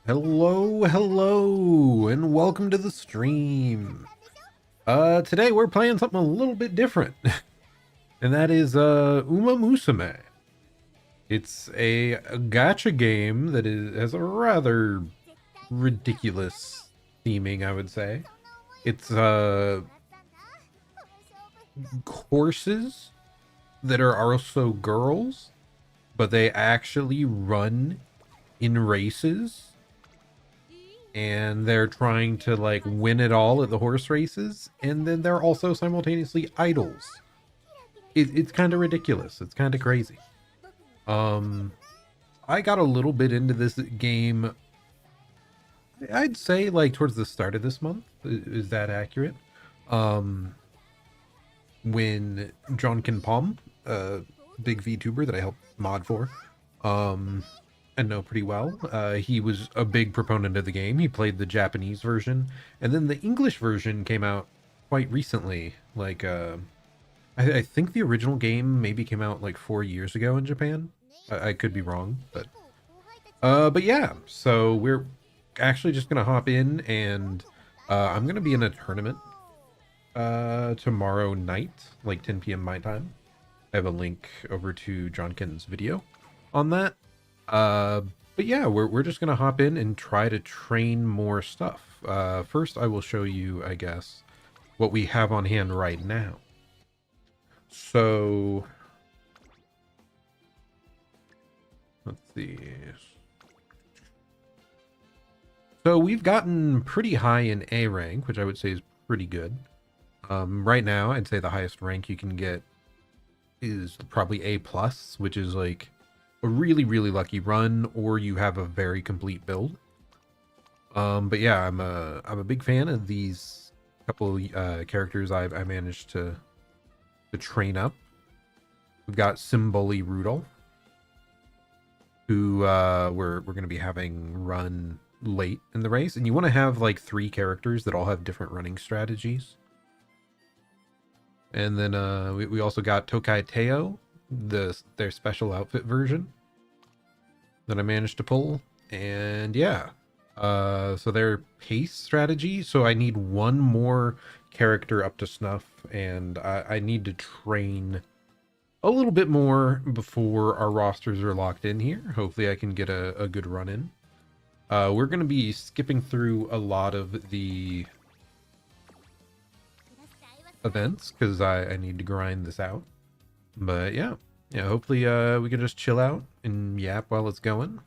Hello, and welcome to the stream. Today we're playing something a little bit different, and that is Umamusume. It's a gacha game that has a rather ridiculous theming, I would say. It's courses that are also girls, but they actually run in races and they're trying to like win it all at the horse races, and then they're also simultaneously idols. It's kind of ridiculous. It's kind of crazy. um I got a little bit into this game, I'd say like towards the start of this month. Is that accurate? um when Janken Pommes, big Vtuber that I helped mod for, um and know pretty well. He was a big proponent of the game. He played the Japanese version, and then the English version came out quite recently. Like, I think the original game maybe came out like 4 years ago in Japan. I could be wrong, but yeah. So we're actually just gonna hop in, and I'm gonna be in a tournament tomorrow night, like 10 p.m. my time. I have a link over to John Ken's video on that. Uh, but yeah, we're just gonna hop in and try to train more stuff. First, I will show you, I guess, what we have on hand right now. So let's see. So we've gotten pretty high in A rank, which I would say is pretty good. Right now, I'd say the highest rank you can get is probably A plus, which is like a really lucky run, or you have a very complete build. But yeah, I'm a big fan of these couple characters I managed to train up. We've got Simboli Rudolph, who we're going to be having run late in the race, and you want to have like 3 characters that all have different running strategies. And then we also got Tokai Teo, their special outfit version that I managed to pull. And yeah, so their pace strategy. So I need one more character up to snuff, and I need to train a little bit more before our rosters are locked in here. Hopefully I can get a good run in. We're going to be skipping through a lot of the events because I need to grind this out. But yeah, hopefully we can just chill out and yap while it's going.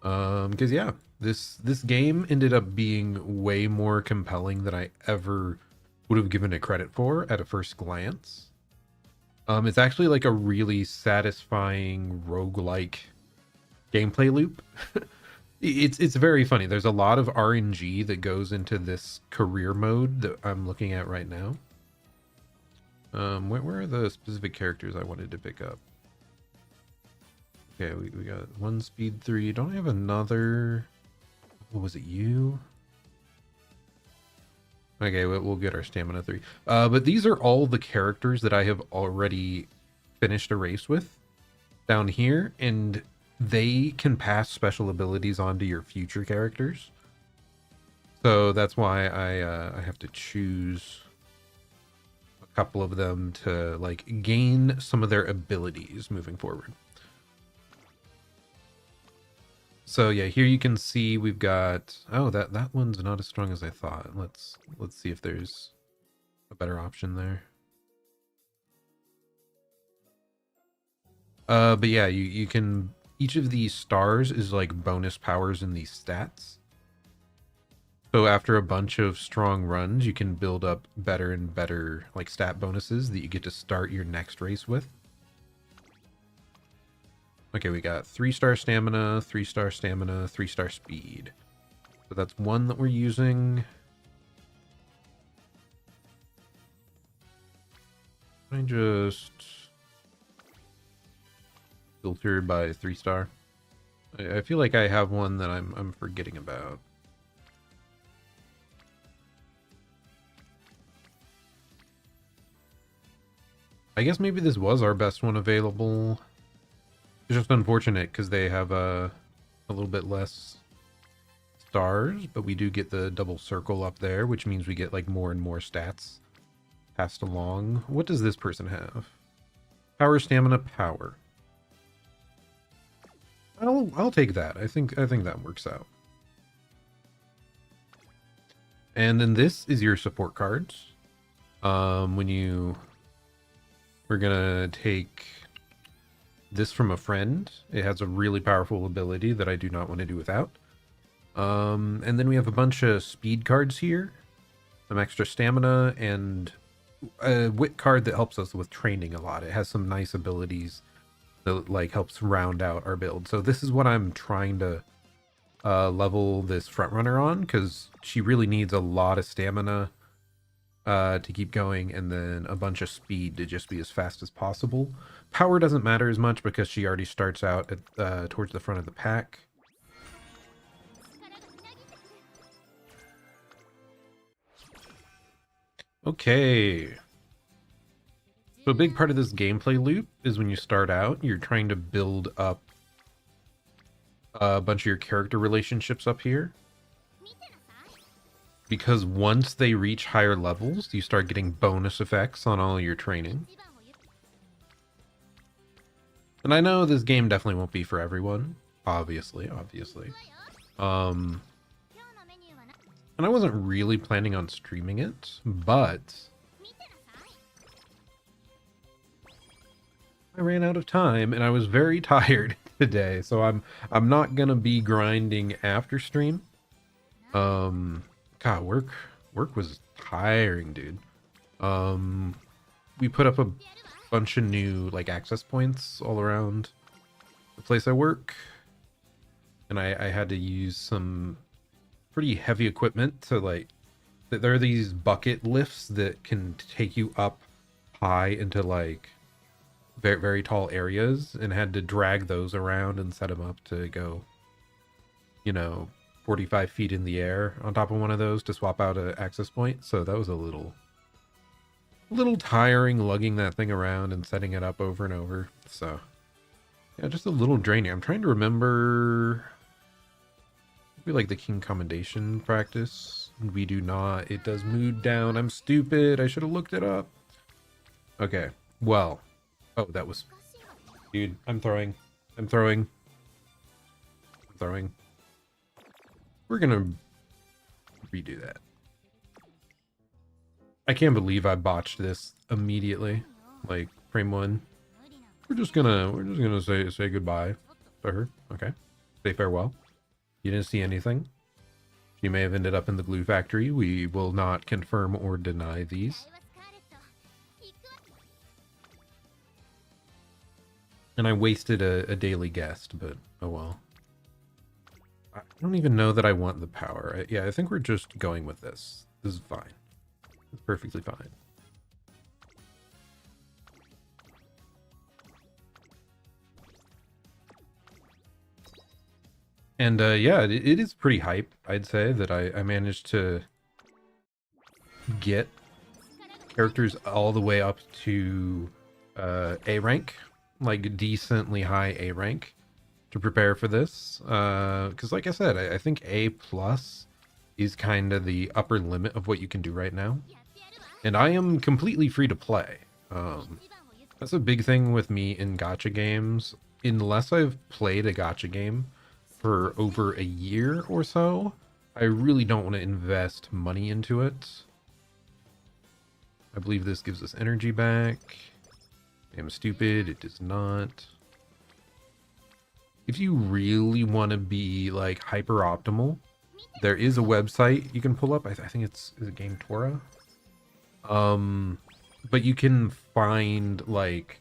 Because yeah, this game ended up being way more compelling than I ever would have given it credit for at a first glance. It's actually like a really satisfying roguelike gameplay loop. It's very funny. There's a lot of RNG that goes into this career mode that I'm looking at right now. Where are the specific characters I wanted to pick up? Okay, we got 1 speed 3. Don't I have another? What was it, you? Okay, we'll get our stamina 3. But these are all the characters that I have already finished a race with down here, and they can pass special abilities onto your future characters. So that's why I have to choose a couple of them to like gain some of their abilities moving forward. So yeah, here you can see we've got, oh, that one's not as strong as I thought. Let's see if there's a better option there. But yeah, you can, each of these stars is like bonus powers in these stats. So after a bunch of strong runs, you can build up better and better like stat bonuses that you get to start your next race with. Okay, we got 3-star stamina, 3-star stamina, 3-star speed. So that's one that we're using. I just filtered by 3-star. I feel like I have one that I'm forgetting about. I guess maybe this was our best one available. It's just unfortunate because they have a little bit less stars, but we do get the double circle up there, which means we get like more and more stats passed along. What does this person have? Power, stamina, power. I'll take that. I think that works out. And then this is your support cards. We're gonna take this from a friend. It has a really powerful ability that I do not want to do without. And then we have a bunch of speed cards here, some extra stamina, and a wit card that helps us with training a lot. It has some nice abilities that like helps round out our build. So this is what I'm trying to level this front runner on, because she really needs a lot of stamina to keep going, and then a bunch of speed to just be as fast as possible. Power doesn't matter as much because she already starts out at, towards the front of the pack. Okay. So a big part of this gameplay loop is when you start out, you're trying to build up a bunch of your character relationships up here. Because once they reach higher levels, you start getting bonus effects on all your training. And I know this game definitely won't be for everyone. Obviously. And I wasn't really planning on streaming it, but I ran out of time and I was very tired today, so I'm not gonna be grinding after stream. God, work was tiring, dude. We put up a bunch of new like access points all around the place I work, and I had to use some pretty heavy equipment to like. There are these bucket lifts that can take you up high into like very, very tall areas, and had to drag those around and set them up to go, 45 feet in the air on top of one of those to swap out an access point. So that was a little tiring, lugging that thing around and setting it up over and over. So yeah, just a little draining. I'm trying to remember, maybe like the King Commendation practice. We do not. It does mood down. I'm stupid. I should have looked it up. Okay, well, oh, that was, dude, I'm throwing. We're gonna redo that. I can't believe I botched this immediately. Like frame one. We're just gonna say goodbye to her. Okay. Say farewell. You didn't see anything. She may have ended up in the glue factory. We will not confirm or deny these. And I wasted a daily guest, but oh well. I don't even know that I want the power. Yeah, I think we're just going with this. This is fine. It's perfectly fine. And yeah, it is pretty hype, I'd say, that I managed to get characters all the way up to A rank, like decently high A rank, to prepare for this. Because like I said, I think A plus is kind of the upper limit of what you can do right now. And I am completely free to play. That's a big thing with me in gacha games. Unless I've played a gacha game for over a year or so, I really don't want to invest money into it. I believe this gives us energy back. I'm stupid, it does not. If you really want to be like hyper optimal, there is a website you can pull up. I think is it Game Tora? But you can find like,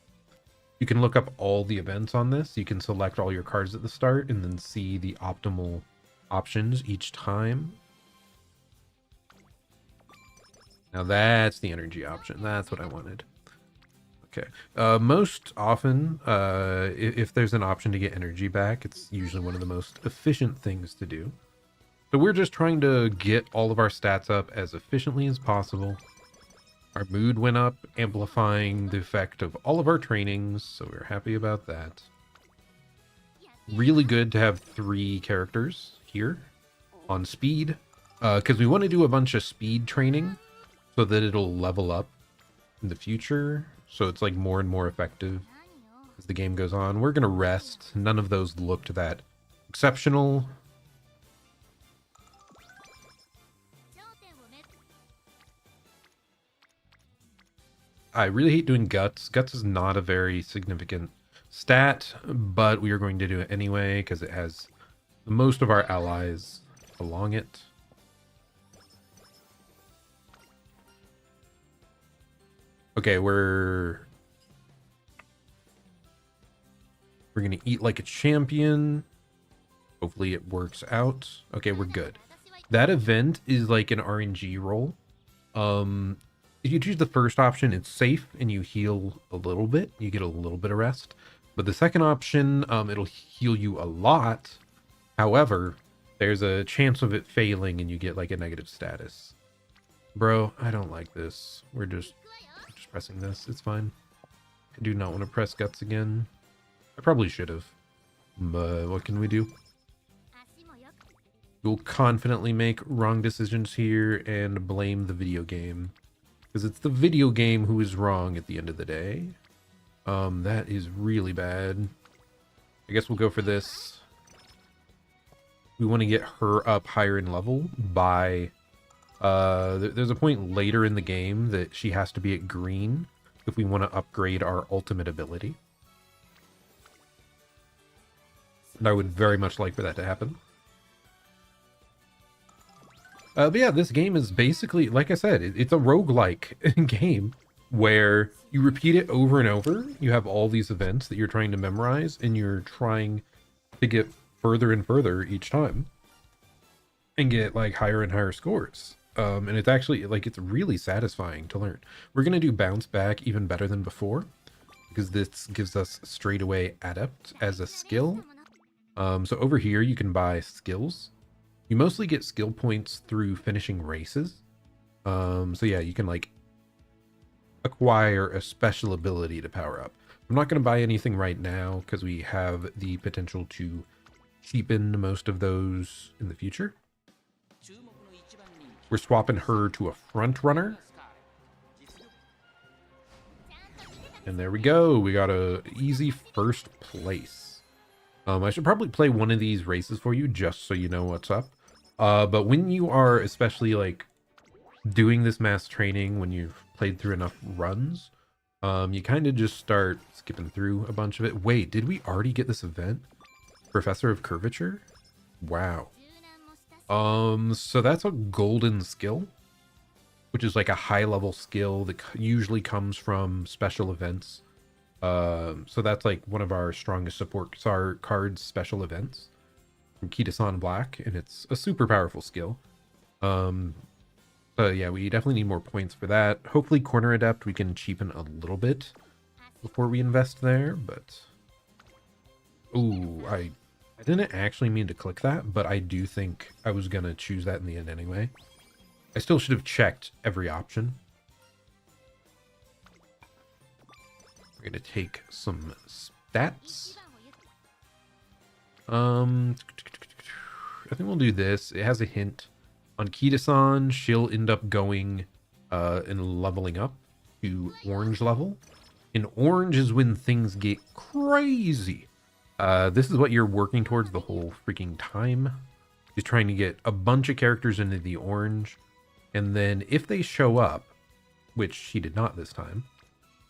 you can look up all the events on this. You can select all your cards at the start and then see the optimal options each time. Now that's the energy option. That's what I wanted. Okay. Most often, if there's an option to get energy back, it's usually one of the most efficient things to do. So we're just trying to get all of our stats up as efficiently as possible. Our mood went up, amplifying the effect of all of our trainings, so we're happy about that. really good to have 3 characters here on speed, because we want to do a bunch of speed training so that it'll level up in the future, so it's like more and more effective as the game goes on. We're gonna rest. None of those looked that exceptional. I really hate doing guts. Guts is not a very significant stat, but we are going to do it anyway because it has most of our allies along it. Okay, we're gonna eat like a champion. Hopefully it works out. Okay, we're good. That event is like an RNG roll. If you choose the first option, it's safe and you heal a little bit. You get a little bit of rest. But the second option, it'll heal you a lot. However, there's a chance of it failing and you get like a negative status. Bro, I don't like this. We're just pressing this. It's fine. I do not want to press guts again. I probably should have. But what can we do? We'll confidently make wrong decisions here and blame the video game. Because it's the video game who is wrong at the end of the day. That is really bad. I guess we'll go for this. We want to get her up higher in level by... there's a point later in the game that she has to be at green if we want to upgrade our ultimate ability. And I would very much like for that to happen. But yeah, this game is basically, like I said, it's a roguelike game where you repeat it over and over. You have all these events that you're trying to memorize, and you're trying to get further and further each time and get like higher and higher scores. And it's actually like, it's really satisfying to learn. We're going to do bounce back even better than before because this gives us straightaway adept as a skill. So over here, you can buy skills. You mostly get skill points through finishing races. So yeah, you can like acquire a special ability to power up. I'm not going to buy anything right now because we have the potential to cheapen most of those in the future. We're swapping her to a front runner. And there we go. We got a easy first place. I should probably play one of these races for you just so you know what's up. But when you are especially like doing this mass training, when you've played through enough runs, you kind of just start skipping through a bunch of it. Wait, did we already get this event? Professor of Curvature? Wow. So that's a golden skill, which is like a high level skill that usually comes from special events. So that's like one of our strongest support cards special events from Kita-san Black, and it's a super powerful skill. So yeah, we definitely need more points for that. Hopefully Corner Adept we can cheapen a little bit before we invest there, but... Ooh, I didn't actually mean to click that, but I do think I was going to choose that in the end anyway. I still should have checked every option. We're going to take some stats. I think we'll do this. It has a hint. On Kita-san, she'll end up going and leveling up to orange level. And orange is when things get crazy. This is what you're working towards the whole freaking time. Is trying to get a bunch of characters into the orange. And then if they show up, which she did not this time,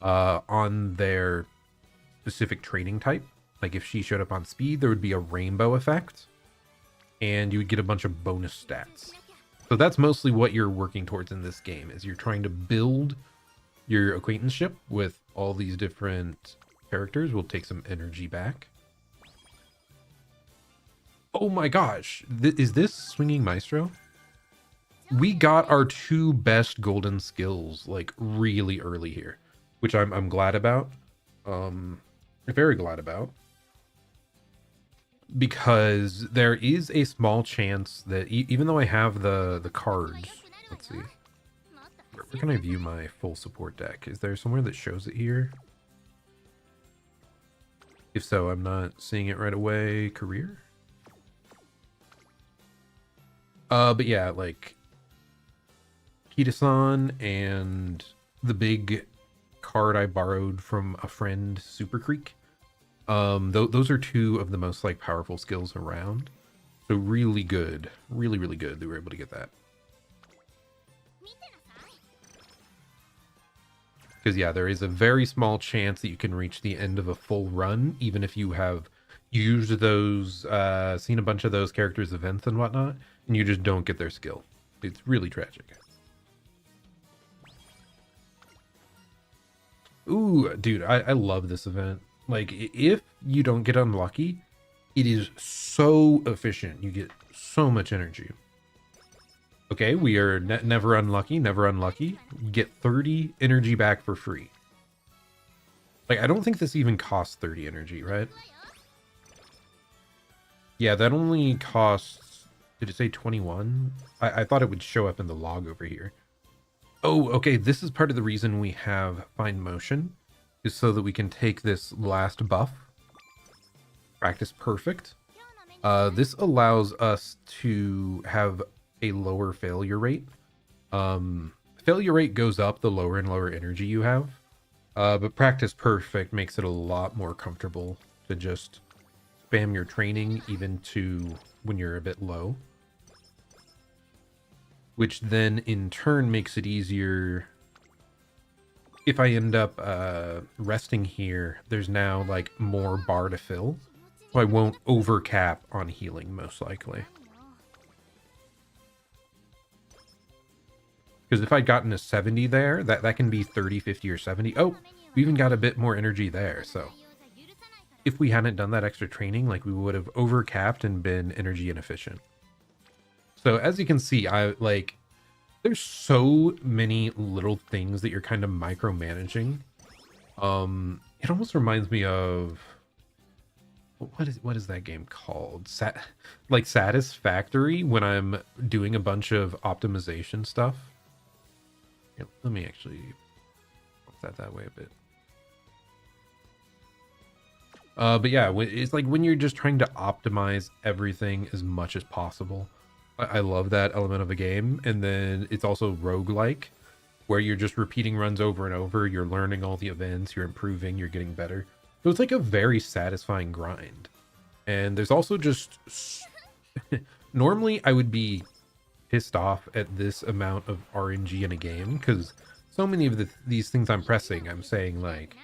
on their specific training type, like if she showed up on speed, there would be a rainbow effect. And you would get a bunch of bonus stats. So that's mostly what you're working towards in this game, is you're trying to build your acquaintanceship with all these different characters. We'll take some energy back. Oh my gosh, is this Swinging Maestro? We got our 2 best golden skills like really early here, which I'm glad about. Very glad about. Because there is a small chance that even though I have the cards, let's see. Where can I view my full support deck? Is there somewhere that shows it here? If so, I'm not seeing it right away. Career? But yeah, like Kitasan and the big card I borrowed from a friend, Super Creek. Those are two of the most like powerful skills around. So really good, really good that we were able to get that. Because yeah, there is a very small chance that you can reach the end of a full run, even if you have used those, seen a bunch of those characters' events and whatnot, and you just don't get their skill. It's really tragic. Ooh, dude, I love this event. Like, if you don't get unlucky, it is so efficient. You get so much energy. Okay, we are never unlucky, never unlucky. You get 30 energy back for free. Like, I don't think this even costs 30 energy, right? Yeah, that only costs... Did it say 21? I thought it would show up in the log over here. Oh, okay, this is part of the reason we have Find Motion, is so that we can take this last buff. Practice Perfect. This allows us to have a lower failure rate. Failure rate goes up the lower and lower energy you have. But Practice Perfect makes it a lot more comfortable to just spam your training even to when you're a bit low. Which then in turn makes it easier. If I end up resting here, there's now like more bar to fill. So I won't overcap on healing most likely. Because if I'd gotten a 70 there, that can be 30, 50, or 70. Oh, we even got a bit more energy there, so. If we hadn't done that extra training, like we would have overcapped and been energy inefficient. So as you can see, there's so many little things that you're kind of micromanaging. It almost reminds me of what is that game called? Satisfactory, when I'm doing a bunch of optimization stuff. Here, let me actually put that way a bit. But yeah, it's like when you're just trying to optimize everything as much as possible. I love that element of a game. And then it's also roguelike, where you're just repeating runs over and over. You're learning all the events, you're improving, you're getting better. So it's like a very satisfying grind. And there's also just... Normally, I would be pissed off at this amount of RNG in a game, because so many of these things I'm pressing, I'm saying like,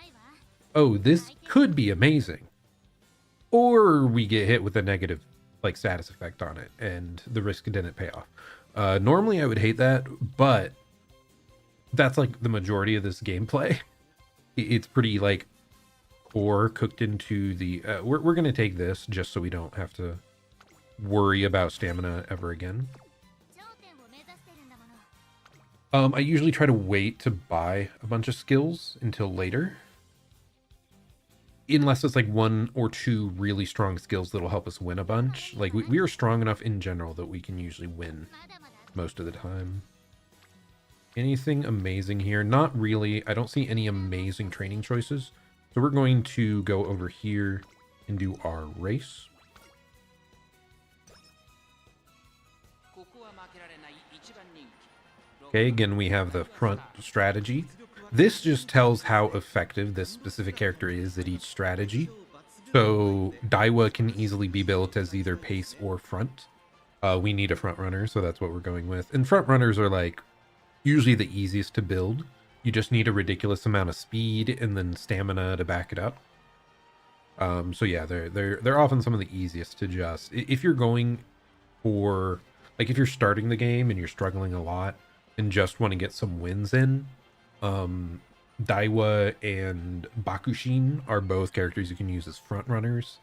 oh, this could be amazing. Or we get hit with a negative like status effect on it, and the risk didn't pay off. Normally I would hate that, but that's like the majority of this gameplay. It's pretty like core cooked into the... we're gonna take this just so we don't have to worry about stamina ever again. I usually try to wait to buy a bunch of skills until later. Unless it's like one or two really strong skills that'll help us win a bunch. Like, we are strong enough in general that we can usually win most of the time. Anything amazing here? Not really. I don't see any amazing training choices. So we're going to go over here and do our race. Okay, again, we have the front strategy. This just tells how effective this specific character is at each strategy. So Daiwa can easily be built as either pace or front. We need a front runner, so that's what we're going with. And front runners are like usually the easiest to build. You just need a ridiculous amount of speed and then stamina to back it up. So yeah, they're often some of the easiest to just... If you're going for... Like, if you're starting the game and you're struggling a lot and just want to get some wins in, Daiwa and Bakushin are both characters you can use as front runners.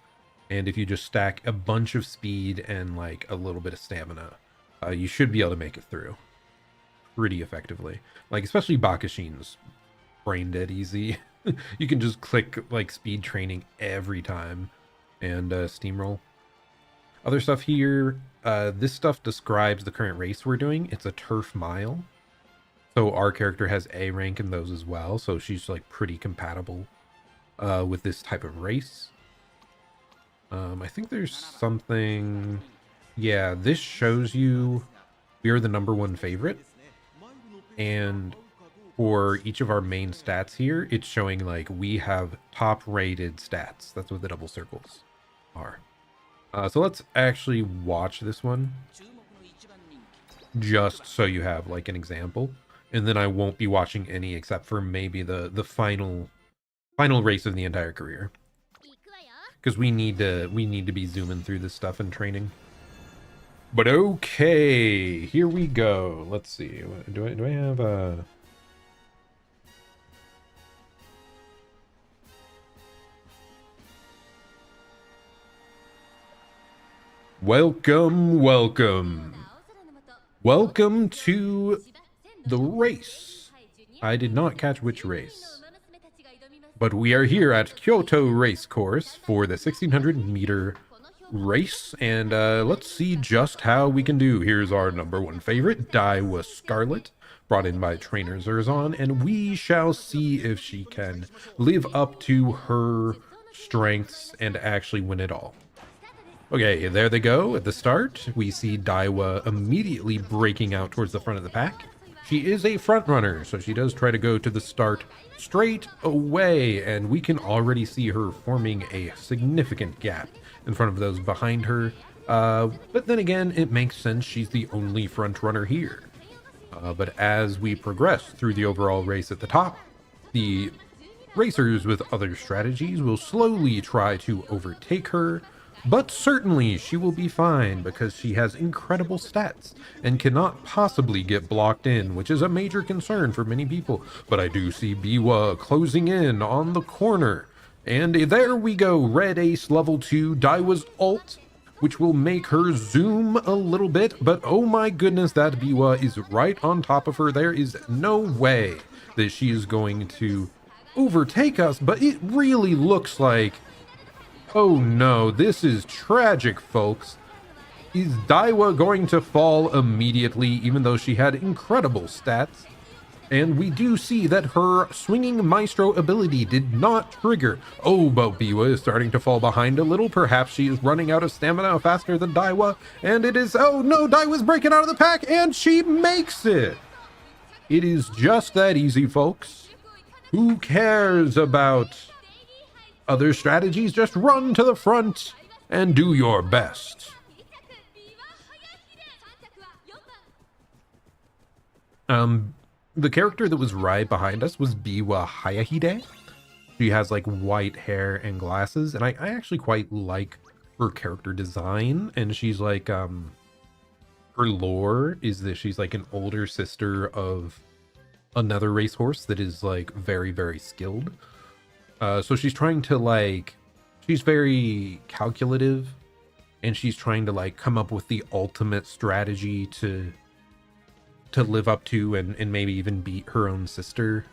And if you just stack a bunch of speed and like a little bit of stamina, you should be able to make it through pretty effectively. Like, especially Bakushin's brain dead easy. You can just click like speed training every time and steamroll. Other stuff here, this stuff describes the current race we're doing. It's a turf mile. So our character has A rank in those as well. So she's like pretty compatible with this type of race. I think there's something... Yeah, this shows you we are the #1 favorite. And for each of our main stats here, it's showing like we have top rated stats. That's what the double circles are. So let's actually watch this one just so you have like an example. And then I won't be watching any except for maybe the final race of the entire career. Because we need to be zooming through this stuff in training. But okay, here we go. Let's see. Do I have a... Welcome to the race. I did not catch which race, but we are here at Kyoto Race Course for the 1600 meter race, and let's see just how we can do. Here's our #1 favorite, Daiwa Scarlet, brought in by trainer Zerzan, and we shall see if she can live up to her strengths and actually win it all. Okay, there they go. At the start, we see Daiwa immediately breaking out towards the front of the pack. She is a front runner, so she does try to go to the start straight away, and we can already see her forming a significant gap in front of those behind her. But then again, it makes sense. She's the only front runner here. But as we progress through the overall race at the top, the racers with other strategies will slowly try to overtake her. But certainly she will be fine because she has incredible stats and cannot possibly get blocked in, which is a major concern for many people. But I do see Biwa closing in on the corner. And there we go, Red Ace level 2, Daiwa's ult, which will make her zoom a little bit. But oh my goodness, that Biwa is right on top of her. There is no way that she is going to overtake us, but it really looks like... Oh no, this is tragic, folks. Is Daiwa going to fall immediately, even though she had incredible stats? And we do see that her swinging maestro ability did not trigger. Oh, but Biwa is starting to fall behind a little. Perhaps she is running out of stamina faster than Daiwa. And it is... Oh no, Daiwa's breaking out of the pack, and she makes it! It is just that easy, folks. Who cares about... other strategies? Just run to the front and do your best. The character that was right behind us was Biwa Hayahide. She has like white hair and glasses, and I actually quite like her character design. And she's like, her lore is that she's like an older sister of another racehorse that is like very, very skilled. So she's trying to like, she's very calculative, and she's trying to like come up with the ultimate strategy to live up to and maybe even beat her own sister.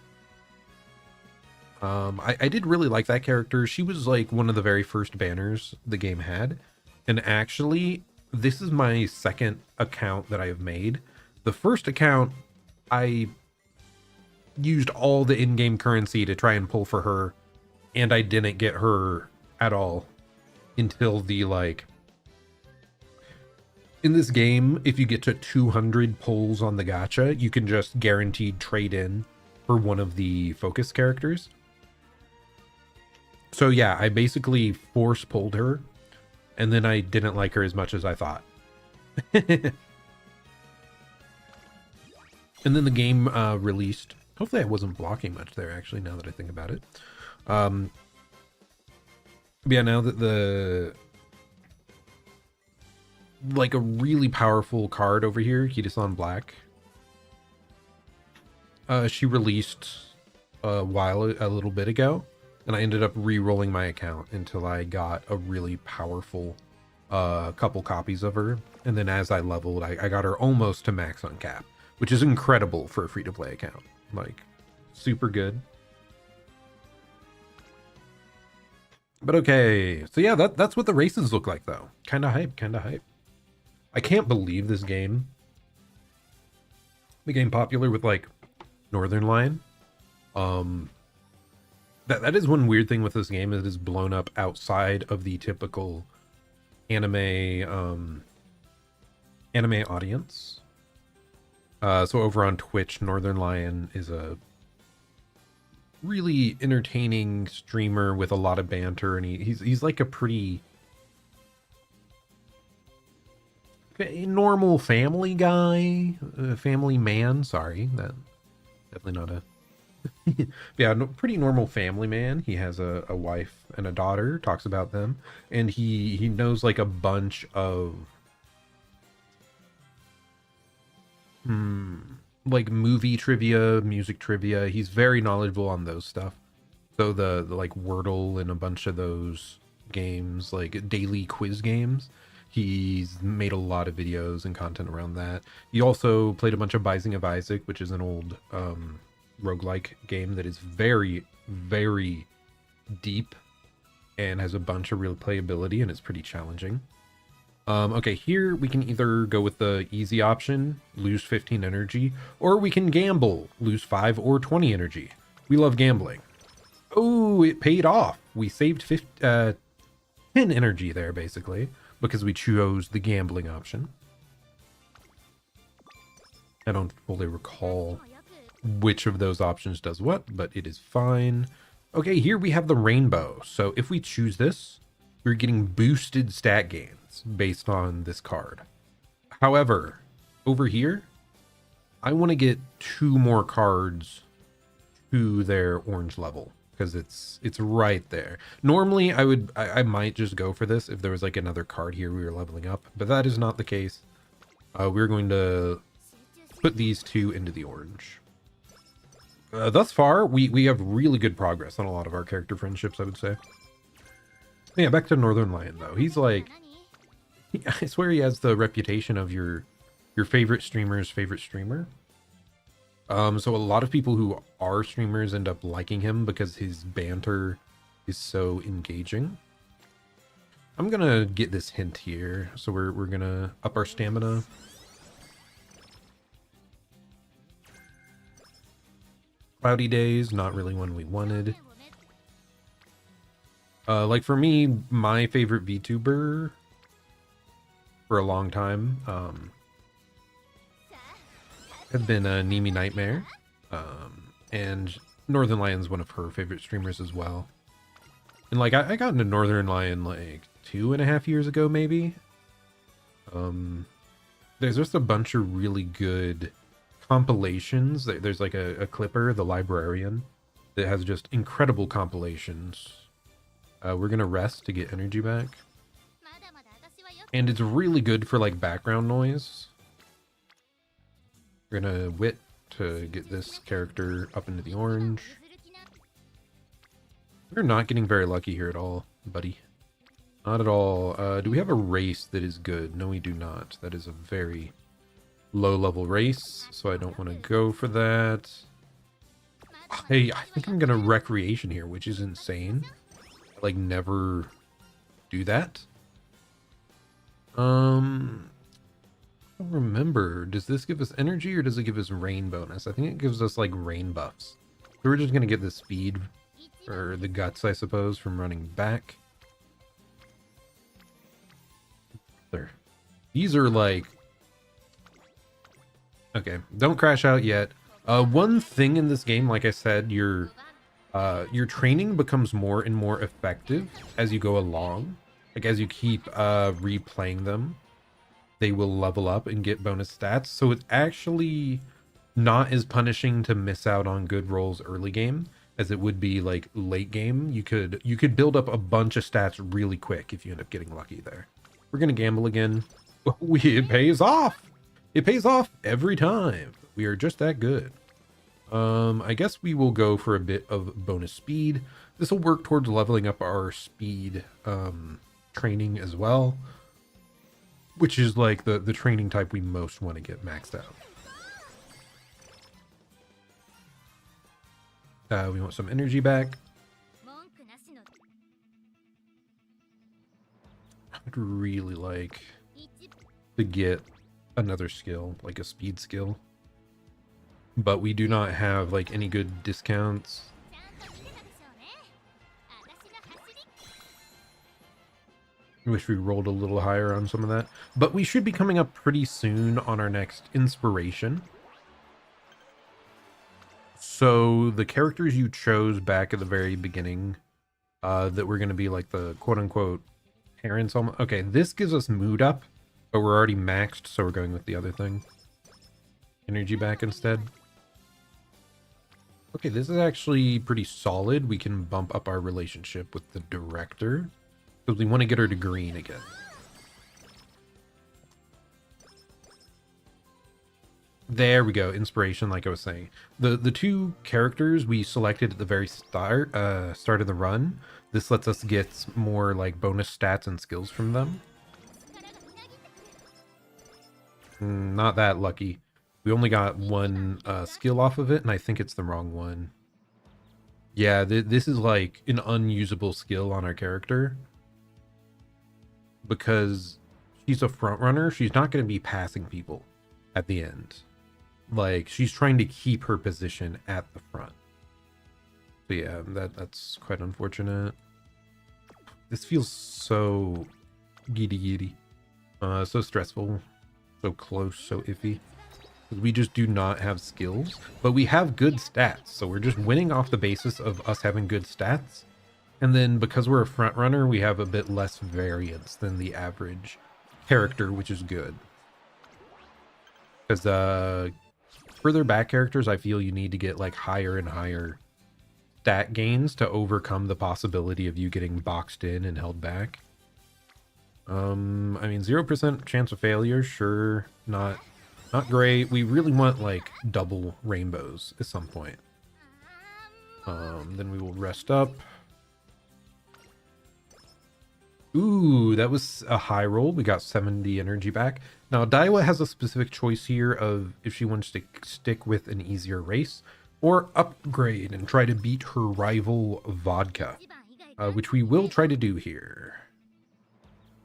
I did really like that character. She was like one of the very first banners the game had. And actually, this is my second account that I have made. The first account, I used all the in-game currency to try and pull for her, and I didn't get her at all until the, like... In this game, if you get to 200 pulls on the gacha, you can just guaranteed trade in for one of the focus characters. So yeah, I basically force pulled her, and then I didn't like her as much as I thought. And then the game released. Hopefully I wasn't blocking much there, actually, now that I think about it. But yeah, now that the... like a really powerful card over here, Kidasan Black. She released a little bit ago, and I ended up re-rolling my account until I got a really powerful couple copies of her. And then as I leveled, I got her almost to max on cap, which is incredible for a free-to-play account. Like, super good. But okay, so yeah, that's what the races look like, though. Kinda hype, kinda hype. I can't believe this game became popular with, like, Northern Line. That That is one weird thing with this game. It is blown up outside of the typical anime anime audience. So over on Twitch, Northern Lion is a really entertaining streamer with a lot of banter, and he's like a pretty normal family guy, family man. Sorry, that definitely not a yeah, no, pretty normal family man. He has a wife and a daughter. Talks about them, and he knows like a bunch of like movie trivia, music trivia. He's very knowledgeable on those stuff. So the like Wordle and a bunch of those games, like daily quiz games, he's made a lot of videos and content around that. He also played a bunch of Binding of Isaac, which is an old roguelike game that is very, very deep and has a bunch of real playability, and it's pretty challenging. Okay, here we can either go with the easy option, lose 15 energy, or we can gamble, lose 5 or 20 energy. We love gambling. Oh, it paid off. We saved 10 energy there, basically, because we chose the gambling option. I don't fully recall which of those options does what, but it is fine. Okay, here we have the rainbow. So if we choose this, we're getting boosted stat gains based on this card. However, over here, I want to get 2 more cards to their orange level because it's right there. Normally, I might just go for this if there was like another card here we were leveling up, but that is not the case. We're going to put these 2 into the orange. Thus far, we have really good progress on a lot of our character friendships, I would say. Yeah, back to Northern Lion though. He's like, I swear he has the reputation of your favorite streamer's favorite streamer. So a lot of people who are streamers end up liking him because his banter is so engaging. I'm gonna get this hint here, so we're gonna up our stamina. Cloudy days, not really one we wanted. Like for me, my favorite VTuber for a long time have been Nemi Nightmare, and Northern Lion's one of her favorite streamers as well. And like I got into Northern Lion like 2.5 years ago, maybe. There's just a bunch of really good compilations. There's like a Clipper, the librarian, that has just incredible compilations. We're gonna rest to get energy back, and it's really good for like background noise. We're gonna wit to get this character up into the orange. We're not getting very lucky here at all, buddy. Not at all. Do we have a race that is good? No, we do not. That is a very low level race, so I don't want to go for that. Hey, I think I'm gonna recreation here, which is insane. I like never do that. I don't remember. Does this give us energy or does it give us rain bonus? I think it gives us like rain buffs. So we're just gonna get the speed or the guts, I suppose, from running back. There. These are like, okay, don't crash out yet. One thing in this game, like I said, your training becomes more and more effective as you go along. Like as you keep replaying them, they will level up and get bonus stats. So it's actually not as punishing to miss out on good rolls early game as it would be like late game. You could build up a bunch of stats really quick if you end up getting lucky there. We're gonna gamble again. It pays off. It pays off every time. We are just that good. I guess we will go for a bit of bonus speed. This will work towards leveling up our speed training as well, which is like the training type we most want to get maxed out. We want some energy back. I'd really like to get another skill, like a speed skill, but we do not have like any good discounts. I wish we rolled a little higher on some of that. But we should be coming up pretty soon on our next inspiration. So the characters you chose back at the very beginning, that were going to be like the quote-unquote parents. Okay, this gives us mood up, but we're already maxed, so we're going with the other thing. Energy back instead. Okay, this is actually pretty solid. We can bump up our relationship with the director, because we want to get her to green again. There we go, inspiration, like I was saying. The two characters we selected at the very start of the run, this lets us get more like bonus stats and skills from them. Not that lucky. We only got one skill off of it, and I think it's the wrong one. Yeah, this is like an unusable skill on our character. Because she's a front runner, she's not going to be passing people at the end. Like, she's trying to keep her position at the front. So yeah, that's quite unfortunate. This feels so giddy. So stressful. So close, so iffy. We just do not have skills, but we have good stats. So we're just winning off the basis of us having good stats. And then because we're a front runner, we have a bit less variance than the average character, which is good. Because further back characters, I feel you need to get like higher and higher stat gains to overcome the possibility of you getting boxed in and held back. I mean, 0% chance of failure, sure, not great. We really want like double rainbows at some point. Then we will rest up. Ooh, that was a high roll. We got 70 energy back. Now, Daiwa has a specific choice here of if she wants to stick with an easier race or upgrade and try to beat her rival Vodka, which we will try to do here.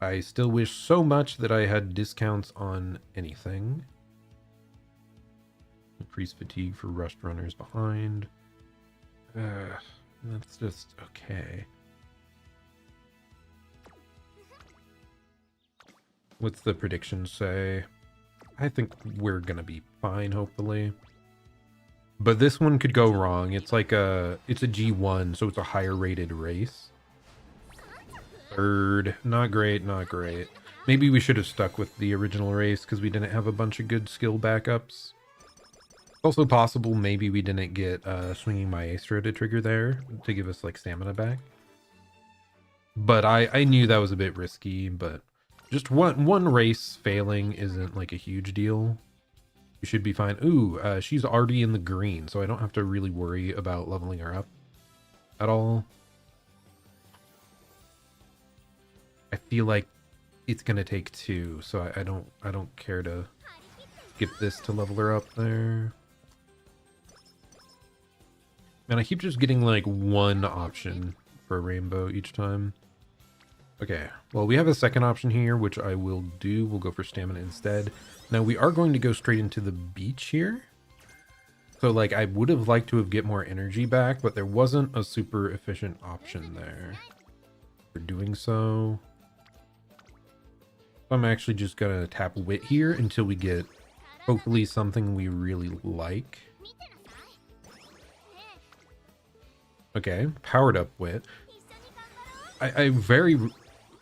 I still wish so much that I had discounts on anything. Increase fatigue for rushed runners behind. That's just okay. What's the prediction say? I think we're gonna be fine, hopefully. But this one could go wrong. It's like it's a G1, so it's a higher rated race. Third, not great, not great. Maybe we should have stuck with the original race because we didn't have a bunch of good skill backups. Also possible maybe we didn't get Swinging Maestro to trigger there to give us like stamina back. But I knew that was a bit risky, but just one race failing isn't like a huge deal. We should be fine. Ooh, she's already in the green, so I don't have to really worry about leveling her up at all. I feel like it's gonna take two, so I don't care to skip this to level her up there. And I keep just getting like one option for a rainbow each time. Okay, well, we have a second option here, which I will do. We'll go for stamina instead. Now, we are going to go straight into the beach here. So, like, I would have liked to have get more energy back, but there wasn't a super efficient option there for doing so. I'm actually just going to tap Wit here until we get, hopefully, something we really like. Okay, powered up Wit. I very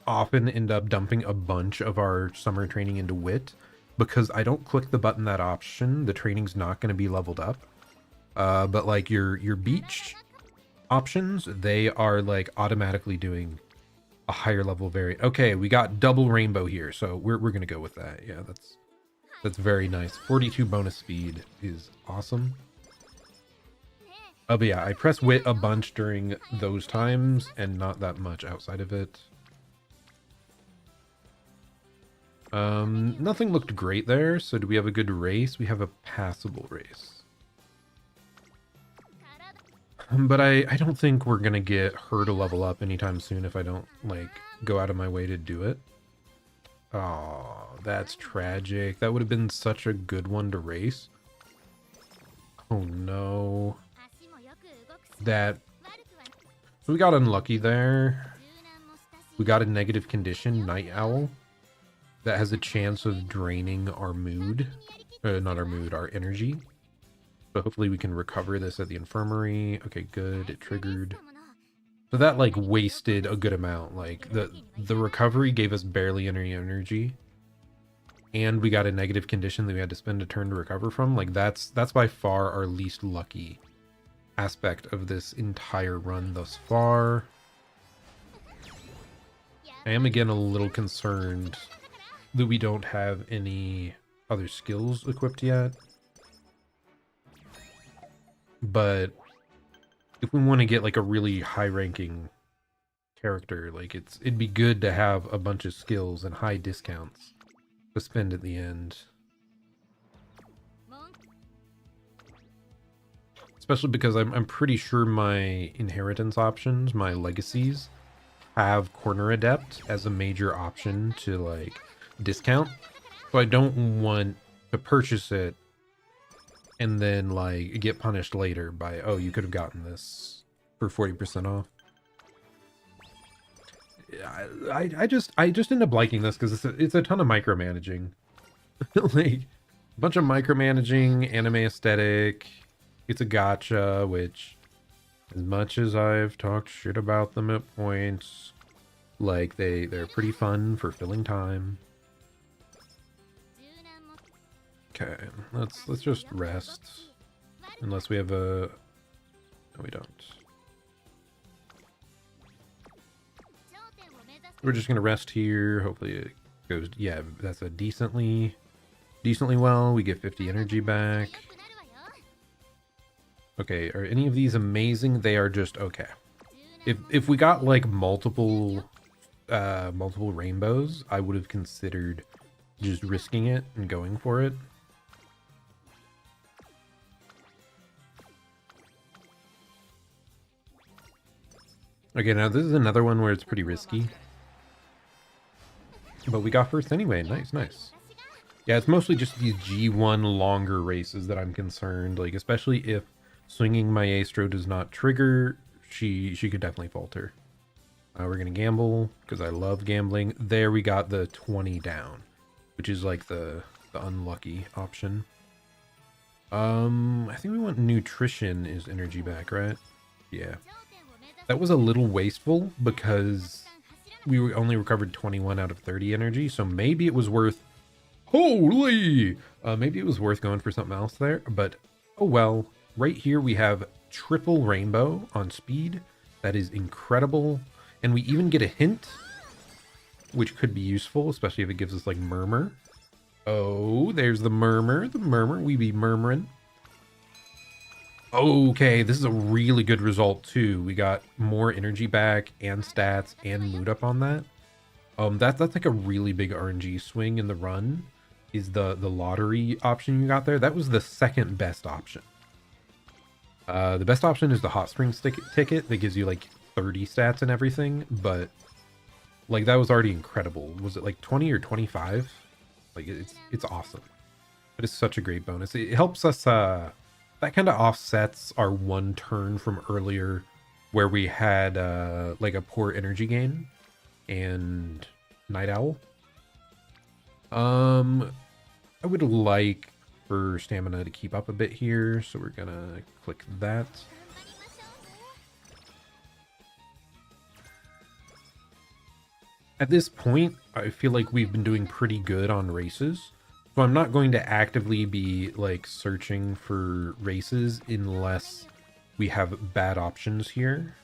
often end up dumping a bunch of our summer training into Wit because I don't click the button that option. The training's not going to be leveled up. But like your beach options, they are like automatically doing a higher level variant. Okay, we got double rainbow here, so we're going to go with that. Yeah, that's very nice. 42 bonus speed is awesome. But yeah, I press Wit a bunch during those times and not that much outside of it. Nothing looked great there, so do we have a good race? We have a passable race. But I don't think we're gonna get her to level up anytime soon if I don't, like, go out of my way to do it. Oh, that's tragic. That would have been such a good one to race. Oh no. So we got unlucky there. We got a negative condition, Night Owl, that has a chance of draining our mood. Not our mood, our energy. So hopefully we can recover this at the infirmary. Okay, good. It triggered. So that like wasted a good amount. Like the recovery gave us barely any energy. And we got a negative condition that we had to spend a turn to recover from. Like that's by far our least lucky aspect of this entire run thus far. I am again a little concerned that we don't have any other skills equipped yet. But if we want to get like a really high ranking character, like it'd be good to have a bunch of skills and high discounts to spend at the end. Especially because I'm pretty sure my inheritance options, my legacies, have Corner Adept as a major option to like discount. So I don't want to purchase it and then like get punished later by, oh, you could have gotten this for 40% off. I just end up liking this because it's a ton of micromanaging. Like a bunch of micromanaging, anime aesthetic. It's a gacha, which as much as I've talked shit about them at points, like they're pretty fun for filling time. Okay, let's just rest. Unless we have a... No, we don't. We're just gonna rest here. Hopefully it goes... Yeah, that's a decently well. We get 50 energy back. Okay, are any of these amazing? They are just okay. If we got like multiple rainbows, I would have considered just risking it and going for it. Okay, now this is another one where it's pretty risky. But we got first anyway. Nice, nice. Yeah, it's mostly just these G1 longer races that I'm concerned. Like, especially if swinging my Maestro does not trigger, she could definitely falter. We're going to gamble, because I love gambling. There we got the 20 down, which is like the unlucky option. I think we want nutrition is energy back, right? Yeah. That was a little wasteful because we only recovered 21 out of 30 energy, so maybe it was worth... Holy! Maybe it was worth going for something else there, but oh well. Right here we have triple rainbow on speed. That is incredible. And we even get a hint, which could be useful, especially if it gives us like murmur. Oh, there's the murmur. The murmur. We be murmuring. Okay, this is a really good result too. We got more energy back and stats and mood up on that. That's like a really big RNG swing in the run. Is the lottery option you got there? That was the second best option. The best option is the hot springs ticket that gives you like 30 stats and everything, but like that was already incredible. Was it like 20 or 25? Like it's awesome. It is such a great bonus. It helps us that kind of offsets our one turn from earlier where we had like a poor energy gain and Night Owl. I would like for stamina to keep up a bit here, so we're gonna click that. At this point, I feel like we've been doing pretty good on races, so I'm not going to actively be like searching for races unless we have bad options here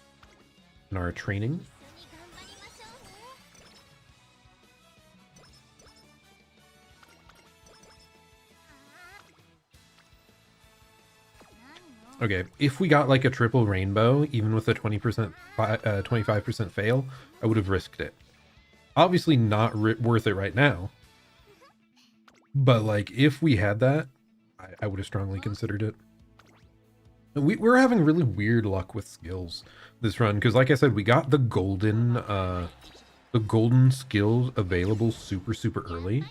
in our training. Okay, if we got like a triple rainbow, even with a 20%, 25% fail, I would have risked it. Obviously not worth it right now. But like, if we had that, I would have strongly considered it. We're having really weird luck with skills this run, because like I said, we got the golden skills available super early.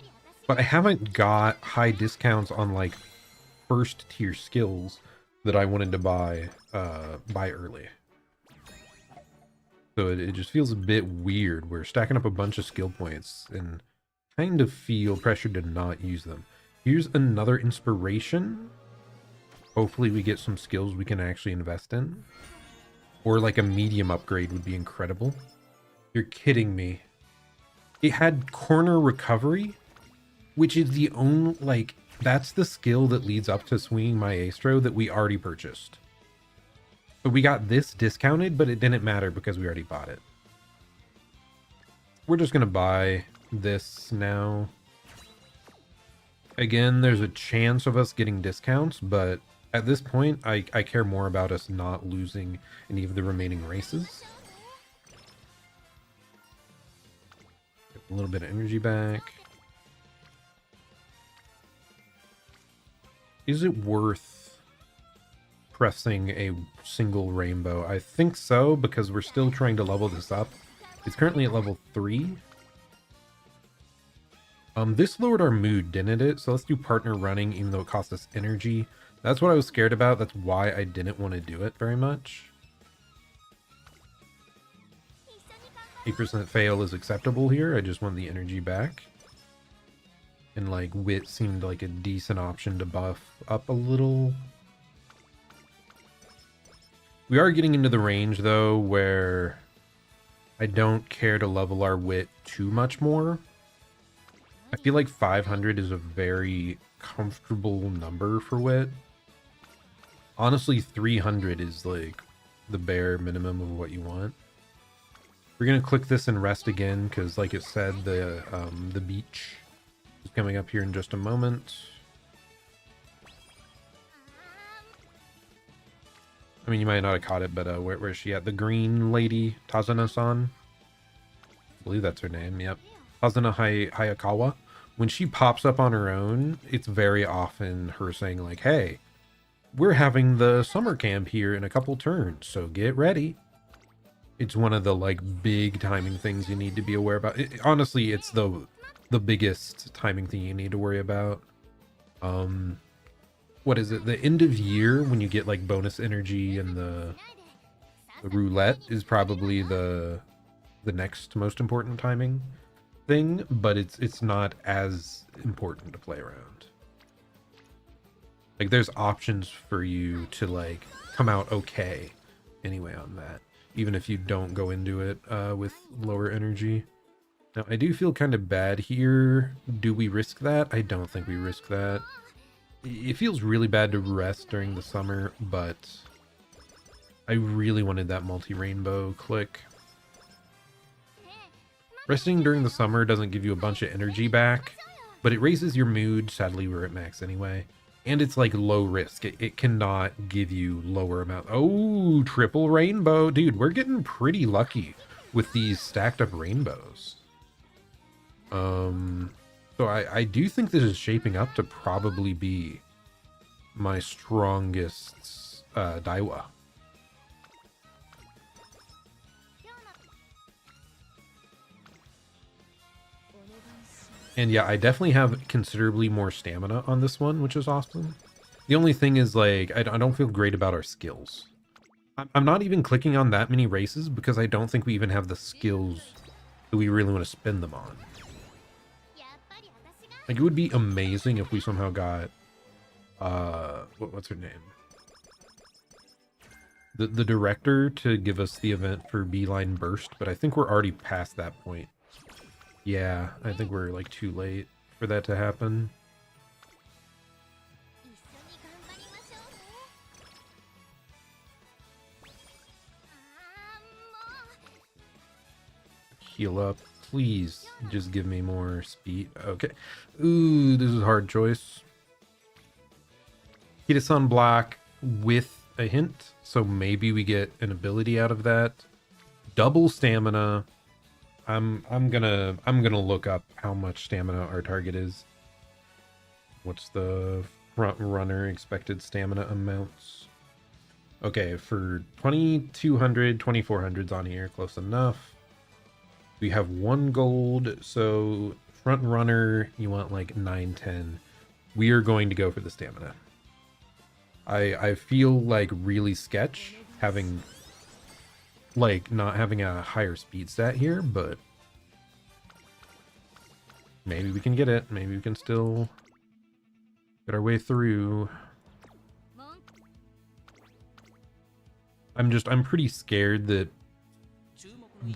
But I haven't got high discounts on like first tier skills that I wanted to buy early. So it just feels a bit weird. We're stacking up a bunch of skill points and kind of feel pressured to not use them. Here's another inspiration. Hopefully we get some skills we can actually invest in. Or like a medium upgrade would be incredible. You're kidding me. It had corner recovery, which is the only, like, that's the skill that leads up to swinging maestro that we already purchased. So we got this discounted, but it didn't matter because we already bought it. We're just gonna buy this now. Again, there's a chance of us getting discounts, but at this point, I care more about us not losing any of the remaining races. Get a little bit of energy back. Is it worth pressing a single rainbow? I think so, because we're still trying to level this up. It's currently at level 3. This lowered our mood, didn't it? So let's do partner running, even though it cost us energy. That's what I was scared about. That's why I didn't want to do it very much. 8% fail is acceptable here. I just want the energy back. And like wit seemed like a decent option to buff up a little. We are getting into the range though where I don't care to level our wit too much more. I feel like 500 is a very comfortable number for wit. Honestly, 300 is like the bare minimum of what you want. We're gonna click this and rest again because, like it said, the beach is coming up here in just a moment. I mean, you might not have caught it, but where's she at? The green lady, Tazuna-san. I believe that's her name. Yep, Tazuna Hayakawa. When she pops up on her own, it's very often her saying like, "Hey, we're having the summer camp here in a couple turns, so get ready." It's one of the like big timing things you need to be aware about. Honestly, it's the biggest timing thing you need to worry about. What is it? The end of year when you get like bonus energy and the roulette is probably the next most important timing thing, but it's not as important to play around. Like there's options for you to like come out okay anyway on that, even if you don't go into it with lower energy. Now I do feel kind of bad here. Do we risk that? I don't think we risk that. It feels really bad to rest during the summer, but I really wanted that multi-rainbow click. Resting during the summer doesn't give you a bunch of energy back, but it raises your mood. Sadly, we're at max anyway. And it's like low risk. It cannot give you lower amount. Oh, triple rainbow. Dude, we're getting pretty lucky with these stacked up rainbows. So I do think this is shaping up to probably be my strongest Daiwa. And yeah, I definitely have considerably more stamina on this one, which is awesome. The only thing is, like, I don't feel great about our skills. I'm not even clicking on that many races because I don't think we even have the skills that we really want to spend them on. Like, it would be amazing if we somehow got, what's her name? The director to give us the event for Beeline Burst, but I think we're already past that point. Yeah, I think we're like too late for that to happen. Heal up, please. Just give me more speed. Okay. Ooh, this is a hard choice. Hit-a-sun block with a hint, so maybe we get an ability out of that. Double stamina. I'm gonna look up how much stamina our target is. What's the front runner expected stamina amounts? Okay, for 2200, 2400's on here, close enough. We have 1 gold, so front runner, you want like 9, 10. We are going to go for the stamina. I feel like really sketch having like not having a higher speed stat here, but maybe we can get it. Maybe we can still get our way through. I'm pretty scared that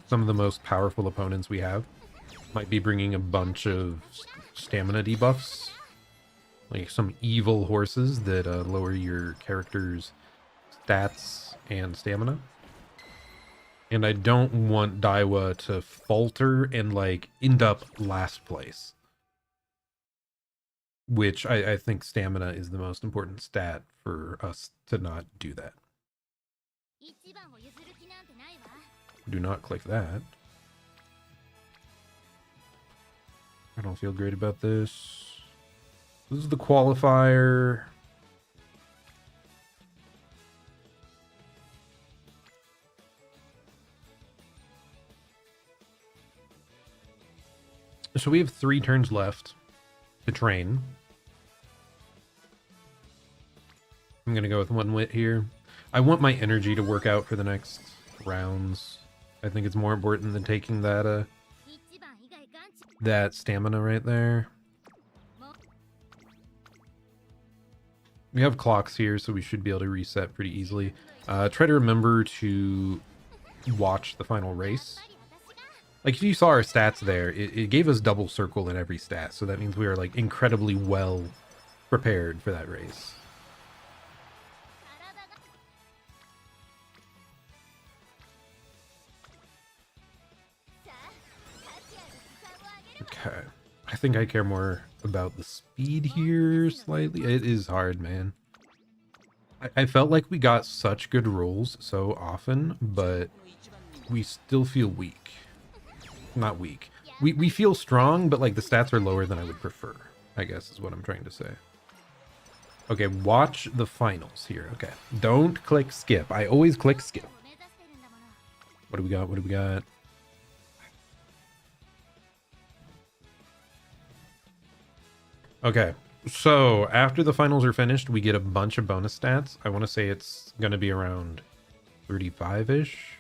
some of the most powerful opponents we have might be bringing a bunch of stamina debuffs. Like some evil horses that lower your character's stats and stamina. And I don't want Daiwa to falter and like end up last place. Which I think stamina is the most important stat for us to not do that. Do not click that. I don't feel great about this. This is the qualifier. So we have 3 turns left to train. I'm going to go with 1 wit here. I want my energy to work out for the next rounds. I think it's more important than taking that that stamina right there. We have clocks here, so we should be able to reset pretty easily. Try to remember to watch the final race. Like, if you saw our stats there, it gave us double circle in every stat, so that means we are, like, incredibly well prepared for that race. Okay. I think I care more about the speed here slightly. It is hard, man. I felt like we got such good rolls so often, but we still feel weak. Not weak. We feel strong, but like the stats are lower than I would prefer, I guess is what I'm trying to say. Okay, watch the finals here. Okay, don't click skip. I always click skip. What do we got? What do we got? Okay, so after the finals are finished, we get a bunch of bonus stats. I want to say it's going to be around 35-ish.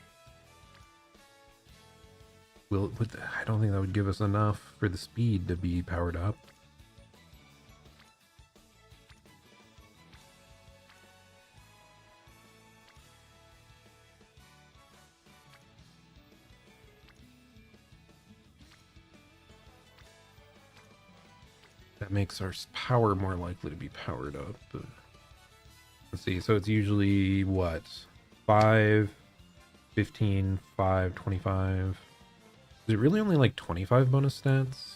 I don't think that would give us enough for the speed to be powered up. That makes our power more likely to be powered up. But let's see. So it's usually what? 5, 15, 5, 25. Is it really only like 25 bonus stats?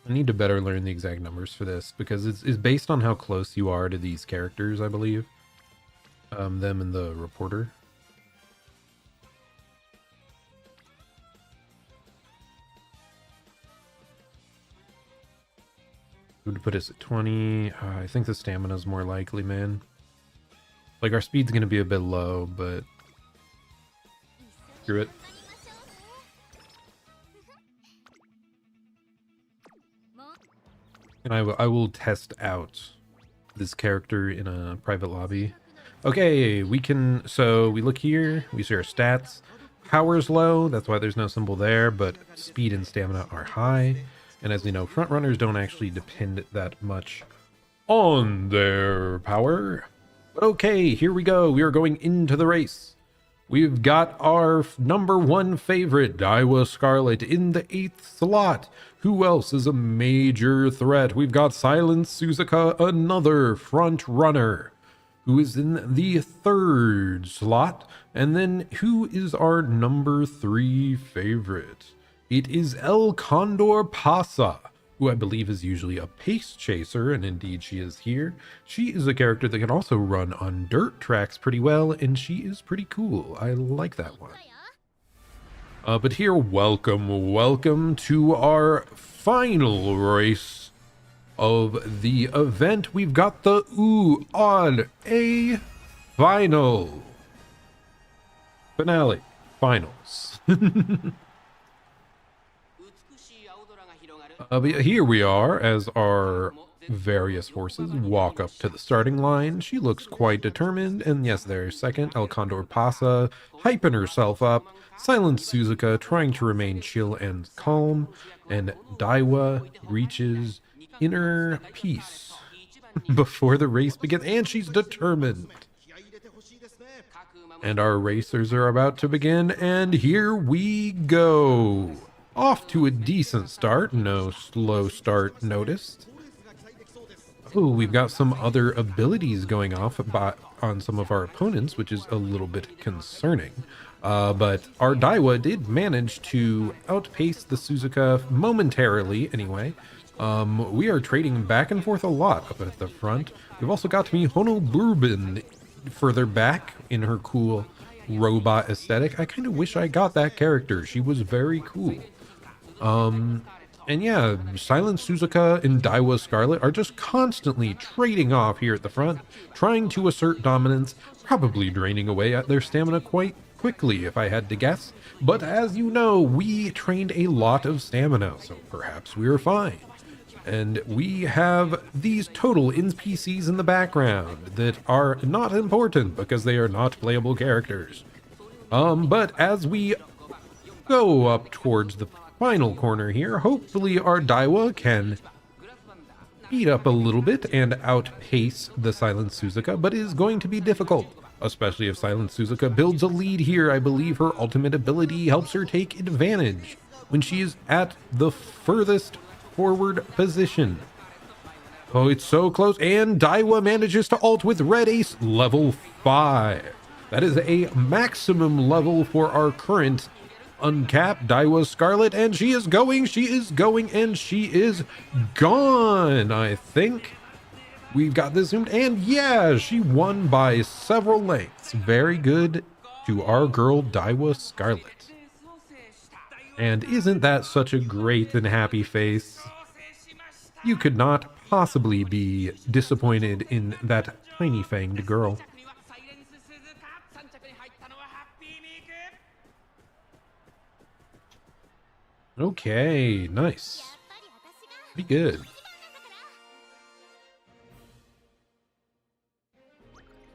I need to better learn the exact numbers for this because it's based on how close you are to these characters, I believe. Them and the reporter. Would put us at 20. I think the stamina is more likely, man. Like, our speed's going to be a bit low, but screw it. And I will test out this character in a private lobby. Okay, we can, so we look here, we see our stats. Power's low, that's why there's no symbol there, but speed and stamina are high. And as we know, front runners don't actually depend that much on their power. But okay, here we go. We are going into the race. We've got our #1 favorite, Daiwa Scarlet, in the 8th slot. Who else is a major threat? We've got Silent Suzuka, another front runner, who is in the 3rd slot. And then who is our #3 favorite? It is El Condor Pasa, who I believe is usually a pace chaser, and indeed she is here. She is a character that can also run on dirt tracks pretty well, and she is pretty cool. I like that one. But here, welcome to our final race of the event. We've got the U-on-A finals. But here we are as our various horses walk up to the starting line. She looks quite determined, and yes, there's second, El Condor Pasa, hyping herself up, Silent Suzuka trying to remain chill and calm, and Daiwa reaches inner peace before the race begins, and she's determined. And our racers are about to begin, and here we go. Off to a decent start, no slow start noticed. Oh, we've got some other abilities going off on some of our opponents, which is a little bit concerning. But our Daiwa did manage to outpace the Suzuka momentarily, anyway. We are trading back and forth a lot up at the front. We've also got Mihono Bourbon further back in her cool robot aesthetic. I kind of wish I got that character. She was very cool. And yeah, Silent Suzuka and Daiwa Scarlet are just constantly trading off here at the front, trying to assert dominance, probably draining away at their stamina quite quickly, if I had to guess. But as you know, we trained a lot of stamina, so perhaps we are fine. And we have these total NPCs in the background that are not important because they are not playable characters. But as we go up towards the final corner here, hopefully our Daiwa can speed up a little bit and outpace the Silent Suzuka, but it is going to be difficult, especially if Silent Suzuka builds a lead here. I believe her ultimate ability helps her take advantage when she is at the furthest forward position. Oh, it's so close, and Daiwa manages to ult with Red Ace level 5. That is a maximum level for our current uncapped Daiwa Scarlet, and she is going, and she is gone, I think. We've got this zoomed, and yeah, she won by several lengths. Very good to our girl Daiwa Scarlet. And isn't that such a great and happy face? You could not possibly be disappointed in that tiny fanged girl. Okay, nice. Pretty good.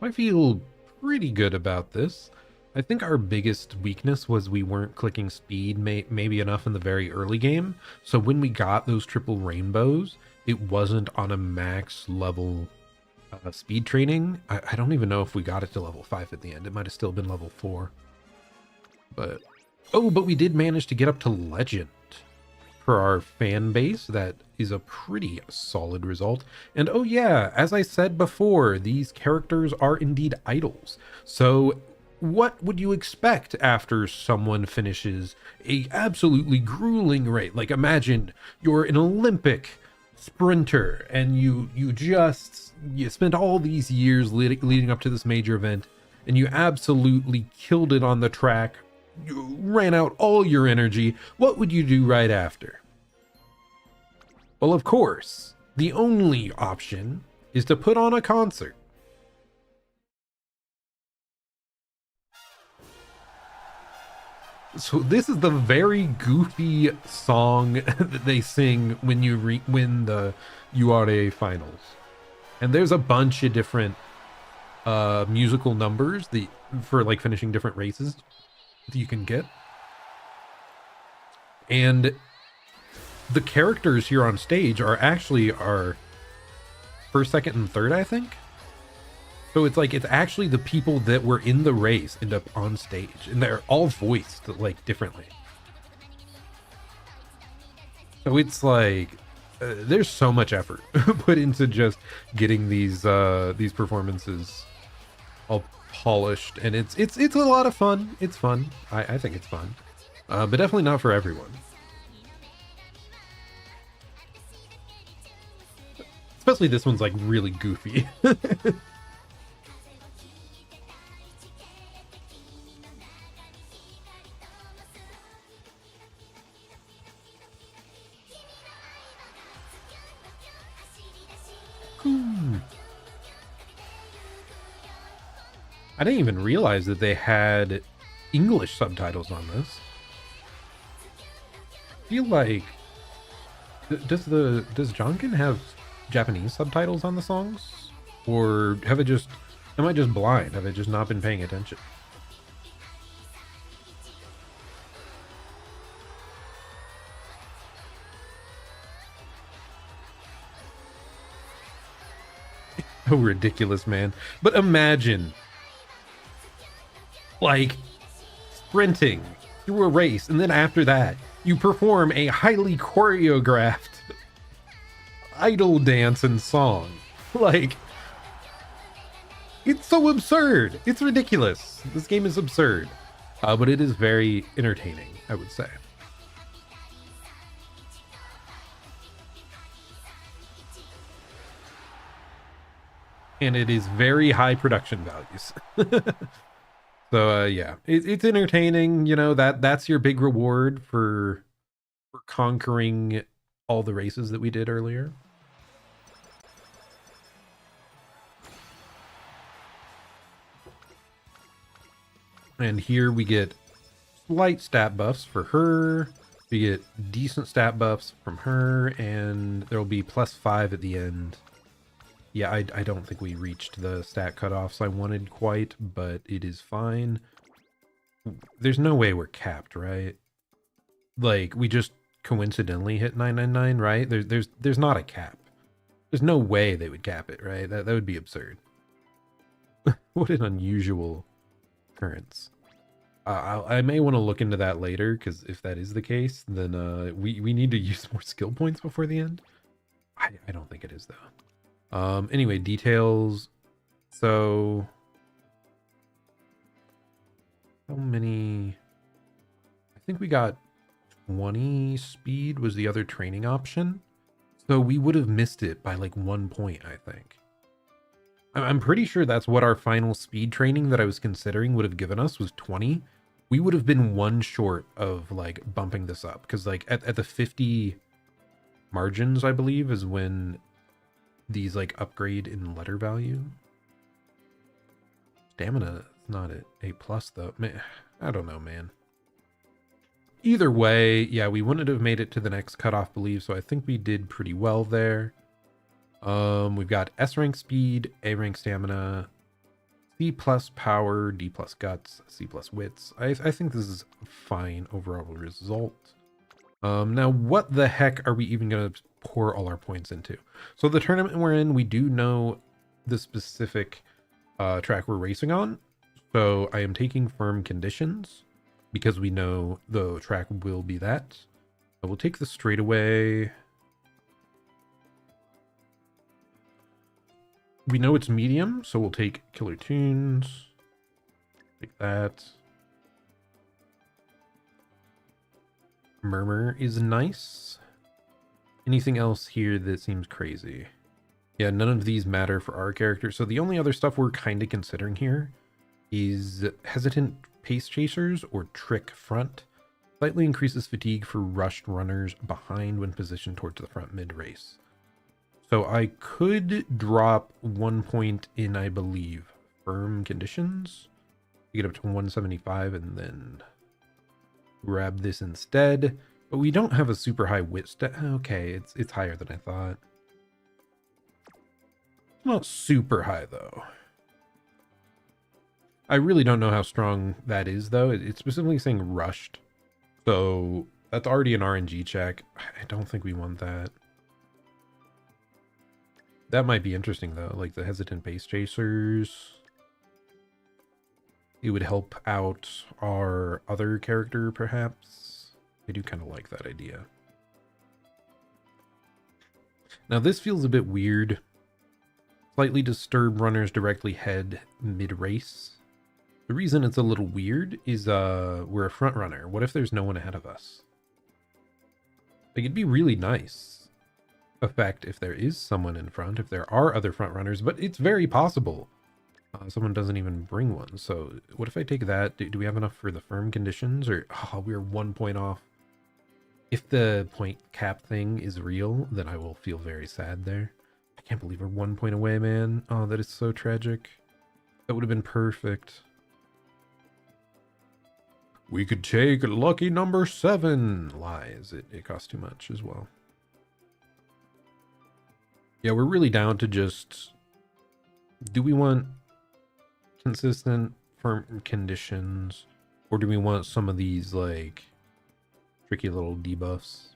I feel pretty good about this. I think our biggest weakness was we weren't clicking speed maybe enough in the very early game. So when we got those triple rainbows, it wasn't on a max level speed training. I don't even know if we got it to level 5 at the end. It might have still been level 4. But, oh, but we did manage to get up to legend. For our fan base, that is a pretty solid result. And oh yeah, as I said before, these characters are indeed idols. So what would you expect after someone finishes a absolutely grueling race? Like imagine you're an Olympic sprinter and you spent all these years leading up to this major event and you absolutely killed it on the track. You ran out all your energy. What would you do right after? Well, of course, the only option is to put on a concert. So this is the very goofy song that they sing when you win the URA finals. And there's a bunch of different musical numbers for like finishing different races that you can get. And the characters here on stage are actually our first, second, and third, I think. So it's like, it's actually the people that were in the race end up on stage, and they're all voiced like differently. So it's like, there's so much effort put into just getting these performances all polished, and it's a lot of fun. It's fun. I think it's fun, but definitely not for everyone. Especially this one's like really goofy. I didn't even realize that they had English subtitles on this. feel like does Janken have Japanese subtitles on the songs, or have it just am I just blind? Have I just not been paying attention? Oh, ridiculous, man! But imagine like sprinting through a race, and then after that, you perform a highly choreographed idol dance and song. Like, it's so absurd. It's ridiculous. This game is absurd. But it is very entertaining, I would say. And it is very high production values. So yeah, it's entertaining. You know, that's your big reward for conquering all the races that we did earlier. And here we get slight stat buffs for her. We get decent stat buffs from her, and there will be +5 at the end. Yeah, I don't think we reached the stat cutoffs I wanted quite, but it is fine. There's no way we're capped, right? Like, we just coincidentally hit 999, right? There's not a cap. There's no way they would cap it, right? That would be absurd. What an unusual occurrence. I may want to look into that later, because if that is the case, then we need to use more skill points before the end. I don't think it is, though. Anyway, details. So, how many? I think we got 20 speed was the other training option. So we would have missed it by like 1 point, I think. I'm pretty sure that's what our final speed training that I was considering would have given us was 20. We would have been 1 short of like bumping this up, because like at the 50 margins, I believe, is when these like upgrade in letter value. Stamina is not at A+ though. Man, I don't know, man. Either way, yeah, we wouldn't have made it to the next cutoff, believe, so I think we did pretty well there. We've got S rank speed, A rank stamina, C+ power, D+ guts, C+ wits. I think this is a fine overall result. Now, what the heck are we even going to pour all our points into? So the tournament we're in, we do know the specific track we're racing on. So I am taking firm conditions because we know the track will be that. I will take the straightaway. We know it's medium, so we'll take Killer Tunes. Take that. Murmur is nice. Anything else here that seems crazy? Yeah, none of these matter for our character. So the only other stuff we're kind of considering here is Hesitant Pace Chasers or Trick Front. Slightly increases fatigue for rushed runners behind when positioned towards the front mid-race. So I could drop 1 point in, I believe, firm conditions to get up to 175 and then grab this instead. But we don't have a super high wit stat. Okay, it's higher than I thought. Not super high, though. I really don't know how strong that is, though. It's specifically saying rushed. So that's already an RNG check. I don't think we want that. That might be interesting, though. Like the Hesitant Pace Chasers. It would help out our other character, perhaps. I do kind of like that idea. Now, this feels a bit weird. Slightly disturbed runners directly head mid-race. The reason it's a little weird is we're a front runner. What if there's no one ahead of us? Like, it'd be really nice effect if there is someone in front, if there are other front runners, but it's very possible someone doesn't even bring one. So what if I take that? Do we have enough for the firm conditions? Or we're 1 point off. If the point cap thing is real, then I will feel very sad there. I can't believe we're 1 point away, man. Oh, that is so tragic. That would have been perfect. We could take lucky number 7. Lies. It costs too much as well. Yeah, we're really down to just... Do we want consistent firm conditions? Or do we want some of these, like, tricky little debuffs?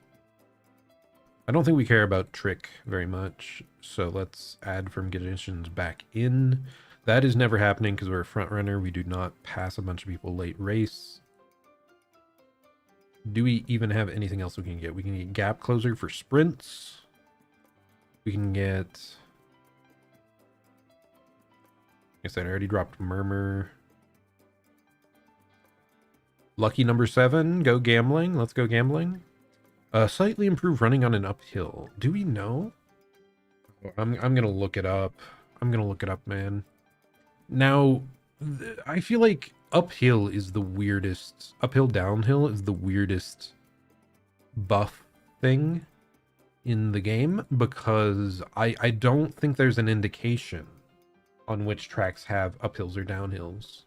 I don't think we care about trick very much, so let's add firm conditions back in. That is never happening because we're a front runner. We do not pass a bunch of people late race. Do we even have anything else we can get? We can get gap closer for sprints. We can get... Like I said, I already dropped murmur. Lucky number 7, go gambling. Let's go gambling. Slightly improve running on an uphill. Do we know? I'm gonna look it up. I'm gonna look it up, man. Now, I feel like uphill is the weirdest. Uphill, downhill is the weirdest buff thing in the game because I don't think there's an indication on which tracks have uphills or downhills.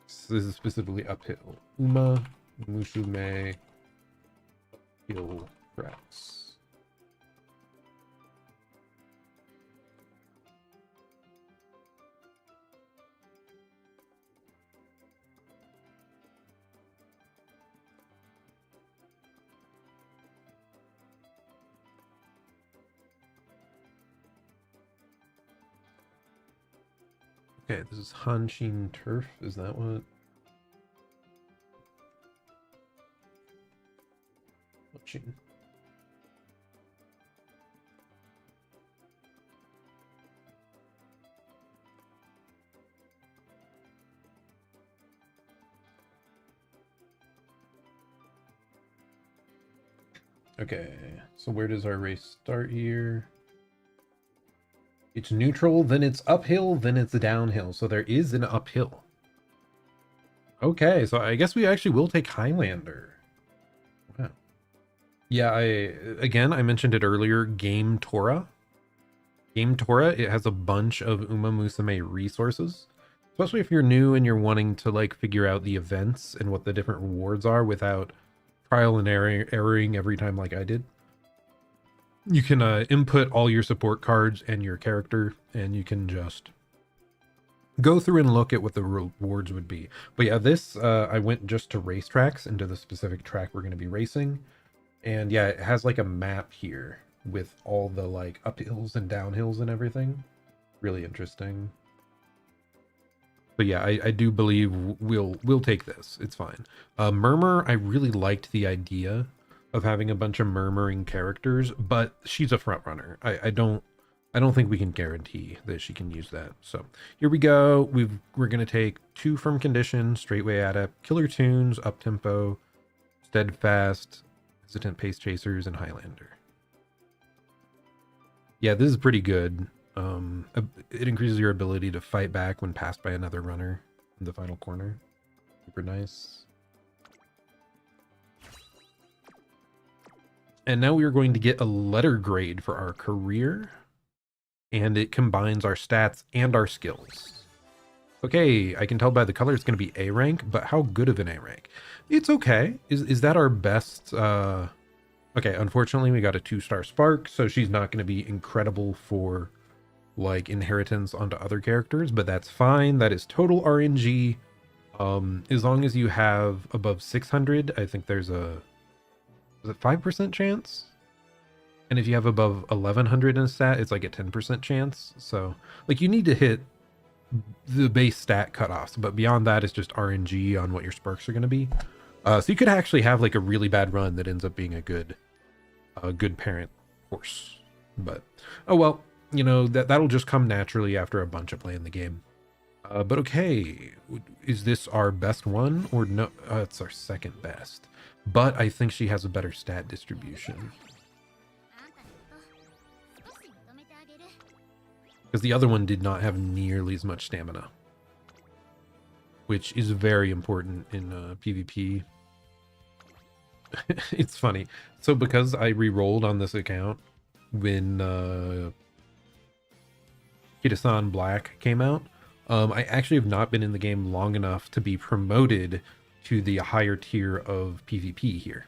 This is specifically uphill. Umamusume hill tracks. Okay, this is Hanshin Turf. Is that what? Hanshin. Okay, so where does our race start here? It's neutral, then it's uphill, then it's downhill. So there is an uphill. Okay, so I guess we actually will take Highlander. Wow. Yeah, I mentioned it earlier, Game Torah. Game Torah, it has a bunch of Umamusume resources. Especially if you're new and you're wanting to like figure out the events and what the different rewards are without trial and erroring every time like I did. You can input all your support cards and your character, and you can just go through and look at what the rewards would be. But yeah, this, I went just to racetracks, into the specific track we're going to be racing. And yeah, it has like a map here with all the like uphills and downhills and everything. Really interesting. But yeah, I do believe we'll take this. It's fine. Murmur, I really liked the idea of having a bunch of murmuring characters, but she's a front runner. I don't think we can guarantee that she can use that. So here we go. We're gonna take 2 firm conditions, straightway adept, killer tunes, up tempo, steadfast, hesitant pace chasers, and Highlander. Yeah, this is pretty good. It increases your ability to fight back when passed by another runner in the final corner. Super nice. And now we are going to get a letter grade for our career. And it combines our stats and our skills. Okay, I can tell by the color it's going to be A rank, but how good of an A rank? It's okay. Is that our best? Okay, unfortunately we got a 2-star spark, so she's not going to be incredible for like inheritance onto other characters, but that's fine. That is total RNG. As long as you have above 600, I think there's a... Is it 5% chance? And if you have above 1100 in a stat, it's like a 10% chance. So like you need to hit the base stat cutoffs, but beyond that, it's just RNG on what your sparks are going to be. So you could actually have like a really bad run that ends up being a good parent horse. But oh well, you know, that'll just come naturally after a bunch of playing the game. But okay, is this our best one or no? It's our second best. But I think she has a better stat distribution. Because the other one did not have nearly as much stamina. Which is very important in PvP. It's funny. So because I re-rolled on this account when Kitasan Black came out. I actually have not been in the game long enough to be promoted to the higher tier of PvP here.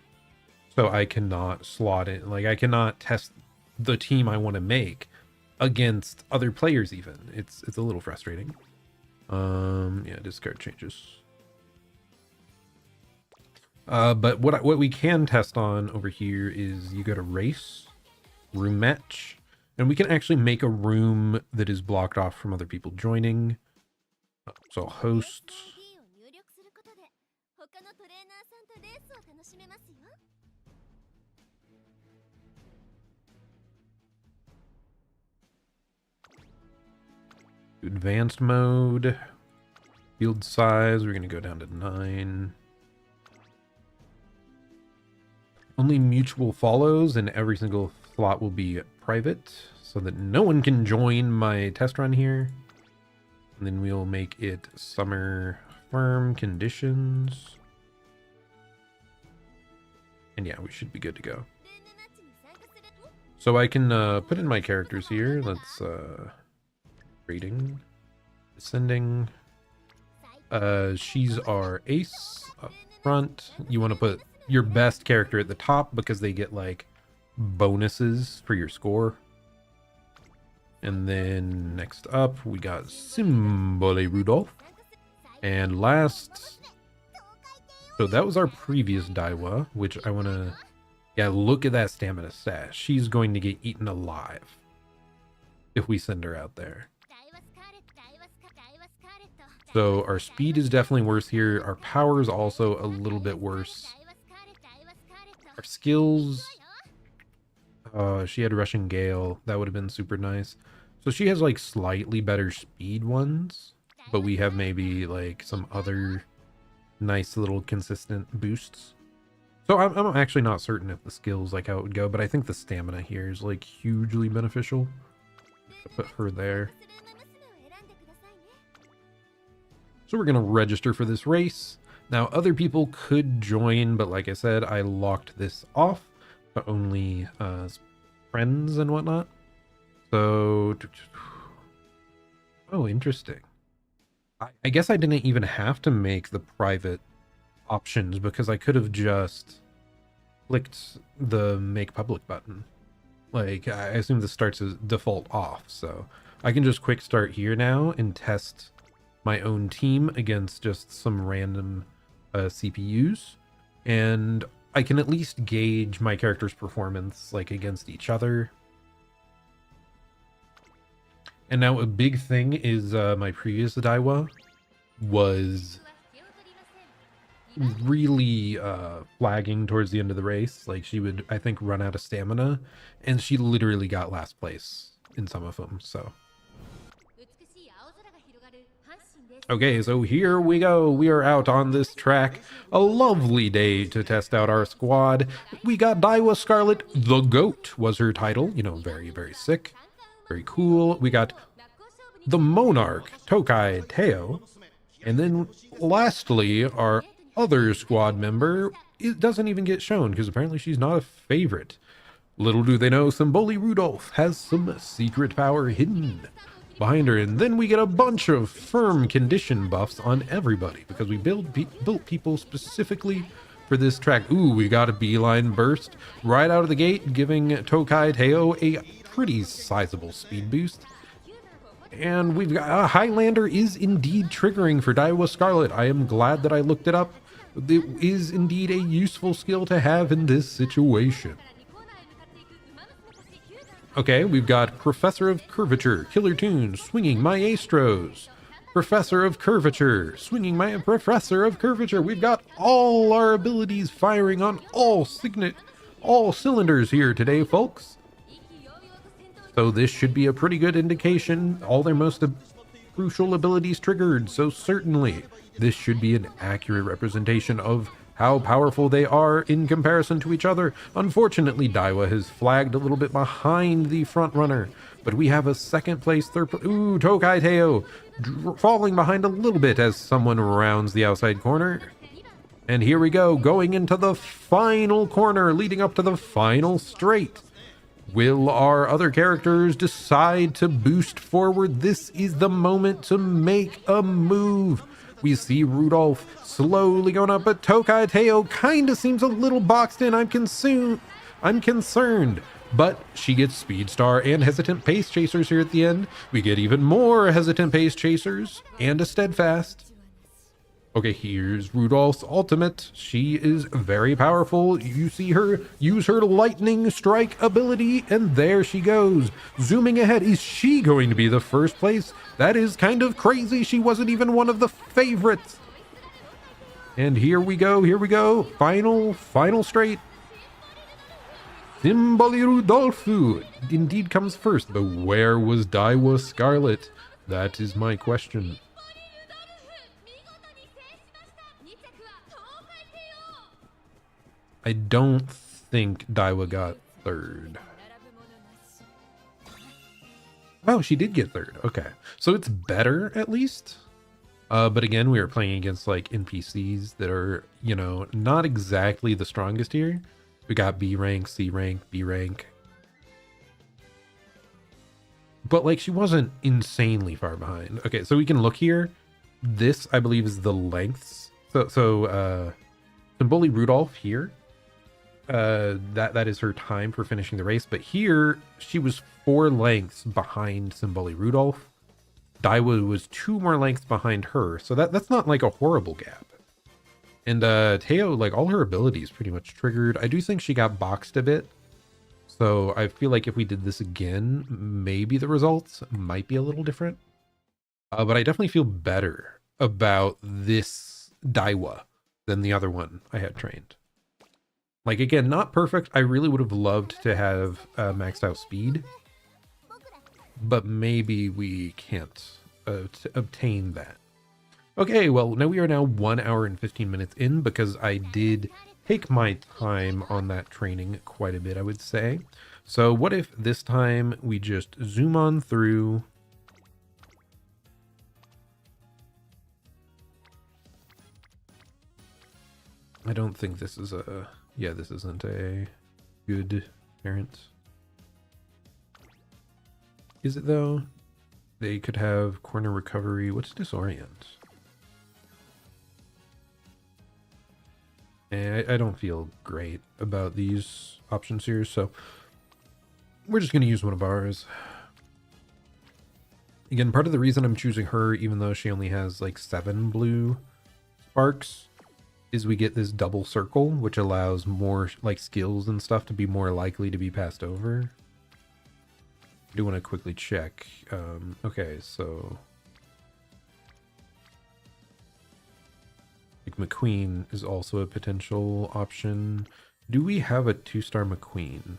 So I cannot slot in, like I cannot test the team I want to make against other players even. It's a little frustrating. Yeah, discard changes. But what we can test on over here is you go to race, room match, and we can actually make a room that is blocked off from other people joining. So I'll host. Advanced mode. Field size, we're going to go down to 9. Only mutual follows, and every single slot will be private, so that no one can join my test run here. And then we'll make it summer firm conditions. And yeah, we should be good to go. So I can put in my characters here. Let's rating, ascending. She's our ace up front. You want to put your best character at the top because they get like bonuses for your score. And then next up we got Symbole Rudolph. And last, so that was our previous Daiwa, which I want to, yeah, look at that stamina stat. She's going to get eaten alive if we send her out there. So our speed is definitely worse here. Our power is also a little bit worse. Our skills, she had Russian Gale. That would have been super nice. So she has like slightly better speed ones, but we have maybe like some other nice little consistent boosts. So I'm actually not certain if the skills like how it would go, but I think the stamina here is like hugely beneficial. Put her there. So we're going to register for this race. Now, other people could join, but like I said, I locked this off to only friends and whatnot. So, oh, interesting. I guess I didn't even have to make the private options because I could have just clicked the make public button. Like, I assume this starts as default off, so I can just quick start here now and test my own team against just some random CPUs, and I can at least gauge my character's performance like against each other. And now a big thing is my previous Daiwa was really flagging towards the end of the race. Like she would, I think, run out of stamina, and she literally got last place in some of them. So okay, so here we go. We are out on this track. A lovely day to test out our squad. We got Daiwa Scarlet, the GOAT was her title. You know, very, very sick. Very cool. We got the Monarch, Tokai Teo. And then lastly, our other squad member, it doesn't even get shown because apparently she's not a favorite. Little do they know, Symbole Rudolph has some secret power hidden behind her. And then we get a bunch of firm condition buffs on everybody because we built people specifically for this track. Ooh, we got a beeline burst right out of the gate, giving Tokai Teo a pretty sizable speed boost. And we've got Highlander is indeed triggering for Daiwa Scarlet. I am glad that I looked it up. It is indeed a useful skill to have in this situation. Okay, we've got Professor of Curvature, Killer Tunes, swinging Maestros. Professor of Curvature, swinging my Professor of Curvature. We've got all our abilities firing on all cylinders here today, folks. So this should be a pretty good indication. All their most crucial abilities triggered. So certainly this should be an accurate representation of how powerful they are in comparison to each other. Unfortunately, Daiwa has flagged a little bit behind the front runner, but we have a second place, ooh, Tokai Teo falling behind a little bit as someone rounds the outside corner. And here we go, going into the final corner, leading up to the final straight. Will our other characters decide to boost forward? This is the moment to make a move. We see Rudolph slowly going up, but Tokai Teo kind of seems a little boxed in. I'm concerned. But she gets Speed Star and Hesitant Pace Chasers here at the end. We get even more Hesitant Pace Chasers and a Steadfast. Okay, here's Rudolph's ultimate. She is very powerful. You see her use her lightning strike ability, and there she goes. Zooming ahead, is she going to be the first place? That is kind of crazy. She wasn't even one of the favorites. And here we go. Final straight. Simboli Rudolphu indeed comes first, but where was Daiwa Scarlet? That is my question. I don't think Daiwa got third. Oh, she did get third. Okay. So it's better at least. But again, we were playing against like NPCs that are, you know, not exactly the strongest here. We got B rank, C rank, B rank. But like she wasn't insanely far behind. Okay, so we can look here. This, I believe, is the lengths. So Simboli Rudolph here. That is her time for finishing the race, but here she was 4 lengths behind Simboli Rudolph. Daiwa was 2 more lengths behind her, so that's not like a horrible gap. And Teo, like all her abilities pretty much triggered. I do think she got boxed a bit, so I feel like if we did this again, maybe the results might be a little different. But I definitely feel better about this Daiwa than the other one I had trained. Like, again, not perfect. I really would have loved to have maxed out speed, but maybe we can't obtain that. Okay, well, we are now 1 hour and 15 minutes in because I did take my time on that training quite a bit, I would say. So what if this time we just zoom on through. I don't think this is a... Yeah, this isn't a good parent. Is it though? They could have corner recovery. What's disorient? And I don't feel great about these options here, so we're just going to use one of ours. Again, part of the reason I'm choosing her, even though she only has like 7 blue sparks, is we get this double circle, which allows more like skills and stuff to be more likely to be passed over. I do want to quickly check. Okay, so like McQueen is also a potential option. Do we have a 2-star McQueen?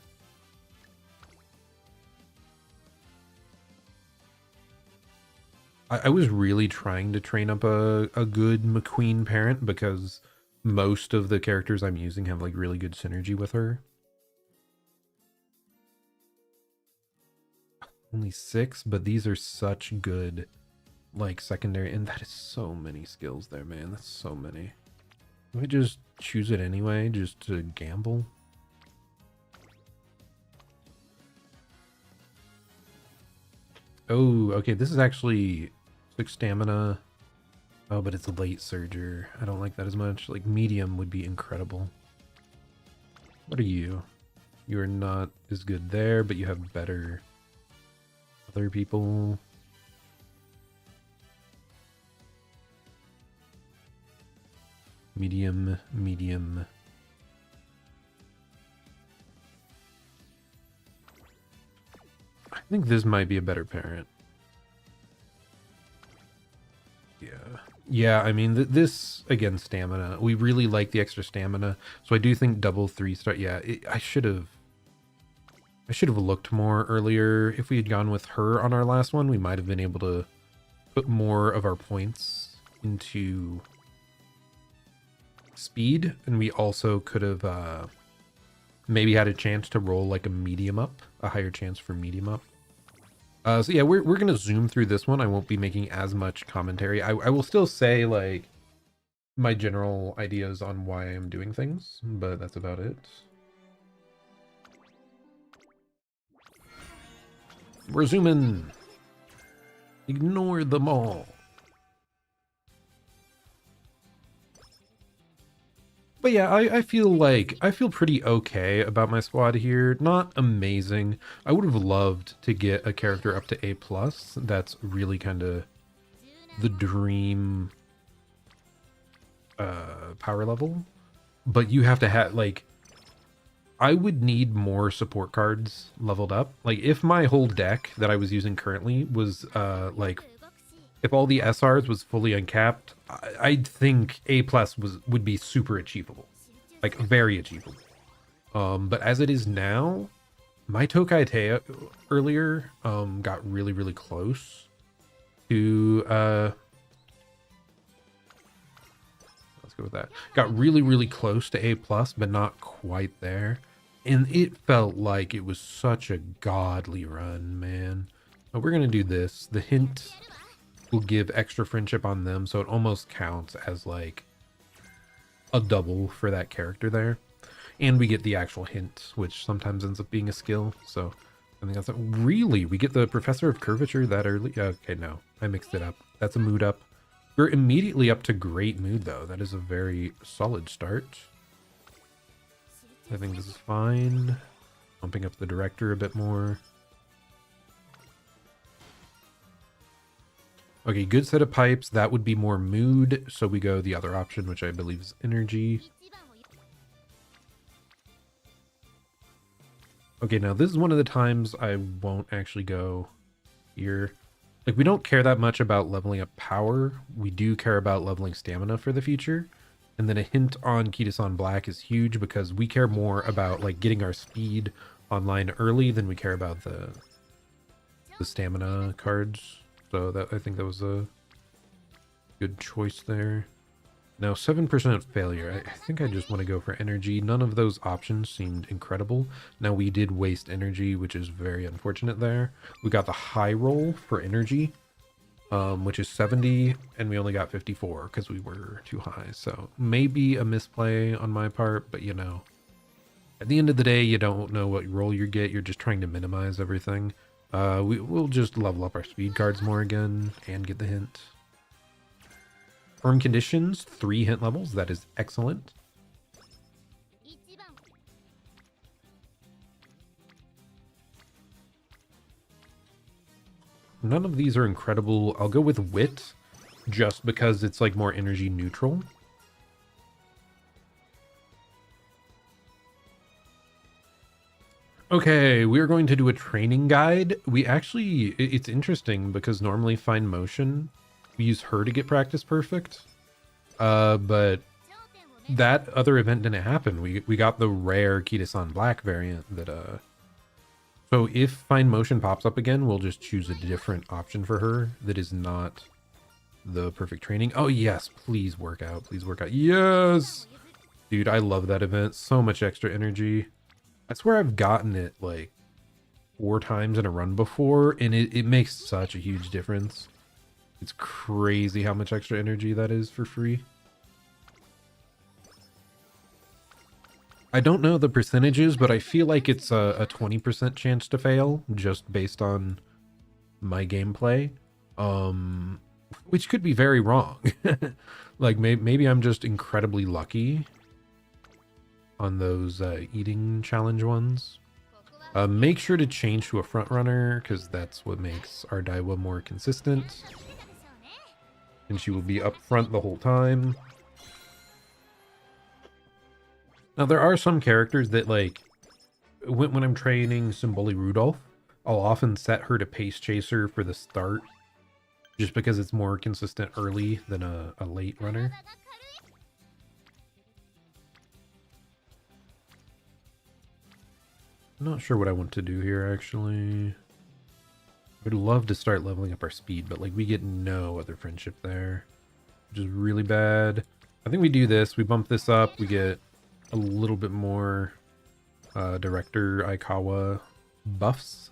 I was really trying to train up a good McQueen parent because most of the characters I'm using have like really good synergy with her. Only 6, but these are such good like secondary, and that is so many skills there, man. That's so many. Let me just choose it anyway, just to gamble. Oh, okay, this is actually 6 stamina. Oh, but it's a late surger. I don't like that as much. Like, medium would be incredible. What are you? You are not as good there, but you have better other people. Medium, medium. I think this might be a better parent. Yeah. Yeah, I mean, this, again, stamina. We really like the extra stamina. So I do think double 3-star. Yeah, I should have looked more earlier. If we had gone with her on our last one, we might have been able to put more of our points into speed. And we also could have maybe had a chance to roll like a medium up, a higher chance for medium up. So yeah, we're going to zoom through this one. I won't be making as much commentary. I will still say like my general ideas on why I'm doing things, but that's about it. We're zooming. Ignore them all. But yeah, I feel pretty okay about my squad here. Not amazing. I would have loved to get a character up to A+. That's really kind of the dream power level. But you have to have, like, I would need more support cards leveled up. Like, if my whole deck that I was using currently was, like, if all the SRs was fully uncapped, I'd think A+ would be super achievable. Like, very achievable. But as it is now, my Tokai Teo earlier got really, really close to... let's go with that. Got really, really close to A+, but not quite there. And it felt like it was such a godly run, man. But we're going to do this. The hint will give extra friendship on them, so it almost counts as like a double for that character there. And we get the actual hint, which sometimes ends up being a skill. So I think that's really, we get the Professor of Curvature that early. Okay, no, I mixed it up. That's a mood up. We're immediately up to great mood though. That is a very solid start. I think this is fine. Bumping up the director a bit more. Okay, good set of pipes. That would be more mood. So we go the other option, which I believe is energy. Okay, now this is one of the times I won't actually go here. Like, we don't care that much about leveling up power. We do care about leveling stamina for the future. And then a hint on Kitasan Black is huge because we care more about, like, getting our speed online early than we care about the stamina cards. So that, I think that was a good choice there. Now, 7% failure. I think I just want to go for energy. None of those options seemed incredible. Now, we did waste energy, which is very unfortunate there. We got the high roll for energy, which is 70, and we only got 54 because we were too high. So maybe a misplay on my part, but you know, at the end of the day, you don't know what roll you get. You're just trying to minimize everything. We'll just level up our speed cards more again and get the hint. Firm conditions, 3 hint levels. That is excellent. None of these are incredible. I'll go with wit just because it's like more energy neutral. Okay, we're going to do a training guide. We actually, it's interesting because normally Fine Motion, we use her to get practice perfect. But that other event didn't happen. We got the rare Kitasan Black variant that, so if Fine Motion pops up again, we'll just choose a different option for her that is not the perfect training. Oh yes, please work out. Please work out. Yes! Dude, I love that event. So much extra energy. I swear I've gotten it like 4 times in a run before, and it makes such a huge difference. It's crazy how much extra energy that is for free. I don't know the percentages, but I feel like it's a 20% chance to fail just based on my gameplay. Which could be very wrong. Like maybe I'm just incredibly lucky on those eating challenge ones. Make sure to change to a front runner because that's what makes our Daiwa more consistent. And she will be up front the whole time. Now there are some characters that, like, when I'm training Symboli Rudolph, I'll often set her to Pace Chaser for the start just because it's more consistent early than a late runner. I'm not sure what I want to do here, actually. I'd love to start leveling up our speed, but, like, we get no other friendship there, which is really bad. I think we do this. We bump this up. We get a little bit more Director Aikawa buffs.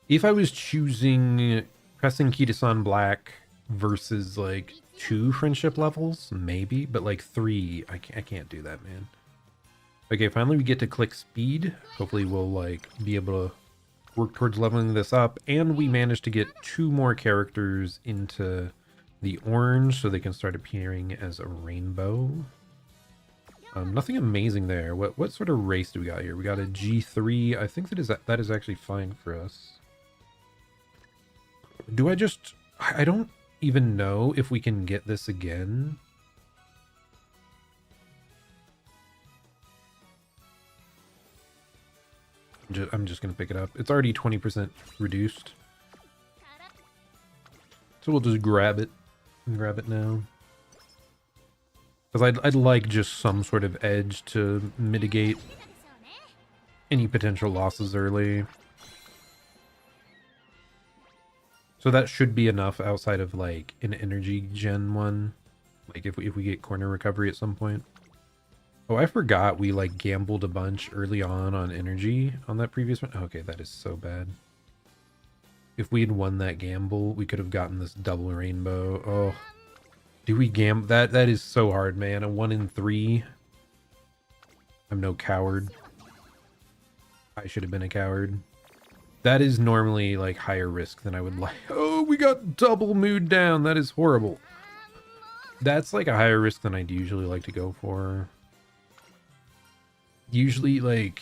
If I was choosing pressing key to Sun Black versus like 2 friendship levels, maybe, but like 3, I can't do that, man. Okay, finally we get to click speed. Hopefully we'll like be able to work towards leveling this up, and we managed to get 2 more characters into the orange so they can start appearing as a rainbow. Nothing amazing there. What sort of race do we got here? We got a G3. I think that is actually fine for us. Do I just... I don't even know if we can get this again. I'm just going to pick it up. It's already 20% reduced. So we'll just grab it. Grab it now. Because I'd like just some sort of edge to mitigate any potential losses early. So that should be enough outside of like an energy gen one. Like if we get corner recovery at some point. Oh, I forgot we like gambled a bunch early on energy on that previous one. Okay, that is so bad. If we had won that gamble, we could have gotten this double rainbow. Oh, do we gamble? That is so hard, man. A 1 in 3. I'm no coward. I should have been a coward. That is normally like higher risk than I would like. Oh, we got double mood down. That is horrible. That's like a higher risk than I'd usually like to go for. Usually, like,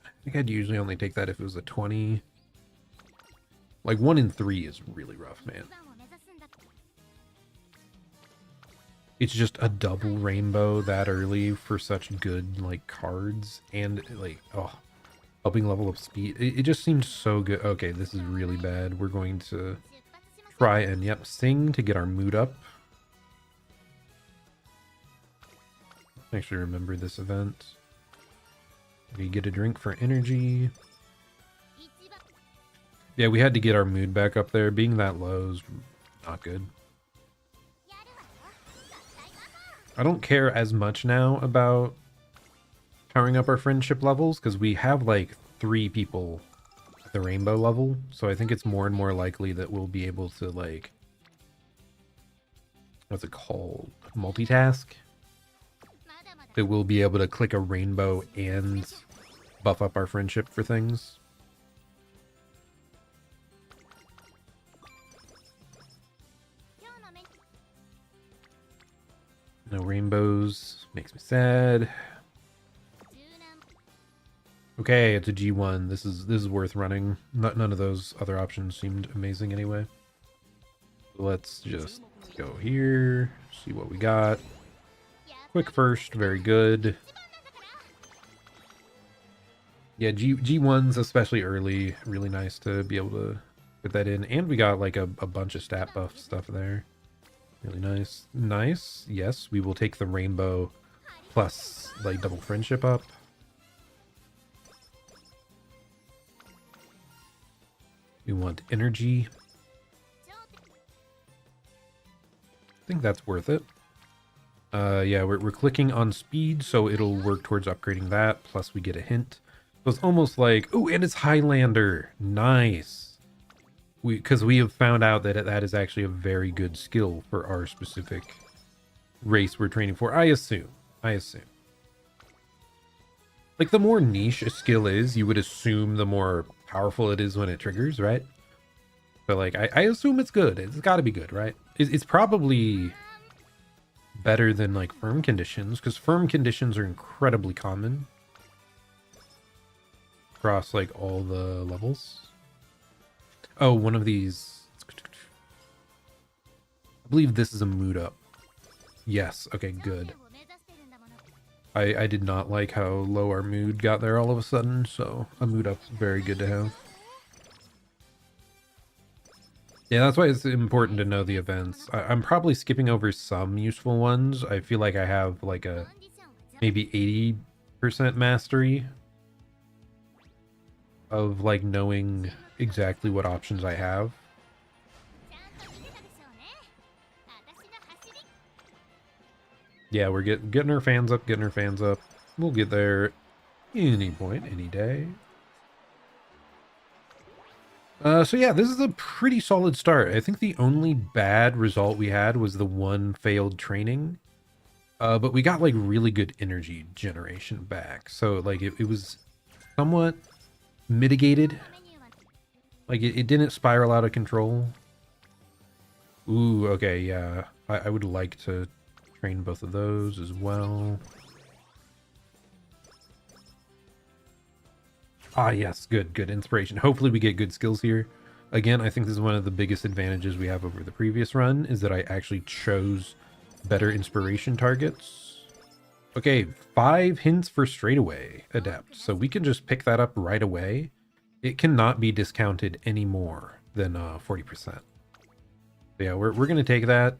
I think I'd usually only take that if it was a 20. Like 1 in 3 is really rough, man. It's just a double rainbow that early for such good like cards and like, oh, helping level up speed. It just seems so good. Okay, this is really bad. We're going to try and, yep, sing to get our mood up. Actually remember this event. We get a drink for energy. Yeah, we had to get our mood back up there. Being that low is not good. I don't care as much now about powering up our friendship levels because we have like 3 people at the rainbow level. So I think it's more and more likely that we'll be able to like, what's it called? Multitask? That we'll be able to click a rainbow and buff up our friendship for things. No rainbows. Makes me sad. Okay, it's a G1. This is worth running. None of those other options seemed amazing anyway. Let's just go here. See what we got. Quick first, very good. Yeah, G1s, especially early, really nice to be able to put that in. And we got like a bunch of stat buff stuff there. Really nice. Nice. Yes, we will take the rainbow plus like double friendship up. We want energy. I think that's worth it. Yeah, we're clicking on speed, so it'll work towards upgrading that. Plus we get a hint. So it's almost like, oh, and it's Highlander. Nice. Because we have found out that that is actually a very good skill for our specific race we're training for. I assume. Like, the more niche a skill is, you would assume the more powerful it is when it triggers, right? But, like, I assume it's good. It's got to be good, right? It's probably better than, like, firm conditions, because firm conditions are incredibly common across, like, all the levels. Oh, one of these. I believe this is a mood up. Yes, okay, good. I did not like how low our mood got there all of a sudden, so a mood up's very good to have. Yeah, that's why it's important to know the events. I'm probably skipping over some useful ones. I feel like I have like a maybe 80% mastery of like knowing exactly what options I have. Yeah, we're getting our fans up, We'll get there any point, any day. So yeah, this is a pretty solid start. I think the only bad result we had was the one failed training. But we got like really good energy generation back. So like it was somewhat mitigated. Like it didn't spiral out of control. Ooh, okay, yeah. I would like to train both of those as well. Ah, yes, good, good. Inspiration. Hopefully we get good skills here. Again, I think this is one of the biggest advantages we have over the previous run, is that I actually chose better inspiration targets. Okay, 5 hints for straightaway adept. So we can just pick that up right away. It cannot be discounted any more than 40%. So yeah, we're going to take that.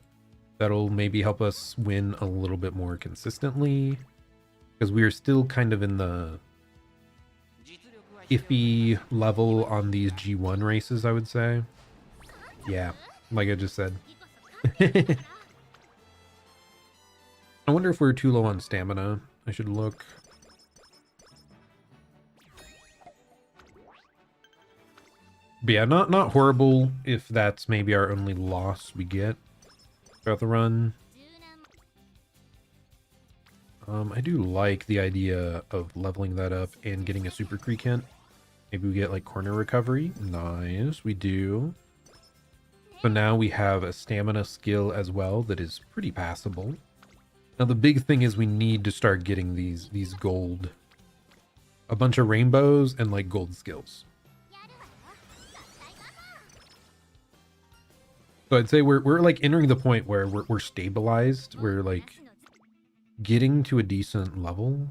That'll maybe help us win a little bit more consistently, because we are still kind of in the iffy level on these G1 races, I would say. Yeah, like I just said. I wonder if we're too low on stamina. I should look. But yeah, not horrible if that's maybe our only loss we get throughout the run. I do like the idea of leveling that up and getting a super creek hint. Maybe we get like corner recovery. Nice, we do. So now we have a stamina skill as well that is pretty passable. Now the big thing is we need to start getting these gold, a bunch of rainbows and like gold skills. So I'd say we're like entering the point where we're stabilized. We're like getting to a decent level.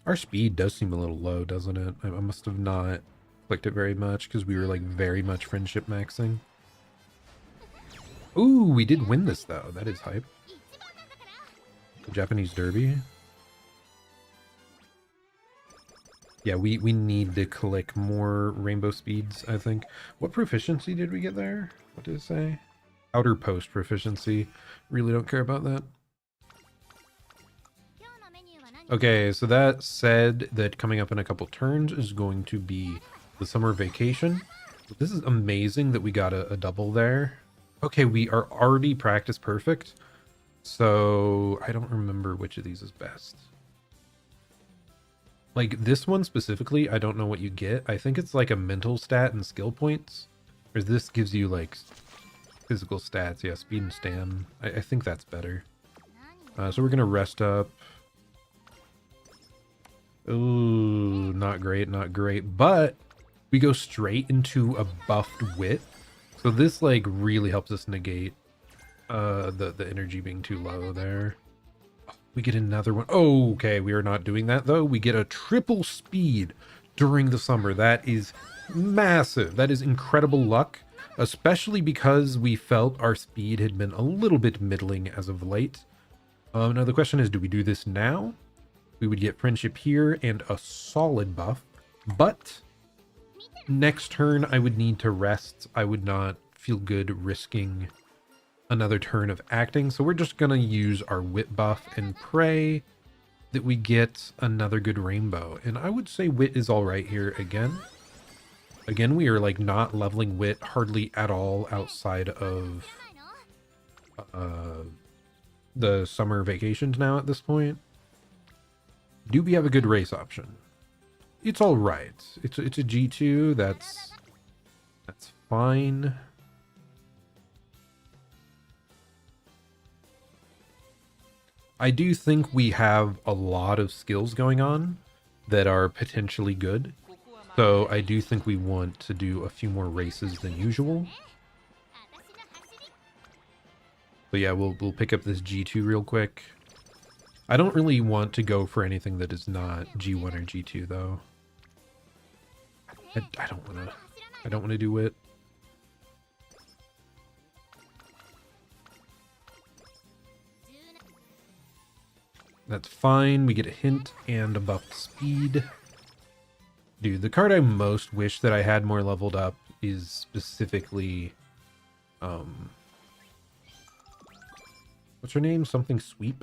Our speed does seem a little low, doesn't it? I must have not clicked it very much because we were like very much friendship maxing. Ooh, we did win this though. That is hype. The Japanese Derby. Yeah, we need to collect more rainbow speeds, I think. What proficiency did we get there? What did it say? Outer post proficiency. Really don't care about that. Okay, so that said that coming up in a couple turns is going to be the summer vacation. This is amazing that we got a double there. Okay, we are already practice perfect. So I don't remember which of these is best. Like this one specifically, I don't know what you get. I think it's like a mental stat and skill points. Or this gives you like physical stats. Yeah, speed and stam. I think that's better. So we're going to rest up. Ooh, not great, not great. But we go straight into a buffed wit. So this like really helps us negate the energy being too low there. We get another one. Oh, okay, we are not doing that though. We get a triple speed during the summer. That is massive. That is incredible luck, especially because we felt our speed had been a little bit middling as of late. Now the question is, do we do this now? We would get friendship here and a solid buff, but next turn I would need to rest. I would not feel good risking another turn of acting, so we're just gonna use our wit buff and pray that we get another good rainbow. And I would say wit is all right here again. Again, we are like not leveling wit hardly at all outside of the summer vacations now at this point. Do we have a good race option? It's all right. It's a G2. That's fine. I do think we have a lot of skills going on that are potentially good. So I do think we want to do a few more races than usual. So yeah, we'll pick up this G2 real quick. I don't really want to go for anything that is not G1 or G2 though. I don't want to do it. That's fine. We get a hint and a buffed speed. Dude, the card I most wish that I had more leveled up is specifically what's her name? Something Sweep?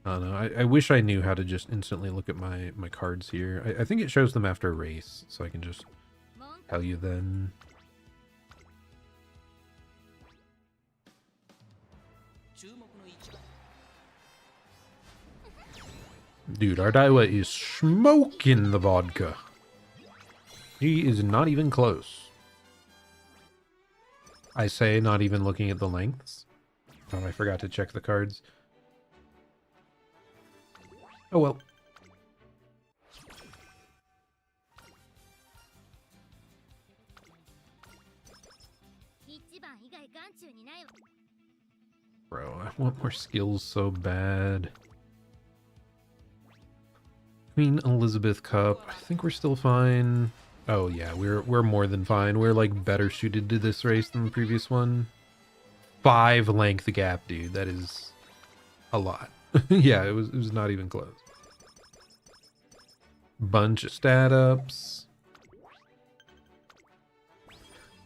I don't know. I wish I knew how to just instantly look at my cards here. I think it shows them after a race, so I can just tell you then. Dude, our Daiwa is smoking the vodka. He is not even close. I say not even looking at the lengths. Oh, I forgot to check the cards. Oh well. Bro, I want more skills so bad. Queen Elizabeth Cup. I think we're still fine. Oh yeah, we're more than fine. We're like better suited to this race than the previous one. 5 length gap, dude. That is a lot. Yeah, it was not even close. Bunch of stat ups.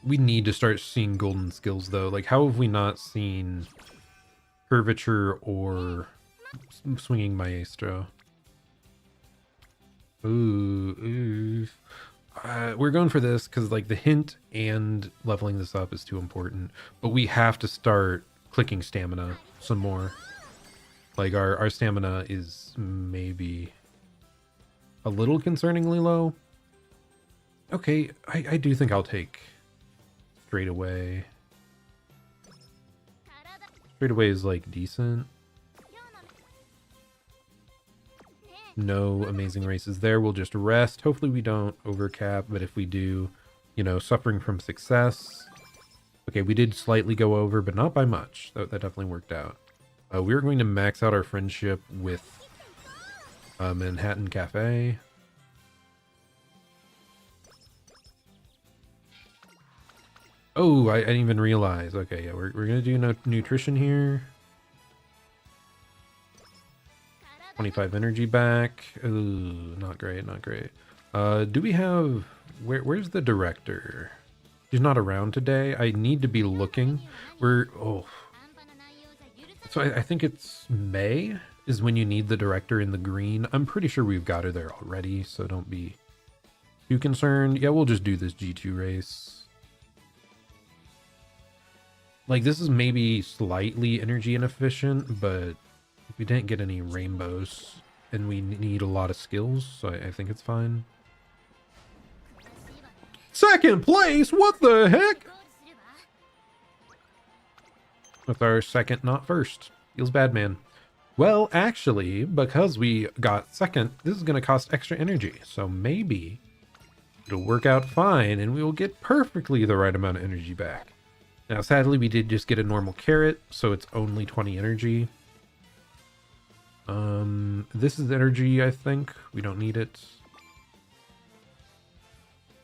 We need to start seeing golden skills though. Like, how have we not seen curvature or swinging maestro? Ooh. We're going for this because like the hint and leveling this up is too important, but we have to start clicking stamina some more. Like our stamina is maybe a little concerningly low. Okay, I do think I'll take straight away. Straight away is like decent. No amazing races there. We'll just rest. Hopefully we don't overcap, but if we do, you know, suffering from success. Okay, we did slightly go over, but not by much. That definitely worked out. We're going to max out our friendship with Manhattan Cafe. Oh, I didn't even realize. Okay, yeah, we're going to do no nutrition here. 25 energy back. Ooh, not great, not great. Do we have... Where's the director? She's not around today. I need to be looking. Oh. So I think it's May is when you need the director in the green. I'm pretty sure we've got her there already, so don't be too concerned. Yeah, we'll just do this G2 race. Like, this is maybe slightly energy inefficient, but we didn't get any rainbows, and we need a lot of skills, so I think it's fine. Second place? What the heck? With our second, not first. Feels bad, man. Well, actually, because we got second, this is going to cost extra energy, so maybe it'll work out fine, and we will get perfectly the right amount of energy back. Now, sadly, we did just get a normal carrot, so it's only 20 energy. This is energy, I think. We don't need it.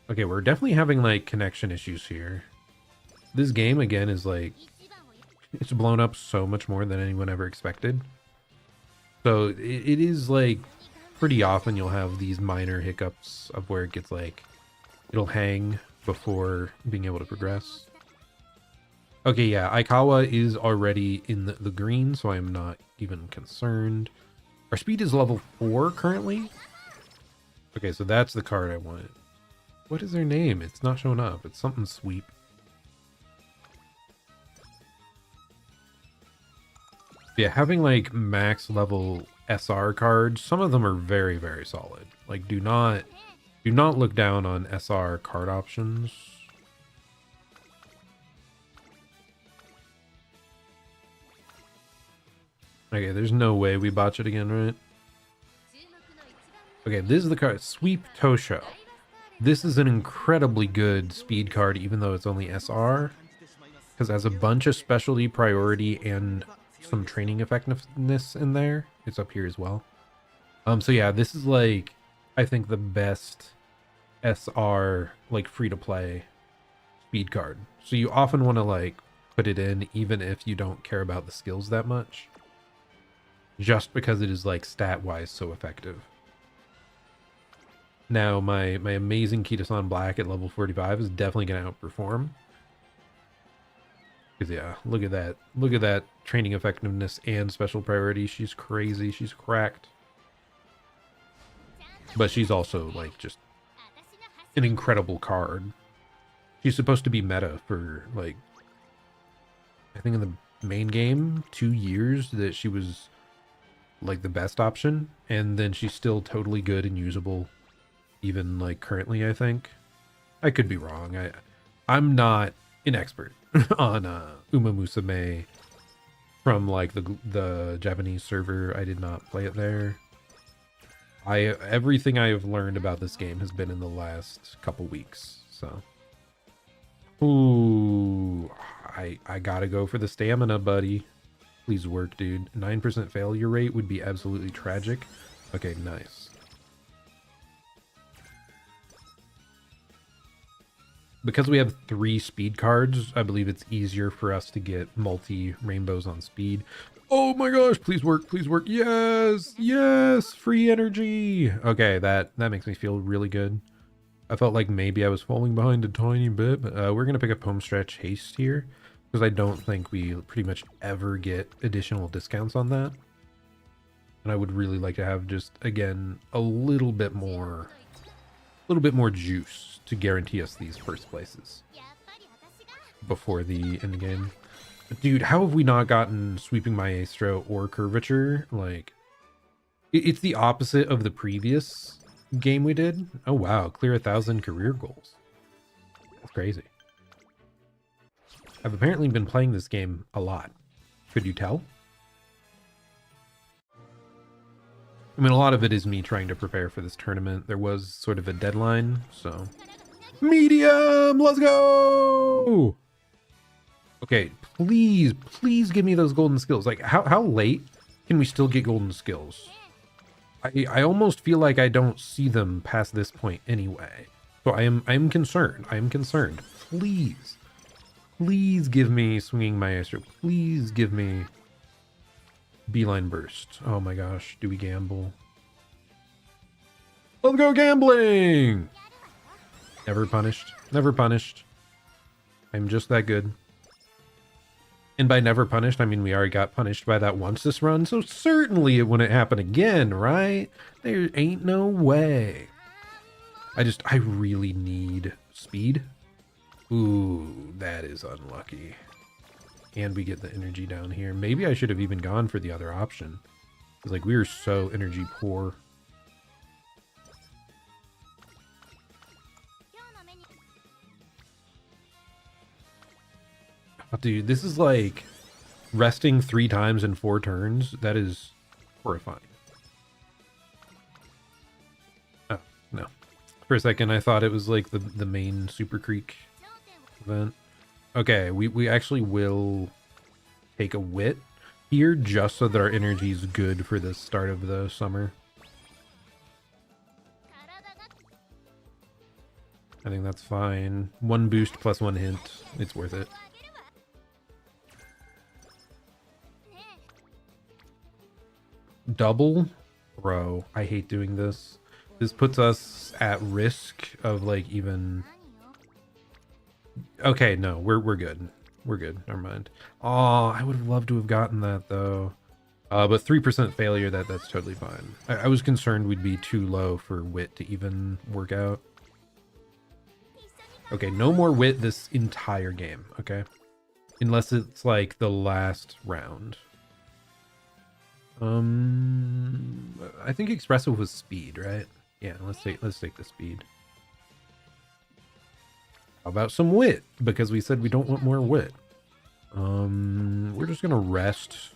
Okay, we're definitely having, like, connection issues here. This game, again, is, like, it's blown up so much more than anyone ever expected. So, it is, like, pretty often you'll have these minor hiccups of where it gets, like, it'll hang before being able to progress. Okay, yeah, Aikawa is already in the green, so I'm not even concerned. Our speed is level 4 currently. Okay, so that's the card I wanted. What is their name? It's not showing up. It's something sweep. Yeah, having like max level SR cards, some of them are very, very solid. Like, do not look down on SR card options. Okay, there's no way we botch it again, right? Okay, this is the card. Sweep Tosho. This is an incredibly good speed card, even though it's only SR. Because it has a bunch of specialty priority and some training effectiveness in there. It's up here as well. So yeah, this is like, I think the best SR, like, free-to-play speed card. So you often want to, like, put it in, even if you don't care about the skills that much. Just because it is, like, stat-wise so effective. Now, my amazing Kitasan Black at level 45 is definitely going to outperform. Because yeah, look at that. Look at that training effectiveness and special priority. She's crazy. She's cracked. But she's also like just an incredible card. She's supposed to be meta for like, I think in the main game, 2 years that she was like the best option. And then she's still totally good and usable. Even like currently, I think. I could be wrong. I'm not an expert on Umamusume from like the Japanese server. I did not play it there. Everything I have learned about this game has been in the last couple weeks. So, ooh, I gotta go for the stamina, buddy. Please work, dude. 9% failure rate would be absolutely tragic. Okay, nice. Because we have 3 speed cards, I believe it's easier for us to get multi-rainbows on speed. Oh my gosh, please work, please work. Yes, yes, free energy. Okay, that makes me feel really good. I felt like maybe I was falling behind a tiny bit, but we're going to pick up Home Stretch Haste here, because I don't think we pretty much ever get additional discounts on that. And I would really like to have just, again, a little bit more juice to guarantee us these first places before the end game. Dude, how have we not gotten Sweeping Maestro or Curvature? Like, it's the opposite of the previous game we did. Oh wow, clear 1,000 career goals. That's crazy. I've apparently been playing this game a lot. Could you tell? I mean, a lot of it is me trying to prepare for this tournament. There was sort of a deadline, so... Medium! Let's go! Okay, please, please give me those golden skills. Like, how late can we still get golden skills? I almost feel like I don't see them past this point anyway. So I am concerned. I am concerned. Please, please give me Swinging Maestro. Please give me Beeline Burst. Oh my gosh, do we gamble? Let's go gambling! Never punished. Never punished. I'm just that good. And by never punished, I mean we already got punished by that once this run, so certainly it wouldn't happen again, right? There ain't no way. I really need speed. Ooh, that is unlucky. And we get the energy down here. Maybe I should have even gone for the other option. Because, like, we were so energy poor. Oh, dude, this is like resting 3 times in 4 turns. That is horrifying. Oh, no. For a second, I thought it was like the main Super Creek event. Okay, we actually will take a wit here just so that our energy is good for the start of the summer. I think that's fine. 1 boost plus 1 hint. It's worth it. Double? Bro, I hate doing this. This puts us at risk of like even... Okay, no, we're good. We're good. Never mind. Oh, I would have loved to have gotten that though. But 3% failure, that's totally fine. I was concerned we'd be too low for wit to even work out. Okay, no more wit this entire game, okay? Unless it's like the last round. I think expressive was speed, right? Yeah, let's take the speed. How about some wit? Because we said we don't want more wit. We're just gonna rest.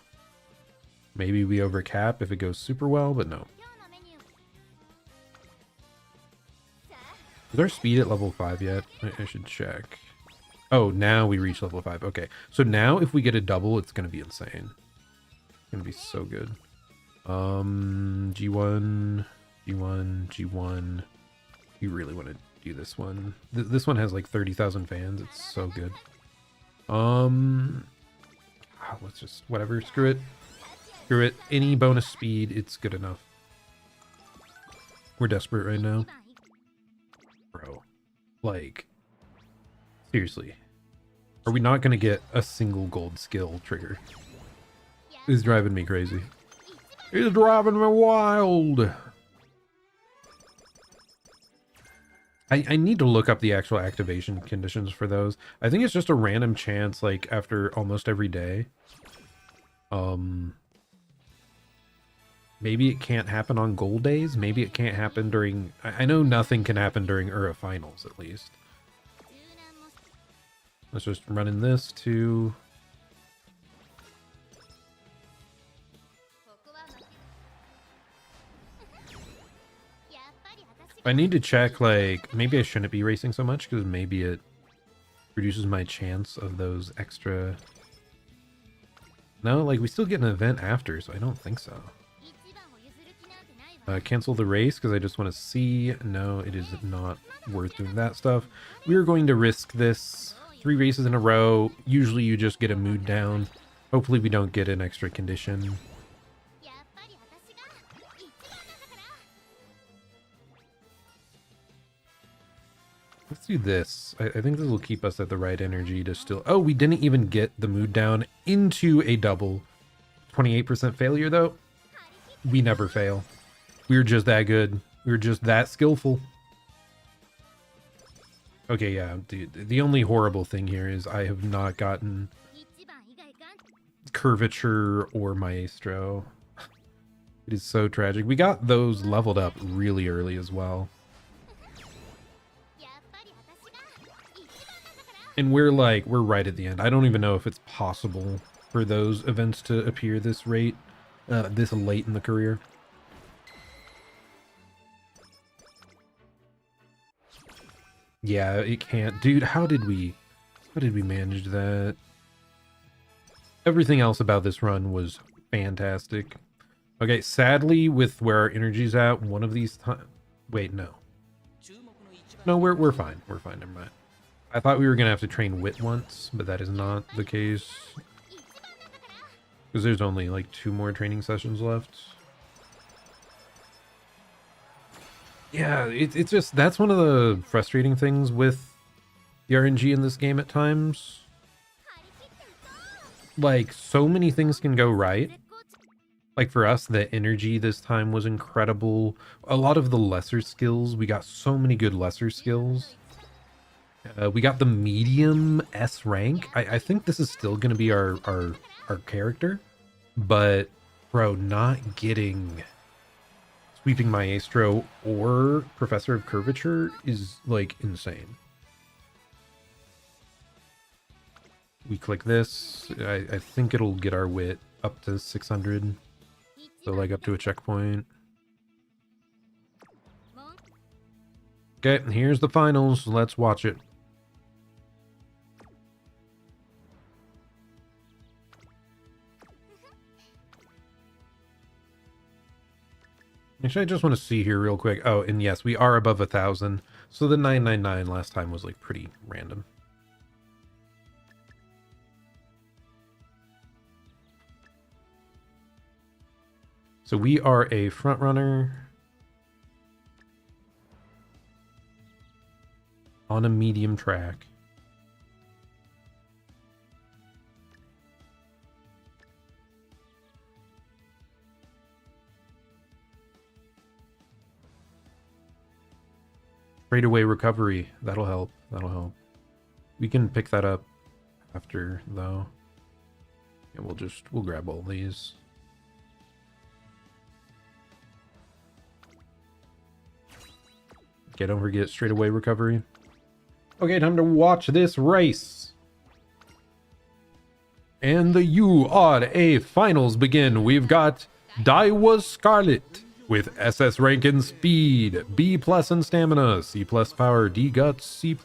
Maybe we overcap if it goes super well, but no. Is our speed at level 5 yet? I should check. Oh, now we reach level 5. Okay, so now if we get a double, it's gonna be insane. It's gonna be so good. G1, G1, G1. You really want to do this one. This one has like 30,000 fans. It's so good. Let's just whatever. Screw it. Screw it. Any bonus speed, it's good enough. We're desperate right now. Bro. Like, seriously. Are we not going to get a single gold skill trigger? It's driving me crazy. It's driving me wild. I need to look up the actual activation conditions for those. I think it's just a random chance, like, after almost every day. Maybe it can't happen on gold days. Maybe it can't happen during... I know nothing can happen during Ura finals, at least. Let's just run in this to... I need to check, like, maybe I shouldn't be racing so much, because maybe it reduces my chance of those extra... No, like, we still get an event after, so I don't think so. Cancel the race, because I just want to see. No, it is not worth doing that stuff. We are going to risk this. 3 races in a row. Usually you just get a mood down. Hopefully we don't get an extra condition. Let's do this. I think this will keep us at the right energy to still... Oh, we didn't even get the mood down into a double. 28% failure, though. We never fail. We're just that good. We're just that skillful. Okay, yeah, dude. The only horrible thing here is I have not gotten Curvature or Maestro. It is so tragic. We got those leveled up really early as well. And we're right at the end. I don't even know if it's possible for those events to appear this late in the career. Yeah, it can't. Dude, how did we manage that? Everything else about this run was fantastic. Okay, sadly, with where our energy's at, one of these times... Wait, no. No, we're fine. We're fine, never mind. I thought we were going to have to train Wit once, but that is not the case. Because there's only, like, 2 more training sessions left. Yeah, it's just... That's one of the frustrating things with the RNG in this game at times. Like, so many things can go right. Like, for us, the energy this time was incredible. A lot of the lesser skills, we got so many good lesser skills. We got the medium S rank. I think this is still going to be our character. But, bro, not getting Sweeping Maestro or Professor of Curvature is, like, insane. We click this. I think it'll get our wit up to 600. So, like, up to a checkpoint. Okay, here's the finals. Let's watch it. Actually, I just want to see here real quick. Oh, and yes, we are above 1,000. So the 999 last time was, like, pretty random. So we are a front runner on a medium track. Straightaway recovery. That'll help. That'll help. We can pick that up after, though. And we'll grab all these. Okay, don't forget straightaway recovery. Okay, time to watch this race. And the U-Odd-A finals begin. We've got Daiwa Scarlet with SS rank in speed, B+ in stamina, C+ power, D guts, C+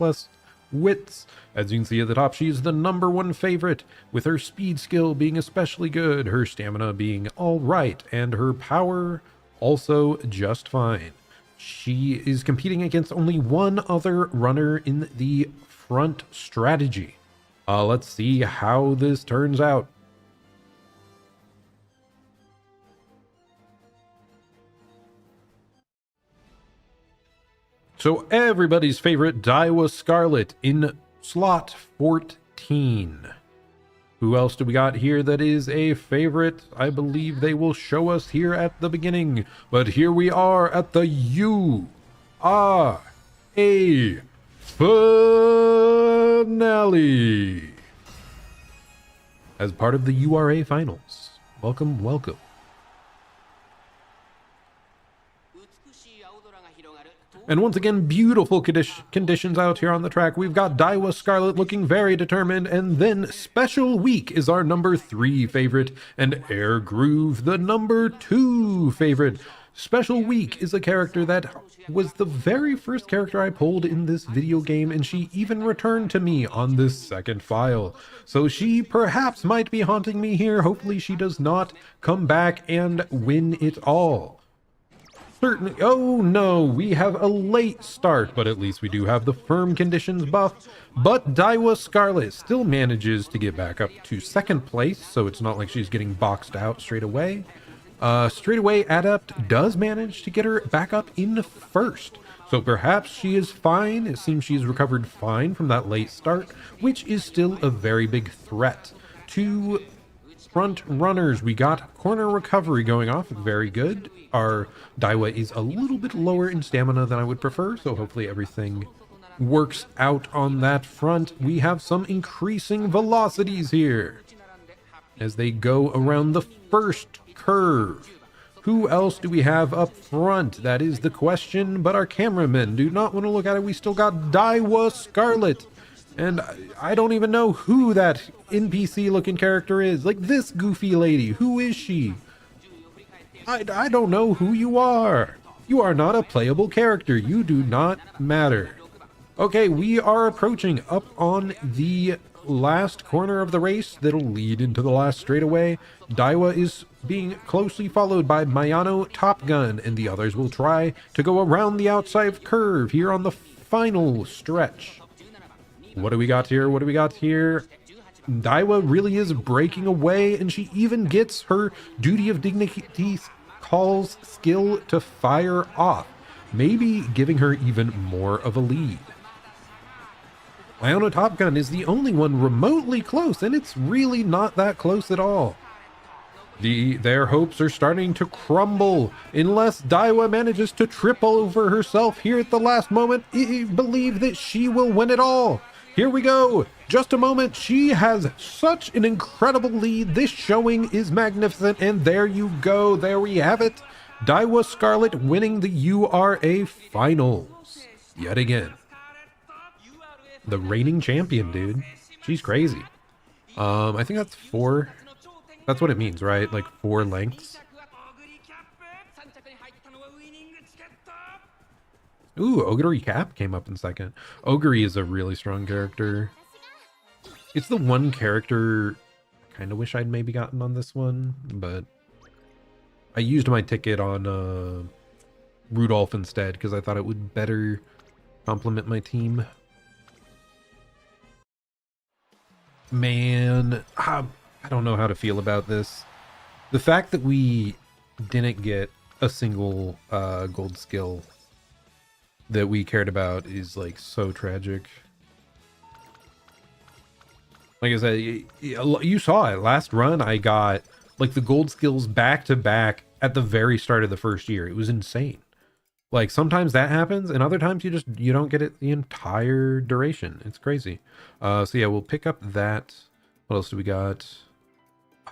wits. As you can see at the top, she's the #1 favorite, with her speed skill being especially good, her stamina being alright, and her power also just fine. She is competing against only one other runner in the front strategy. Let's see how this turns out. So everybody's favorite Daiwa Scarlet in slot 14. 13. Who else do we got here that is a favorite? I believe they will show us here at the beginning. But here we are at the URA finale. As part of the URA finals. Welcome, welcome. And once again, beautiful conditions out here on the track. We've got Daiwa Scarlet looking very determined, and then Special Week is our number 3 favorite, and Air Groove the number 2 favorite. Special Week is a character that was the very first character I pulled in this video game, and she even returned to me on this second file. So she perhaps might be haunting me here. Hopefully she does not come back and win it all. Certainly. Oh no, we have a late start, but at least we do have the firm conditions buff. But Daiwa Scarlet still manages to get back up to second place, so it's not like she's getting boxed out straight away. Adept does manage to get her back up in first. So perhaps she is fine. It seems she's recovered fine from that late start, which is still a very big threat to front runners. We got corner recovery going off, very good. Our Daiwa is a little bit lower in stamina than I would prefer, so hopefully everything works out on that front. We have some increasing velocities here as they go around the first curve. Who else do we have up front? That is the question, but our cameramen do not want to look at it. We still got Daiwa Scarlet. And I don't even know who that NPC looking character is. Like this goofy lady. Who is she? I don't know who you are. You are not a playable character. You do not matter. Okay, we are approaching up on the last corner of the race that'll lead into the last straightaway. Daiwa is being closely followed by Mayano Top Gun, and the others will try to go around the outside curve here on the final stretch. What do we got here? What do we got here? Daiwa really is breaking away, and she even gets her Duty of Dignity calls skill to fire off, maybe giving her even more of a lead. Mayano Top Gun is the only one remotely close, and it's really not that close at all. Their hopes are starting to crumble unless Daiwa manages to trip over herself here at the last moment. I believe that she will win it all. Here we go. Just a moment. She has such an incredible lead. This showing is magnificent. And there you go. There we have it. Daiwa Scarlet winning the URA finals yet again. The reigning champion, dude. She's crazy. I think that's 4. That's what it means, right? Like 4 lengths. Ooh, Oguri Cap came up in second. Oguri is a really strong character. It's the one character I kind of wish I'd maybe gotten on this one, but I used my ticket on Rudolph instead because I thought it would better complement my team. Man, I don't know how to feel about this. The fact that we didn't get a single gold skill that we cared about is like so tragic. Like I said, you saw it last run. I got like the gold skills back to back at the very start of the first year. It was insane. Like sometimes that happens, and other times you don't get it the entire duration. It's crazy. So yeah, we'll pick up that. What else do we got?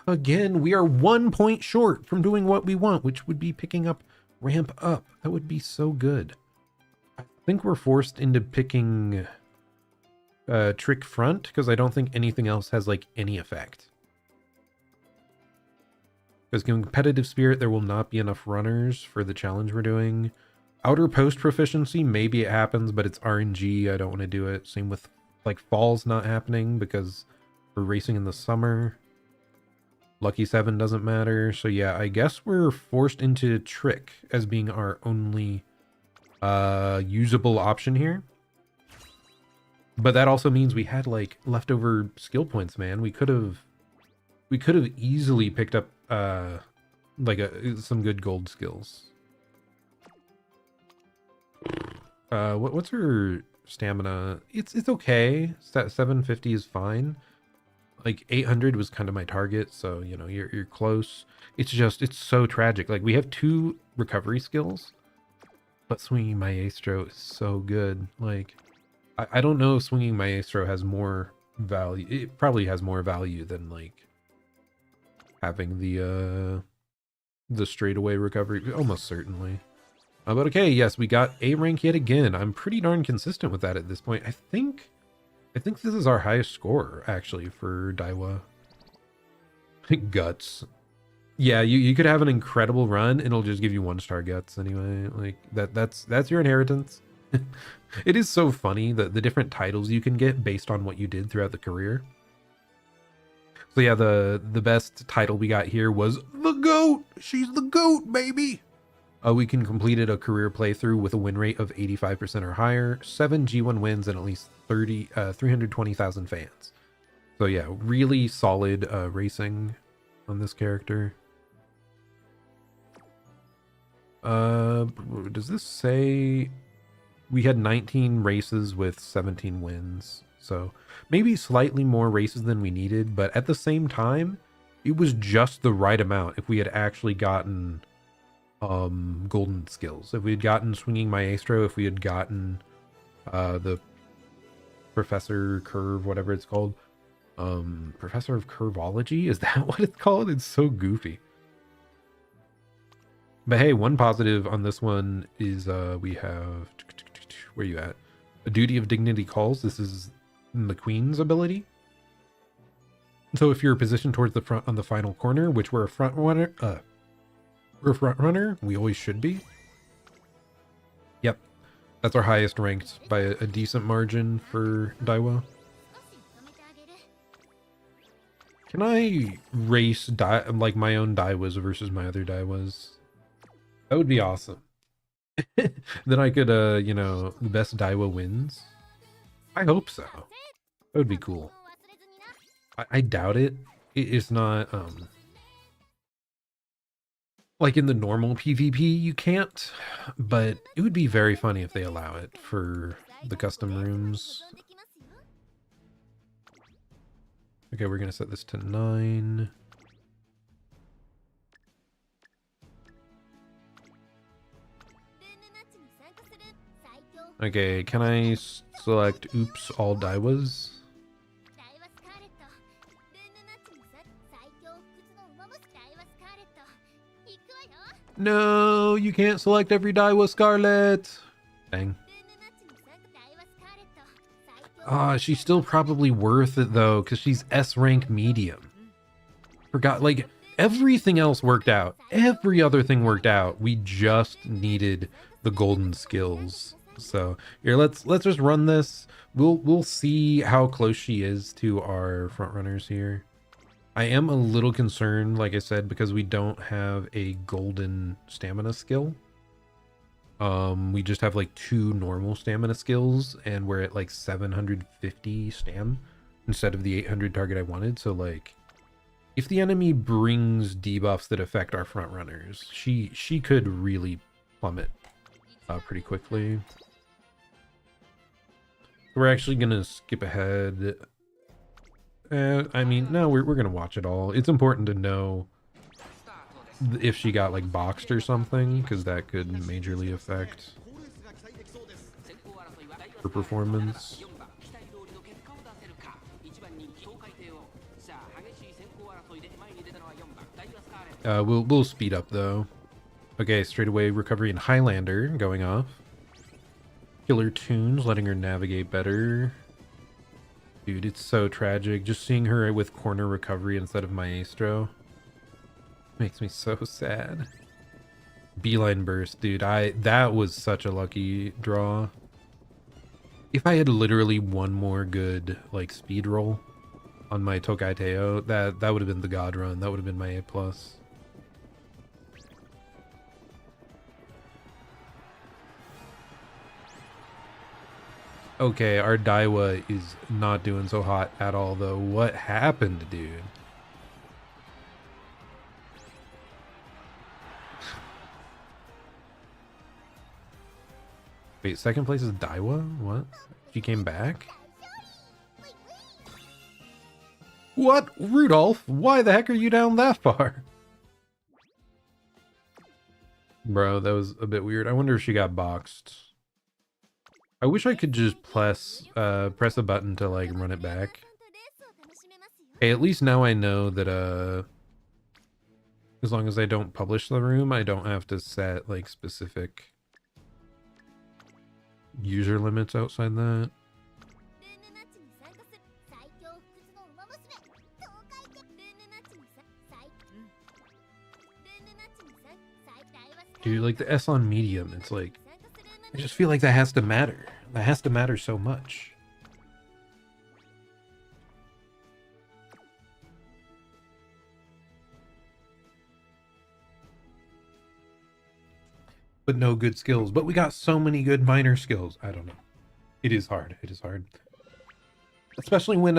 Again, we are 1 point short from doing what we want, which would be picking up Ramp Up. That would be so good. I think we're forced into picking Trick Front because I don't think anything else has like any effect. Because competitive spirit, there will not be enough runners for the challenge we're doing. Outer post proficiency, maybe it happens, but it's RNG. I don't want to do it. Same with like falls not happening because we're racing in the summer. Lucky 7 doesn't matter. So yeah, I guess we're forced into Trick as being our only usable option here. But that also means we had like leftover skill points, man. We could have easily picked up like some good gold skills. What's her stamina, it's okay. 750 is fine. Like 800 was kind of my target, so you know you're close. It's just it's so tragic. Like we have 2 recovery skills, but swinging maestro is so good. Like I don't know if swinging maestro has more value. It probably has more value than like having the straightaway recovery. Almost certainly. But okay, yes, we got A rank yet again. I'm pretty darn consistent with that at this point. I think this is our highest score actually for Daiwa. Guts. Yeah, you could have an incredible run and it'll just give you 1-star guts anyway. Like that's your inheritance. It is so funny that the different titles you can get based on what you did throughout the career. So yeah, the best title we got here was the GOAT. She's the GOAT, baby. We can completed a career playthrough with a win rate of 85% or higher, 7 G1 wins, and at least 320,000 fans. So yeah, really solid racing on this character. Does this say we had 19 races with 17 wins? So maybe slightly more races than we needed, but at the same time, it was just the right amount if we had actually gotten golden skills. If we had gotten swinging maestro, if we had gotten the professor curve, whatever it's called, professor of curvology, is that what it's called? It's so goofy. But hey, one positive on this one is we have, where you at? A duty of dignity calls. This is the queen's ability. So if you're positioned towards the front on the final corner, which we're a front runner, we always should be. Yep, that's our highest ranked by a decent margin for Daiwa. Can I race like my own Daiwas versus my other Daiwas? That would be awesome. Then I could, you know, the best Daiwa wins. I hope so. That would be cool. I doubt it. It's not, like in the normal PvP, you can't, but it would be very funny if they allow it for the custom rooms. Okay, we're gonna set this to 9. Okay, can I select oops all Daiwas? No, you can't select every Daiwa, Scarlet. Dang. She's still probably worth it though, because she's S rank medium. Forgot, like, everything else worked out. Every other thing worked out. We just needed the golden skills. So here, let's just run this. We'll see how close she is to our front runners here. I am a little concerned, like I said, because we don't have a golden stamina skill. We just have like 2 normal stamina skills, and we're at like 750 stam instead of the 800 target I wanted. So like, if the enemy brings debuffs that affect our front runners, she could really plummet pretty quickly. We're actually gonna skip ahead. I mean, no, we're gonna watch it all. It's important to know if she got like boxed or something, because that could majorly affect her performance. We'll speed up though. Okay, straight away recovery in Highlander going off. Killer tunes, letting her navigate better. Dude, it's so tragic. Just seeing her with corner recovery instead of Maestro makes me so sad. Beeline burst, dude. That was such a lucky draw. If I had literally one more good like speed roll on my Tokai Teo, that would have been the god run. That would have been my A+. Okay, our Daiwa is not doing so hot at all, though. What happened, dude? Wait, second place is Daiwa? What? She came back? What? Rudolph? Why the heck are you down that far? Bro, that was a bit weird. I wonder if she got boxed. I wish I could just press a button to like run it back. Hey, at least now I know that as long as I don't publish the room, I don't have to set like specific user limits outside that. Dude, like the S on medium, it's like, I just feel like that has to matter. That has to matter so much. But no good skills. But we got so many good minor skills. I don't know. It is hard. It is hard. Especially when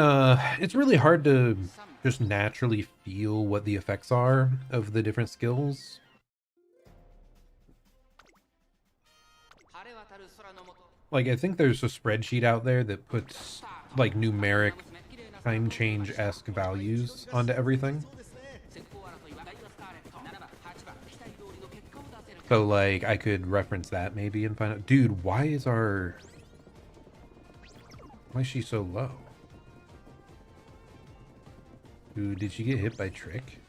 it's really hard to just naturally feel what the effects are of the different skills. Like, I think there's a spreadsheet out there that puts like numeric time change-esque values onto everything. So like I could reference that maybe and find out. Dude, why is she so low? Ooh, did she get hit by Trick?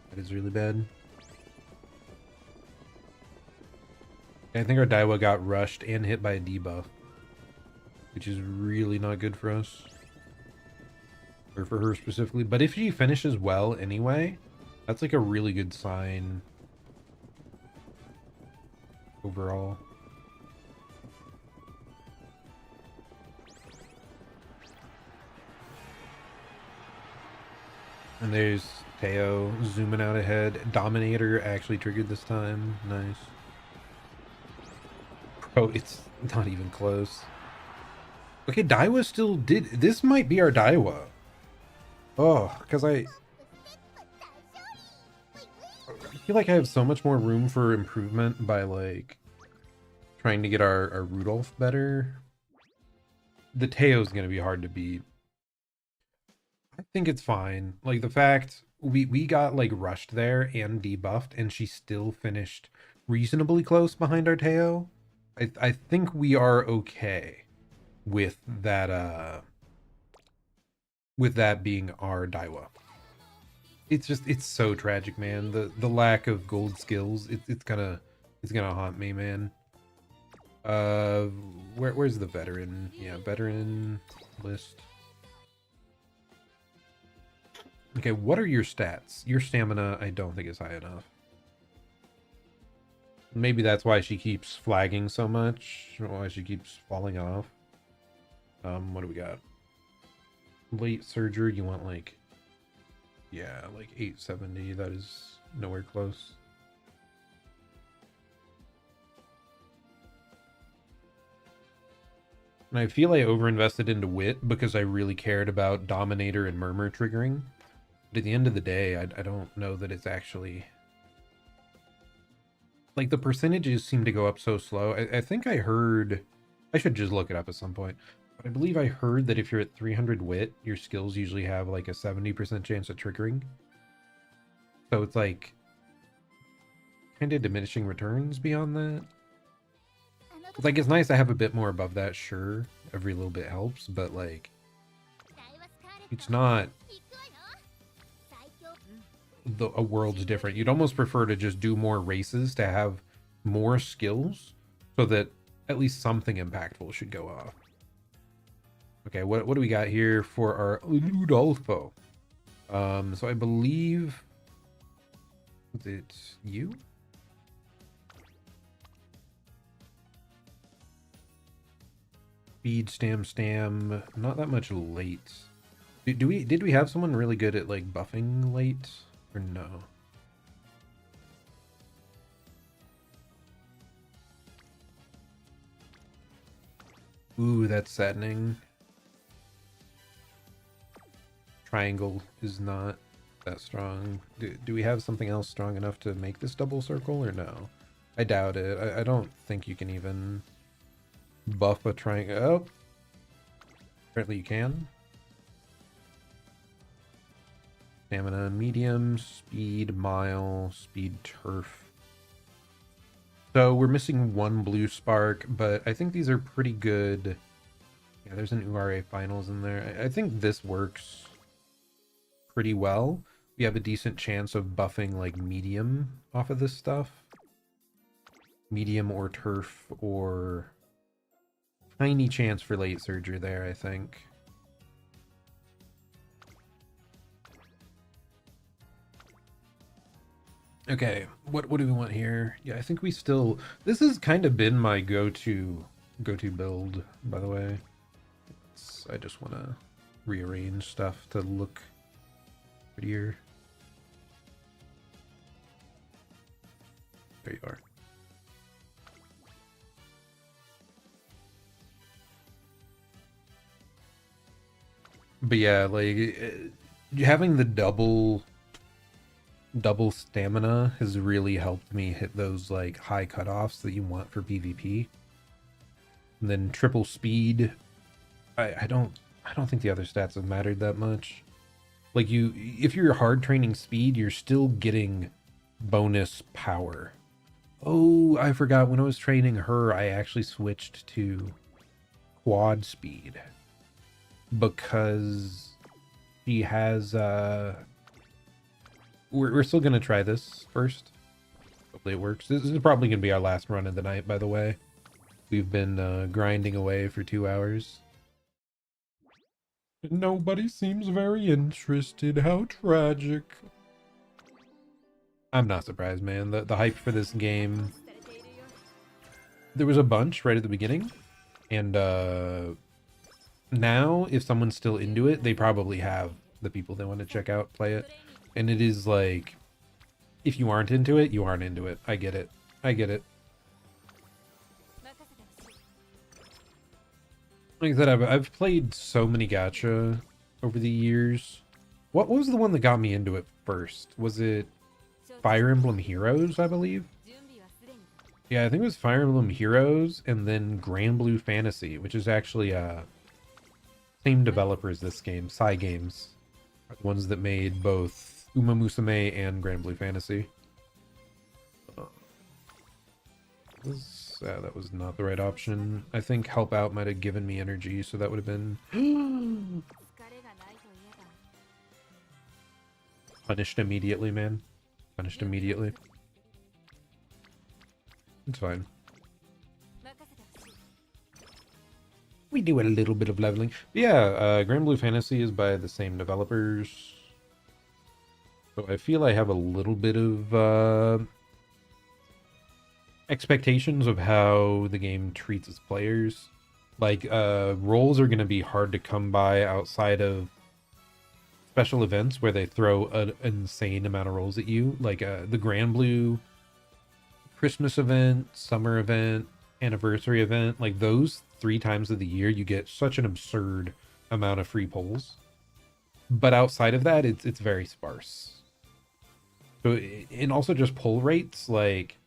That is really bad. I think our Daiwa got rushed and hit by a debuff, which is really not good for us. Or for her specifically. But if she finishes well anyway, that's like a really good sign overall. And there's Teo zooming out ahead. Dominator actually triggered this time. Nice. Bro, it's not even close. Okay, Daiwa still did. This might be our Daiwa. Oh, because I feel like I have so much more room for improvement by like trying to get our Rudolph better. The Teo's gonna be hard to beat. I think it's fine. Like the fact we got like rushed there and debuffed and she still finished reasonably close behind our Teo. I think we are okay with that being our Daiwa. It's so tragic, man. The lack of gold skills, it's gonna haunt me, man. Where's the veteran? Yeah, veteran list. Okay, what are your stats? Your stamina, I don't think is high enough. Maybe that's why she keeps flagging so much, why she keeps falling off. What do we got? Late surgery, you want like, yeah, like 870. That is nowhere close. And I feel I overinvested into Wit because I really cared about Dominator and Murmur triggering. But at the end of the day, I don't know that it's actually... Like, the percentages seem to go up so slow. I think I heard... I should just look it up at some point. But I believe I heard that if you're at 300 Wit, your skills usually have like a 70% chance of triggering. So it's like... kind of diminishing returns beyond that. Like, it's nice to have a bit more above that, sure. Every little bit helps, but like... it's not... a world's different. You'd almost prefer to just do more races to have more skills so that at least something impactful should go off. Okay, what do we got here for our Ludolfo? So I believe it's you? Speed, stam, not that much late. Did we have someone really good at like buffing late? Or no? Ooh, that's saddening. Triangle is not that strong. Do we have something else strong enough to make this double circle or no? I doubt it. I don't think you can even buff a triangle. Oh, apparently you can. Stamina medium, speed mile, speed turf. So we're missing one blue spark, but I think these are pretty good. Yeah, there's an URA finals in there. I think this works pretty well. We have a decent chance of buffing like medium off of this stuff. Medium or turf, or tiny chance for late surgery there, I think. Okay, what do we want here? Yeah, I think we still... This has kind of been my go-to build, by the way. I just want to rearrange stuff to look prettier. There you are. But yeah, like having the double stamina has really helped me hit those like high cutoffs that you want for PvP. And then triple speed, I don't think the other stats have mattered that much. Like if you're hard training speed, you're still getting bonus power. Oh, I forgot, when I was training her, I actually switched to quad speed because she has we're still gonna try this first. Hopefully it works. This is probably gonna be our last run of the night, by the way. We've been grinding away for 2 hours. Nobody seems very interested. How tragic. I'm not surprised, man. The hype for this game, there was a bunch right at the beginning, and now if someone's still into it, they probably have the people they want to check out play it. And it is like, if you aren't into it, you aren't into it. I get it. I get it. Like I said, I've played so many gacha over the years. What was the one that got me into it first? Was it Fire Emblem Heroes, I believe? Yeah, I think it was Fire Emblem Heroes, and then Grand Blue Fantasy, which is actually same developer as this game, Psy Games. The ones that made both Umamusume and Grand Blue Fantasy. That was not the right option. I think Help Out might have given me energy, so that would have been... Punished immediately, man. Punished immediately. It's fine. We do a little bit of leveling. But yeah, Grand Blue Fantasy is by the same developers. So I feel I have a little bit of expectations of how the game treats its players. Like, roles are going to be hard to come by outside of special events where they throw an insane amount of rolls at you. Like the Grand Blue Christmas event, summer event, anniversary event. Like those 3 times of the year, you get such an absurd amount of free pulls. But outside of that, it's very sparse. So, and also just pull rates, like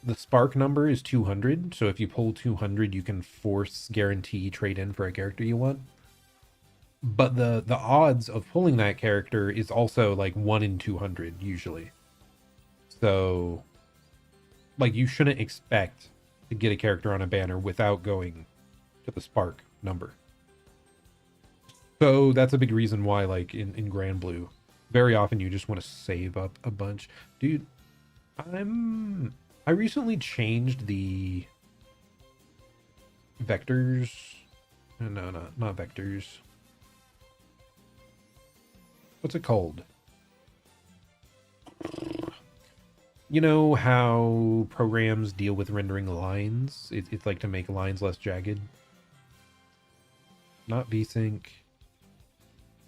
the spark number is 200, so if you pull 200, you can force guarantee trade in for a character you want. But the odds of pulling that character is also like 1 in 200 usually. So, like, you shouldn't expect to get a character on a banner without going to the spark number. So that's a big reason why, like, in Grand Blue, very often you just want to save up a bunch. Dude, I recently changed the vectors. No, not vectors. What's it called? You know how programs deal with rendering lines? It's like to make lines less jagged. Not VSync.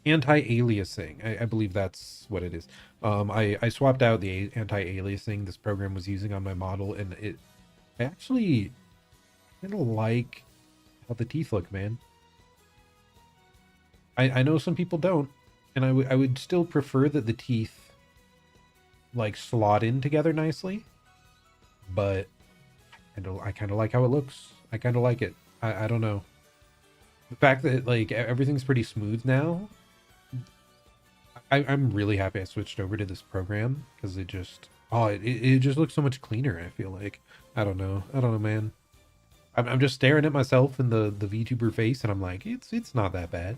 Anti-aliasing. I believe that's what it is. I swapped out the anti-aliasing this program was using on my model, and I actually kind of like how the teeth look, man. I know some people don't, and I would still prefer that the teeth like slot in together nicely, but I kind of like how it looks. I kind of like it. I don't know. The fact that like everything's pretty smooth now, I'm really happy I switched over to this program because it just it just looks so much cleaner. I feel like I don't know, man. I'm just staring at myself in the VTuber face, and I'm like, it's not that bad.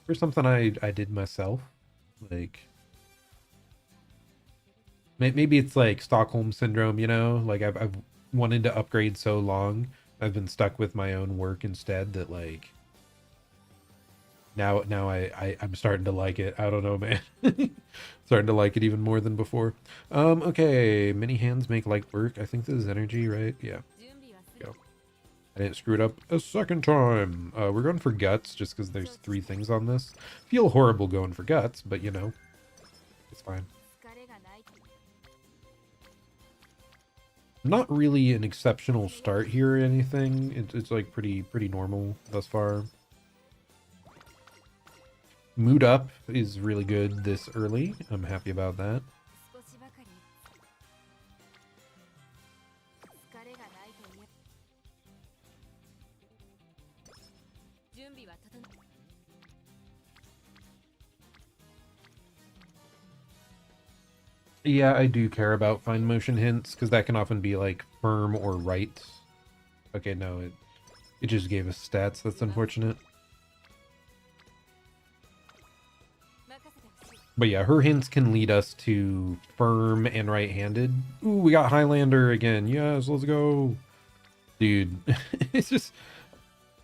For something I did myself, like maybe it's like Stockholm syndrome, you know? Like I've wanted to upgrade so long, I've been stuck with my own work instead that like now I'm starting to like it. I don't know, man. Starting to like it even more than before. Okay, many hands make light work. I think this is energy, right? Yeah. Go. I didn't screw it up a second time. We're going for guts just because there's 3 things on this. Feel horrible going for guts, but you know, it's fine. Not really an exceptional start here or anything. It's like pretty normal thus far. Mood up is really good this early. I'm happy about that. Yeah, I do care about fine motion hints because that can often be like firm or right. Okay, no, it just gave us stats. That's unfortunate. But yeah, her hints can lead us to firm and right-handed. Ooh, we got Highlander again. Yes, let's go. Dude, it's just...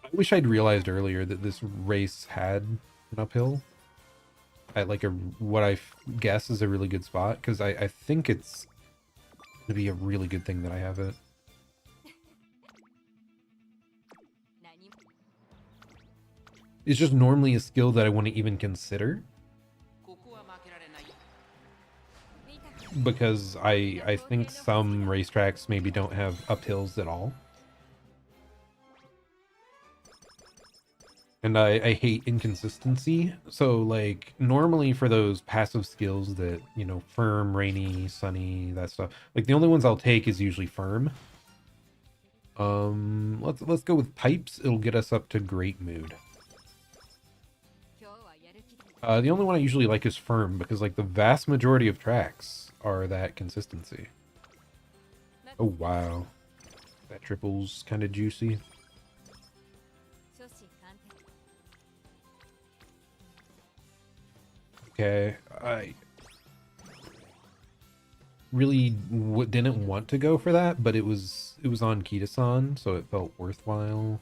I wish I'd realized earlier that this race had an uphill. At like what I guess is a really good spot, because I think it's going to be a really good thing that I have it. It's just normally a skill that I wouldn't even consider. Because I think some racetracks maybe don't have uphills at all. And I hate inconsistency. So like normally for those passive skills that, you know, firm, rainy, sunny, that stuff, like the only ones I'll take is usually firm. Let's go with pipes. It'll get us up to great mood. The only one I usually like is firm because like the vast majority of tracks are that consistency. Oh wow, that triple's kind of juicy. Okay, I really didn't want to go for that, but it was on Kita-san, so it felt worthwhile.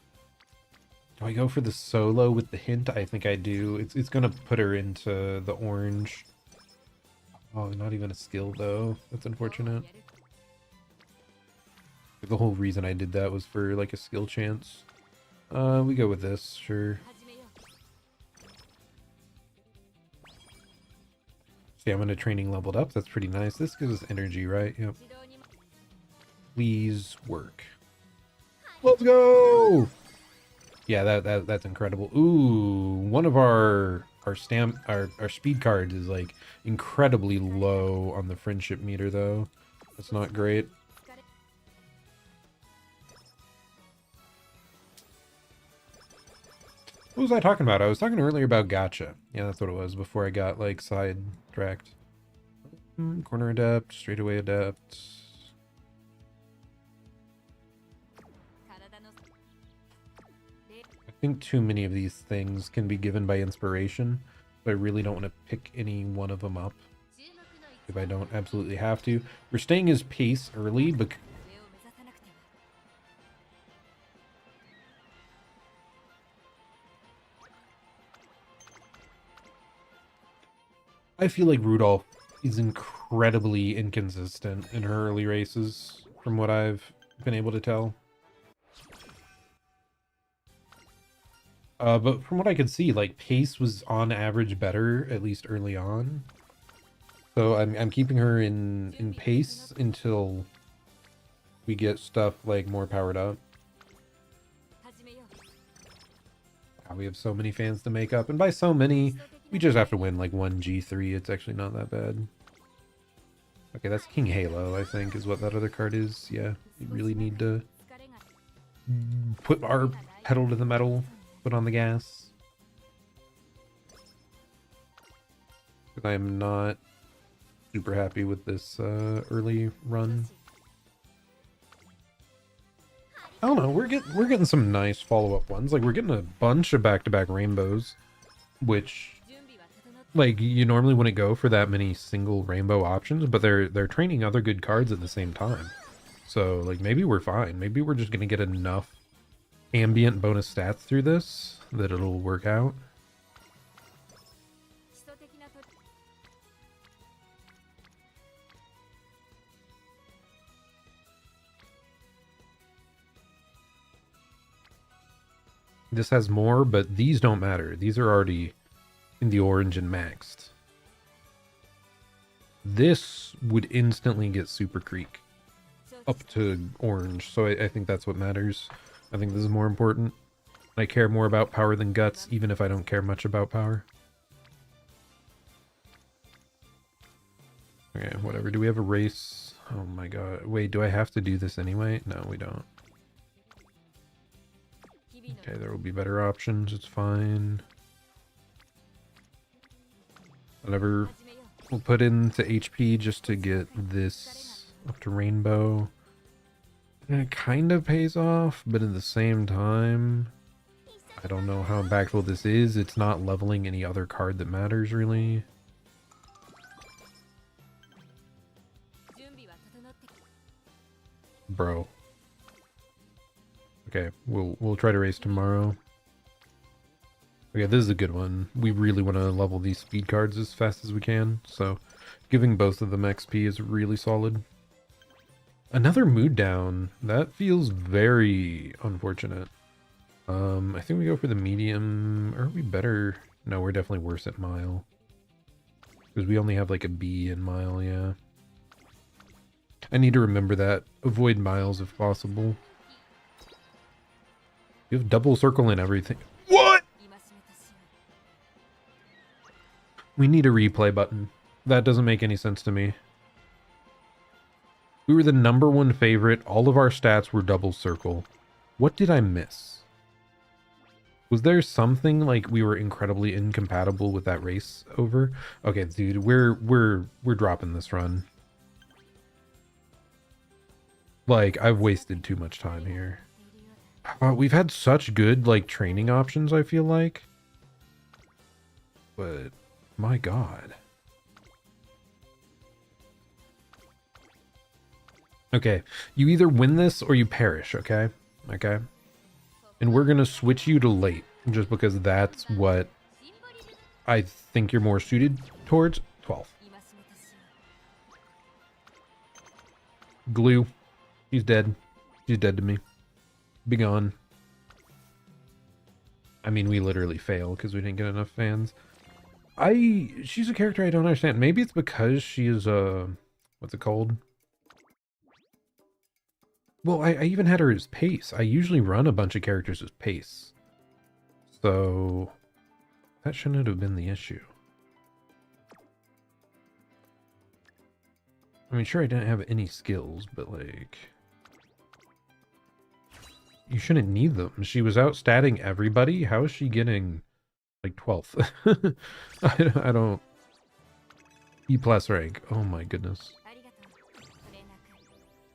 Do I go for the solo with the hint? I think I do. It's gonna put her into the orange. Oh, not even a skill though. That's unfortunate. The whole reason I did that was for like a skill chance. We go with this, sure. Stamina training leveled up. That's pretty nice. This gives us energy, right? Yep. Please work. Let's go! Yeah, that's incredible. Ooh, one of our speed cards is like incredibly low on the friendship meter though. That's not great. What was I talking about? I was talking earlier about gacha. Yeah, that's what it was before I got like sidetracked. Corner adept, straightaway adept. I think too many of these things can be given by inspiration, but I really don't want to pick any one of them up if I don't absolutely have to. We're staying his pace early, but I feel like Rudolph is incredibly inconsistent in her early races, from what I've been able to tell. But from what I could see, like pace was on average better, at least early on. So I'm keeping her in pace until we get stuff like more powered up. God, we have so many fans to make up, and by so many, we just have to win like one G3. It's actually not that bad. Okay, that's King Halo, I think, is what that other card is. Yeah, you really need to put our pedal to the metal, put on the gas. Because I am not super happy with this early run. I don't know, we're getting some nice follow-up ones. Like, we're getting a bunch of back-to-back rainbows, which, like, you normally wouldn't go for that many single rainbow options, but they're training other good cards at the same time. So, like, maybe we're fine. Maybe we're just gonna get enough ambient bonus stats through this that it'll work out. This has more, but these don't matter. These are already in the orange and maxed. This would instantly get Super Creek up to orange, so I think that's what matters. I think this is more important. I care more about power than guts, even if I don't care much about power. Okay, whatever. Do we have a race? Oh my god. Wait, do I have to do this anyway? No, we don't. Okay, there will be better options. It's fine. Whatever. We'll put into HP just to get this up to rainbow. And it kind of pays off, but at the same time, I don't know how impactful this is. It's not leveling any other card that matters, really. Bro. Okay, we'll try to race tomorrow. Okay, this is a good one. We really want to level these speed cards as fast as we can, so giving both of them XP is really solid. Another mood down. That feels very unfortunate. I think we go for the medium. Or are we better? No, we're definitely worse at mile. Because we only have like a B in mile, yeah. I need to remember that. Avoid miles if possible. You have double circle and everything. What? We need a replay button. That doesn't make any sense to me. We were the #1 favorite. All of our stats were double circle. What did I miss? Was there something like we were incredibly incompatible with that race over? Okay, dude, we're dropping this run. Like, I've wasted too much time here. We've had such good, like, training options, I feel like. But, my god. Okay, you either win this or you perish, okay? Okay? And we're gonna switch you to late, just because that's what I think you're more suited towards. 12. Glue. He's dead. He's dead to me. Be gone. I mean, we literally fail because we didn't get enough fans. She's a character I don't understand. Maybe it's because she is what's it called? Well, I even had her as pace. I usually run a bunch of characters as pace. So that shouldn't have been the issue. I mean, sure, I didn't have any skills, but like, you shouldn't need them. She was out statting everybody. How is she getting like 12th? I don't. E+ rank. Oh my goodness.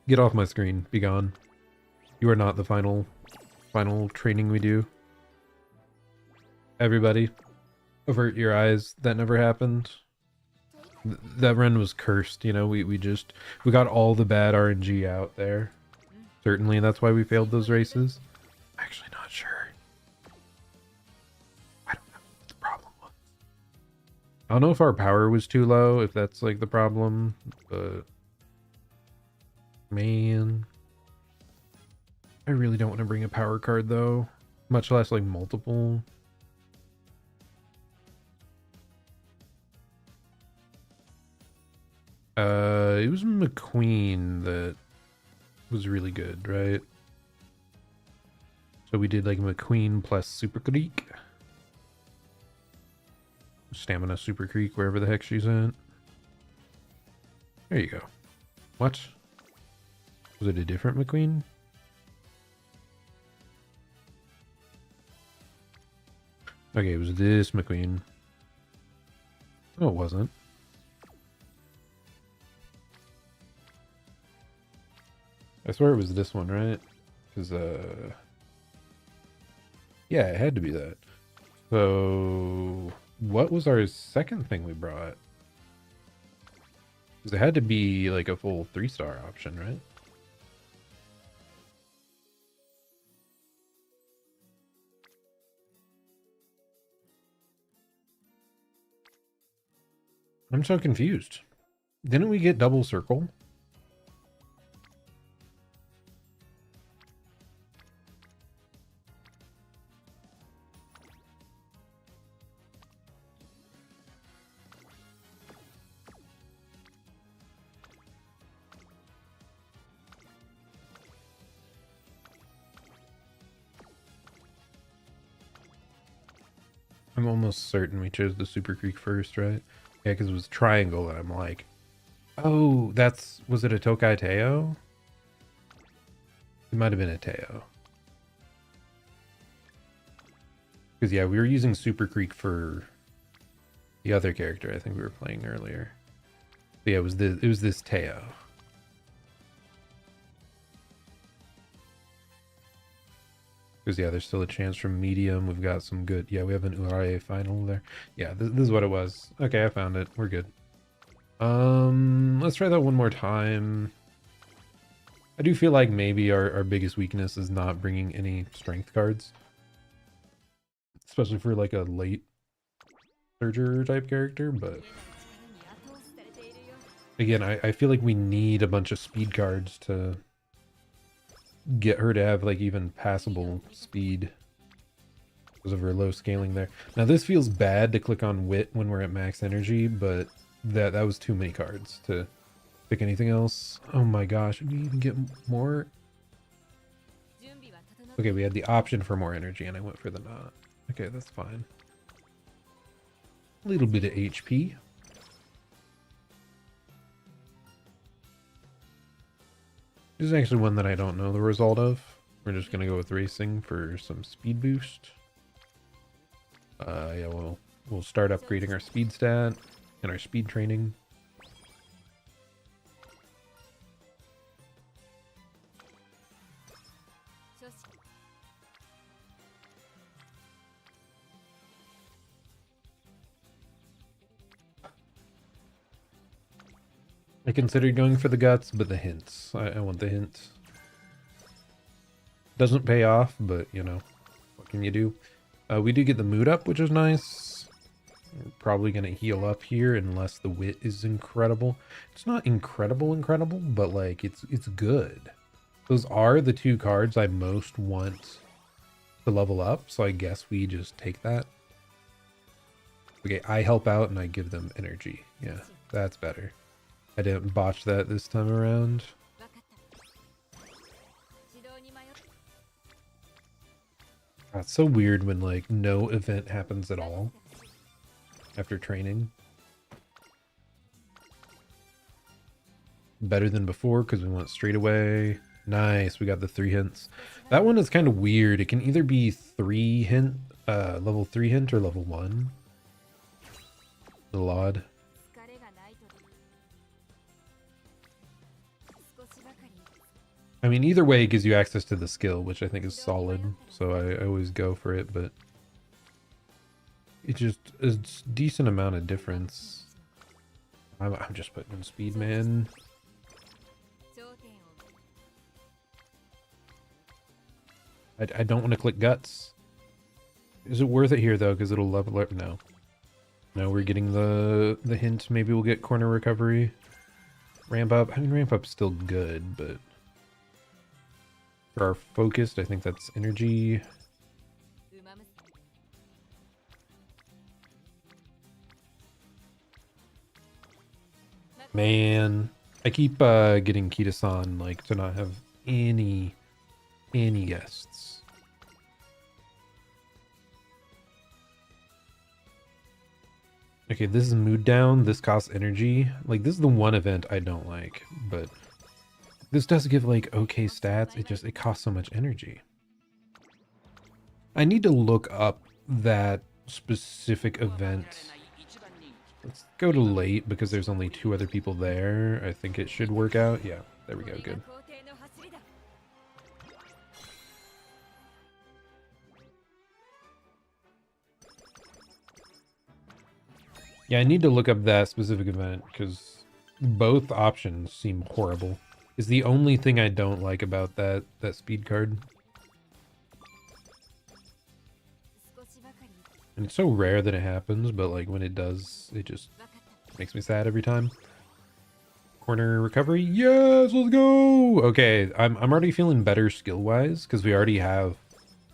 Get off my screen. Be gone. You are not the final training we do. Everybody, avert your eyes. That never happened. That run was cursed, you know. We got all the bad RNG out there. Certainly, that's why we failed those races. I'm actually not sure. I don't know what the problem was. I don't know if our power was too low, if that's like the problem, but man, I really don't want to bring a power card though, much less like multiple. It was McQueen that was really good, right? So we did like McQueen plus Super Creek. Stamina Super Creek, wherever the heck she's at. There you go. What? Was it a different McQueen? Okay, it was this McQueen. No, it wasn't. I swear it was this one, right? Because, yeah, it had to be that. So, what was our second thing we brought? Because it had to be like a full 3-star option, right? I'm so confused. Didn't we get double circle? I'm almost certain we chose the Super Creek first, right? Yeah, because it was triangle, and I'm like, oh, was it a Tokai Teo? It might have been a Teo. Because, yeah, we were using Super Creek for the other character I think we were playing earlier. But yeah, it was this Teo. Because, yeah, there's still a chance from medium. We've got some good... Yeah, we have an Urae final there. Yeah, this is what it was. Okay, I found it. We're good. Let's try that one more time. I do feel like maybe our biggest weakness is not bringing any strength cards. Especially for, like, a late Surger type character, but... Again, I feel like we need a bunch of speed cards to... get her to have like even passable speed because of her low scaling there. Now this feels bad to click on wit when we're at max energy, but that was too many cards to pick anything else. Oh my gosh, did we even get more? Okay, we had the option for more energy and I went for the not. Okay, that's fine. A little bit of HP. This is actually one that I don't know the result of. We're just gonna go with racing for some speed boost. Yeah, we'll start upgrading our speed stat and our speed training. I considered going for the guts, but the hints. I want the hints. Doesn't pay off, but you know, what can you do? We do get the mood up, which is nice. We're probably going to heal up here unless the wit is incredible. It's not incredible, but like it's good. Those are the two cards I most want to level up, so I guess we just take that. Okay, I help out and I give them energy. Yeah, that's better. I didn't botch that this time around. It's so weird when like no event happens at all after training. Better than before because we went straight away. Nice, we got the 3 hints. That one is kind of weird. It can either be 3 hint, level 3 hint or level 1. A little odd. I mean, either way, it gives you access to the skill, which I think is solid. So I always go for it, but it's just a decent amount of difference. I'm just putting in speed, man. I don't want to click guts. Is it worth it here though? Because it'll level up. No, we're getting the hint. Maybe we'll get corner recovery. Ramp up. I mean, ramp up's still good, but. For our focused, I think that's energy. Man, I keep getting Kita-san like to not have any guests. Okay, this is mood down. This costs energy. Like this is the one event I don't like, but. This does give like okay stats, it costs so much energy. I need to look up that specific event. Let's go to late because there's only 2 other people there. I think it should work out. Yeah, there we go. Good. Yeah, I need to look up that specific event because both options seem horrible. Is the only thing I don't like about that speed card. And it's so rare that it happens, but like when it does, it just makes me sad every time. Corner recovery. Yes, let's go. Okay, I'm already feeling better skill-wise because we already have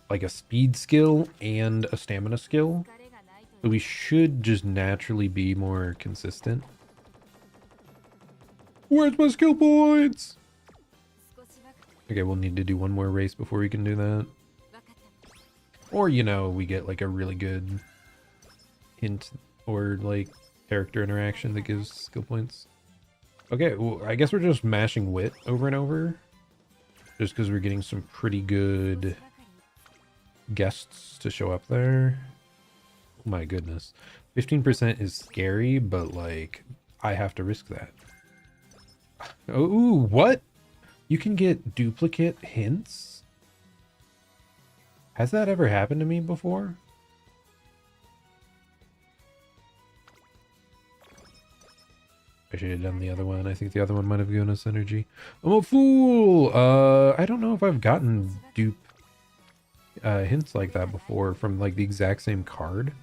like a speed skill and a stamina skill. So we should just naturally be more consistent. Where's my skill points? Okay, we'll need to do one more race before we can do that. Or, you know, we get like a really good hint or like character interaction that gives skill points. Okay, well, I guess we're just mashing wit over and over. Just because we're getting some pretty good guests to show up there. Oh my goodness. 15% is scary, but like, I have to risk that. Oh, what? You can get duplicate hints? Has that ever happened to me before? I should have done the other one. I think the other one might have given us energy. I'm a fool! I don't know if I've gotten dupe hints like that before from like the exact same card.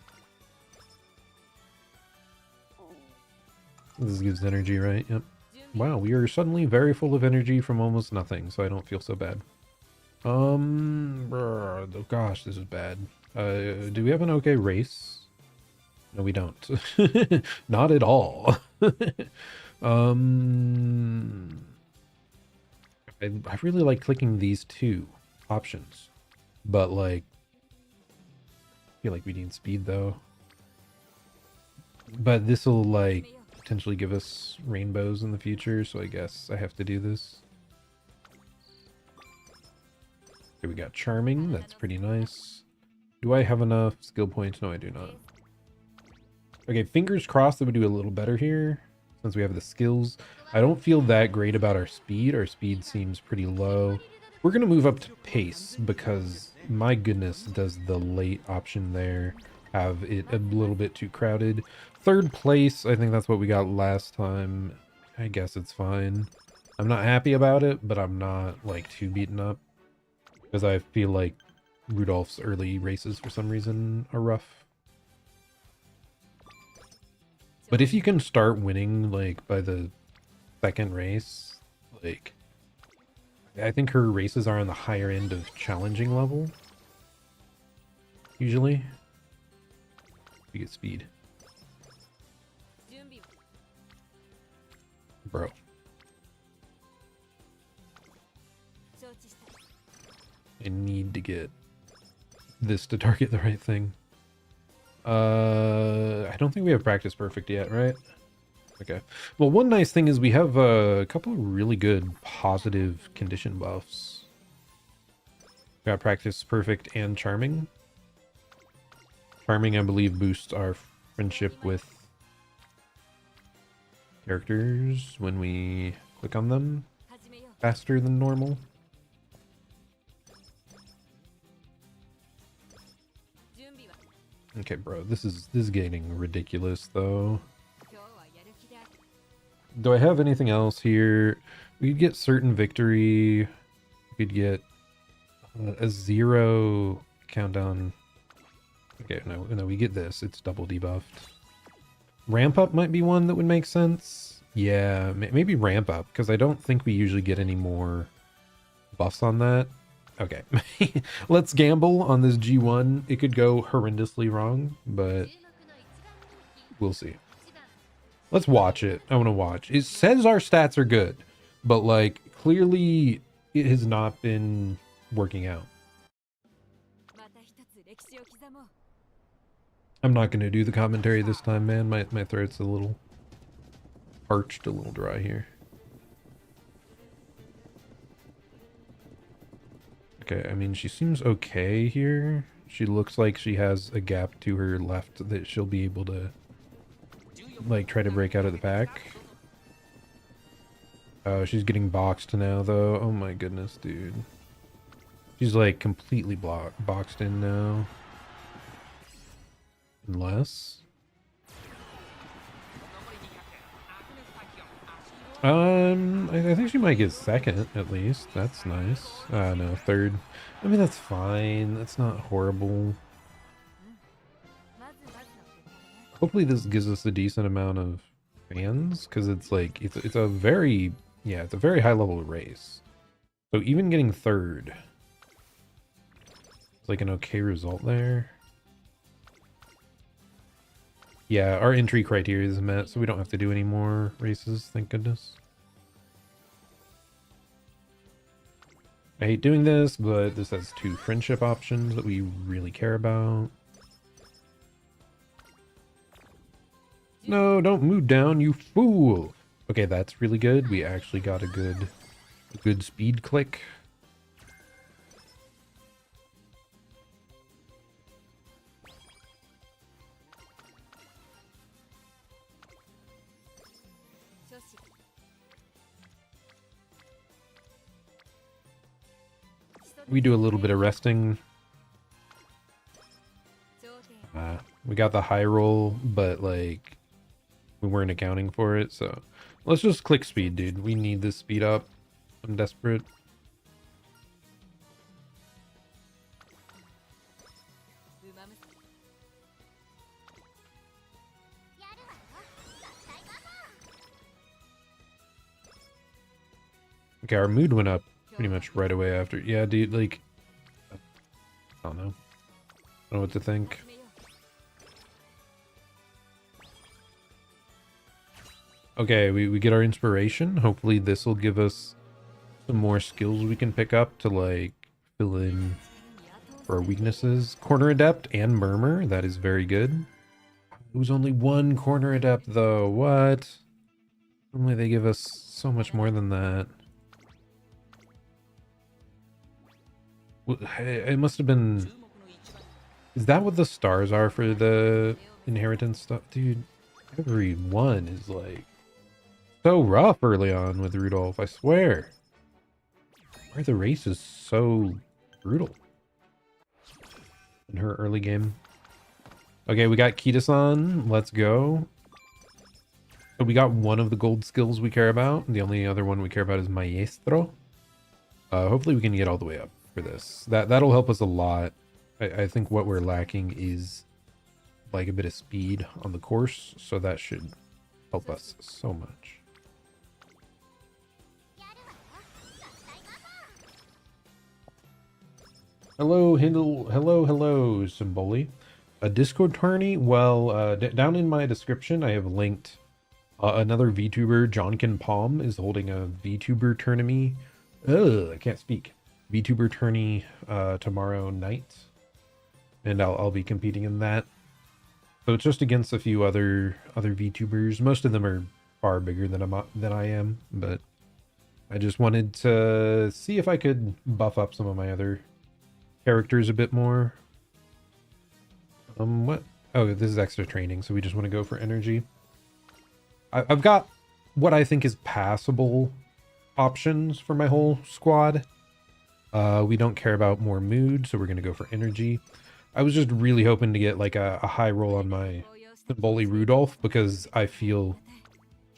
This gives energy, right? Yep. Wow, we are suddenly very full of energy from almost nothing, so I don't feel so bad. Oh gosh, this is bad. Do we have an okay race? No, we don't. Not at all. I really like clicking these 2 options, but like, I feel like we need speed though. But this will like potentially give us rainbows in the future, so I guess I have to do this. Okay, we got charming. That's pretty nice. Do I have enough skill points? No, I do not. Okay, fingers crossed that we do a little better here since we have the skills. I don't feel that great about our speed. Our speed seems pretty low. We're going to move up to pace because, my goodness, does the late option there have it a little bit too crowded. 3rd place, I think that's what we got last time. I guess it's fine. I'm not happy about it, but I'm not like too beaten up because I feel like Rudolph's early races for some reason are rough. But if you can start winning like by the 2nd race, like I think her races are on the higher end of challenging level. Usually. You get speed. Bro. I need to get this to target the right thing. I don't think we have practice perfect yet, right? Okay. Well, one nice thing is we have a couple of really good positive condition buffs. Got practice perfect and charming. Charming, I believe, boosts our friendship with characters when we click on them faster than normal. Okay, bro, this is getting ridiculous though. Do I have anything else here? We could get certain victory. We could get a 0 countdown. Okay, no, we get this. It's double debuffed. Ramp up might be one that would make sense. Yeah, maybe ramp up, because I don't think we usually get any more buffs on that. Okay, let's gamble on this G1. It could go horrendously wrong, but we'll see. Let's watch it. I want to watch. It says our stats are good, but like clearly it has not been working out. I'm not going to do the commentary this time, man. My throat's a little parched, a little dry here. Okay, I mean, she seems okay here. She looks like she has a gap to her left that she'll be able to, like, try to break out of the pack. Oh, she's getting boxed now, though. Oh my goodness, dude. She's, like, completely boxed in now. Unless... I think she might get second, at least. That's nice. No, third. I mean, that's fine. That's not horrible. Hopefully this gives us a decent amount of fans, because it's like, it's a very, yeah, it's a very high level race. So even getting third, it's like an okay result there. Yeah, our entry criteria is met, so we don't have to do any more races, thank goodness. I hate doing this, but this has 2 friendship options that we really care about. No, don't move down, you fool! Okay, that's really good. We actually got a good speed click. We do a little bit of resting. We got the high roll, but like we weren't accounting for it, so let's just click speed, dude. We need this speed up. I'm desperate. Okay, our mood went up pretty much right away after. Yeah, dude, like, I don't know. I don't know what to think. Okay, we get our inspiration. Hopefully this will give us some more skills we can pick up to, like, fill in for our weaknesses. Corner Adept and Murmur. That is very good. It was only 1 Corner Adept, though. What? Normally they give us so much more than that. It must have been... Is that what the stars are for the inheritance stuff? Dude, every one is like so rough early on with Rudolph, I swear. Why are the races so brutal in her early game? Okay, we got Kita-san. Let's go. So we got one of the gold skills we care about. The only other one we care about is Maestro. Hopefully we can get all the way up for this. That'll help us a lot. I think what we're lacking is like a bit of speed on the course, so that should help us so much. Hello, Symboli. A Discord tourney? Well, down in my description, I have linked another VTuber, Janken Pommes, is holding a VTuber tourney. I can't speak. VTuber tourney tomorrow night, and I'll be competing in that. So it's just against a few other VTubers. Most of them are far bigger than I am, but I just wanted to see if I could buff up some of my other characters a bit more. What? Oh, this is extra training, so we just want to go for energy. I've got what I think is passable options for my whole squad. We don't care about more mood, so we're going to go for energy. I was just really hoping to get like a high roll on my Symboli Rudolph, because I feel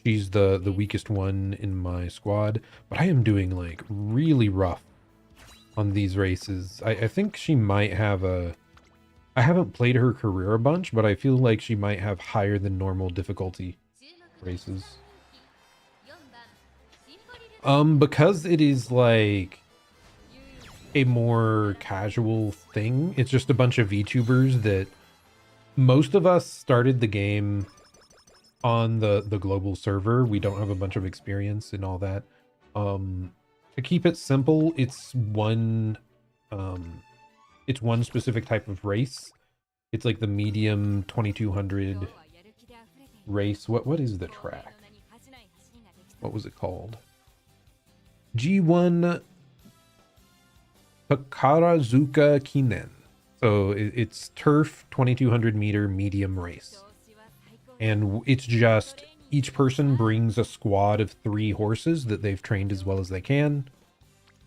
she's the weakest one in my squad. But I am doing like really rough on these races. I think she might have a... I haven't played her career a bunch, but I feel like she might have higher than normal difficulty races. Because it is like a more casual thing. It's just a bunch of VTubers that most of us started the game on the global server. We don't have a bunch of experience and all that. To keep it simple, it's one specific type of race. It's like the medium 2200 race. What is the track? What was it called? G1 Takarazuka Kinen. So it's turf 2200 meter medium race. And it's just each person brings a squad of 3 horses that they've trained as well as they can.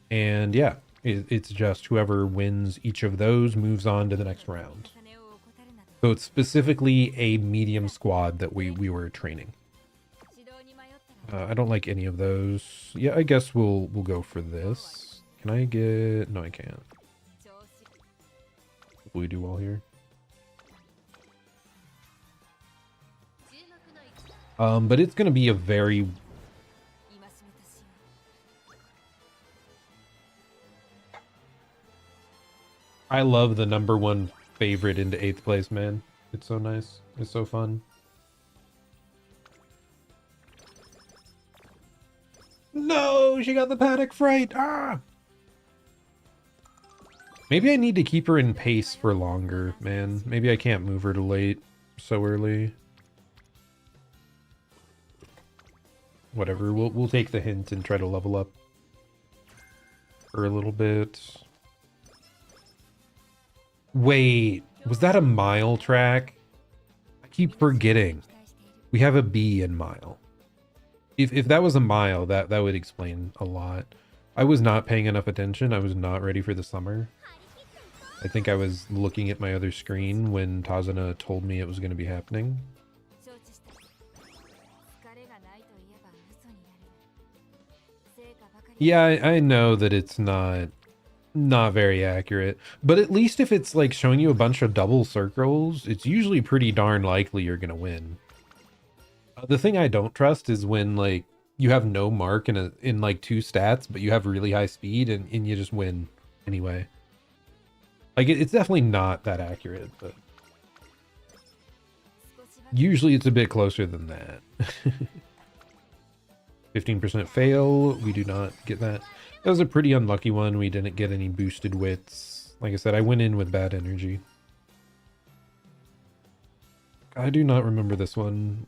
And yeah, it's just whoever wins each of those moves on to the next round. So it's specifically a medium squad that we were training. I don't like any of those. Yeah, I guess we'll go for this. Can I get... No, I can't. We do well here. But it's gonna be a very... I love the #1 favorite into 8th place, man. It's so nice. It's so fun. No, she got the panic fright. Ah! Maybe I need to keep her in pace for longer, man. Maybe I can't move her to late so early. Whatever, we'll take the hint and try to level up for a little bit. Wait, was that a mile track? I keep forgetting. We have a B in mile. If that was a mile, that would explain a lot. I was not paying enough attention. I was not ready for the summer. I think I was looking at my other screen when Tazuna told me it was going to be happening. Yeah, I know that it's not very accurate, but at least if it's like showing you a bunch of double circles, it's usually pretty darn likely you're gonna win. The thing I don't trust is when like you have no mark in like 2 stats, but you have really high speed and you just win anyway. Like it's definitely not that accurate, but usually it's a bit closer than that. 15% fail. We do not get that. That was a pretty unlucky one. We didn't get any boosted wits. Like I said, I went in with bad energy. I do not remember this one.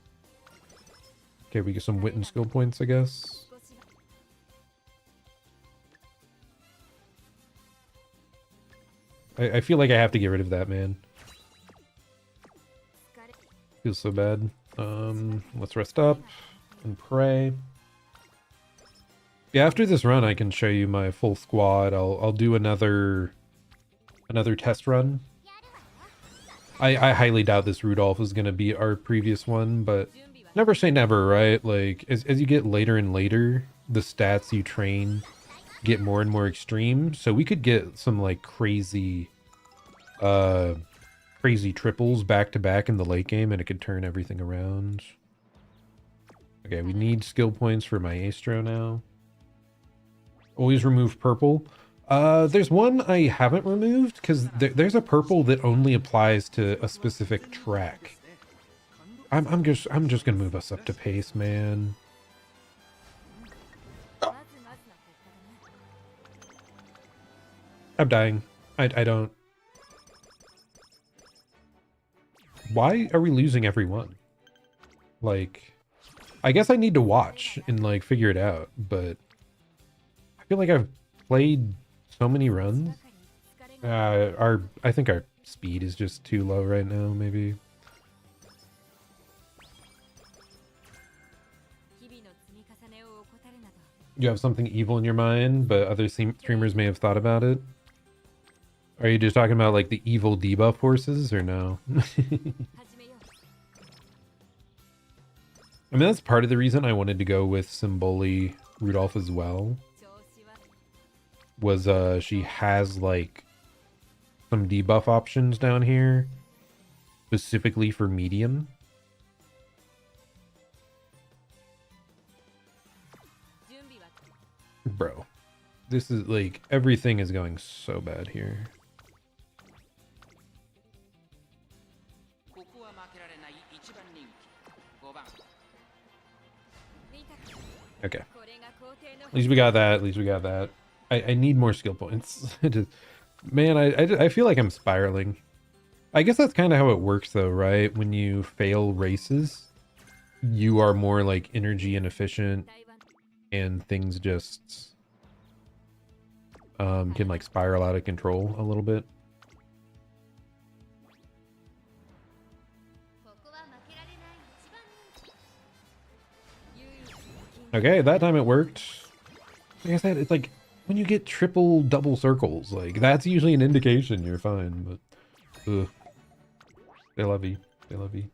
Okay, we get some wit and skill points, I guess. I feel like I have to get rid of that, man. Feels so bad. Let's rest up and pray. Yeah, after this run, I can show you my full squad. I'll do another test run. I highly doubt this Rudolph is going to be our previous one, but never say never, right? Like, as you get later and later, the stats you train get more and more extreme. So we could get some, like, crazy triples back-to-back in the late game, and it could turn everything around. Okay, we need skill points for Maestro now. Always remove purple. There's one I haven't removed because there's a purple that only applies to a specific track. I'm just gonna move us up to pace, man. I'm dying. I don't. Why are we losing every one? Like, I guess I need to watch and like figure it out, but I feel like I've played so many runs. I think our speed is just too low right now, maybe. You have something evil in your mind, but other streamers may have thought about it. Are you just talking about like the evil debuff horses or no? I mean, that's part of the reason I wanted to go with Symboli Rudolph as well. Was she has like some debuff options down here specifically for medium. Bro, this is like everything is going so bad here. Okay. At least we got that. At least we got that. I need more skill points. Man, I feel like I'm spiraling. I guess that's kind of how it works though, right? When you fail races, you are more like energy inefficient and things just can like spiral out of control a little bit. Okay, that time it worked. Like I said, it's like when you get triple double circles, like that's usually an indication you're fine, but ugh. They love you. They love you.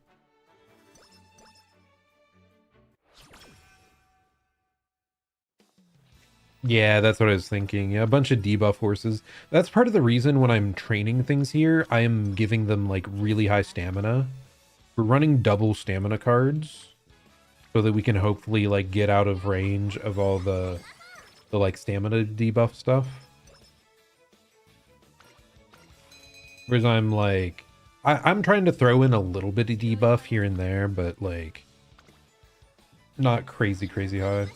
Yeah, that's what I was thinking. Yeah, a bunch of debuff horses. That's part of the reason when I'm training things here, I am giving them like really high stamina. We're running double stamina cards so that we can hopefully like get out of range of all the like stamina debuff stuff. Whereas I'm like, I'm trying to throw in a little bit of debuff here and there, but like not crazy high.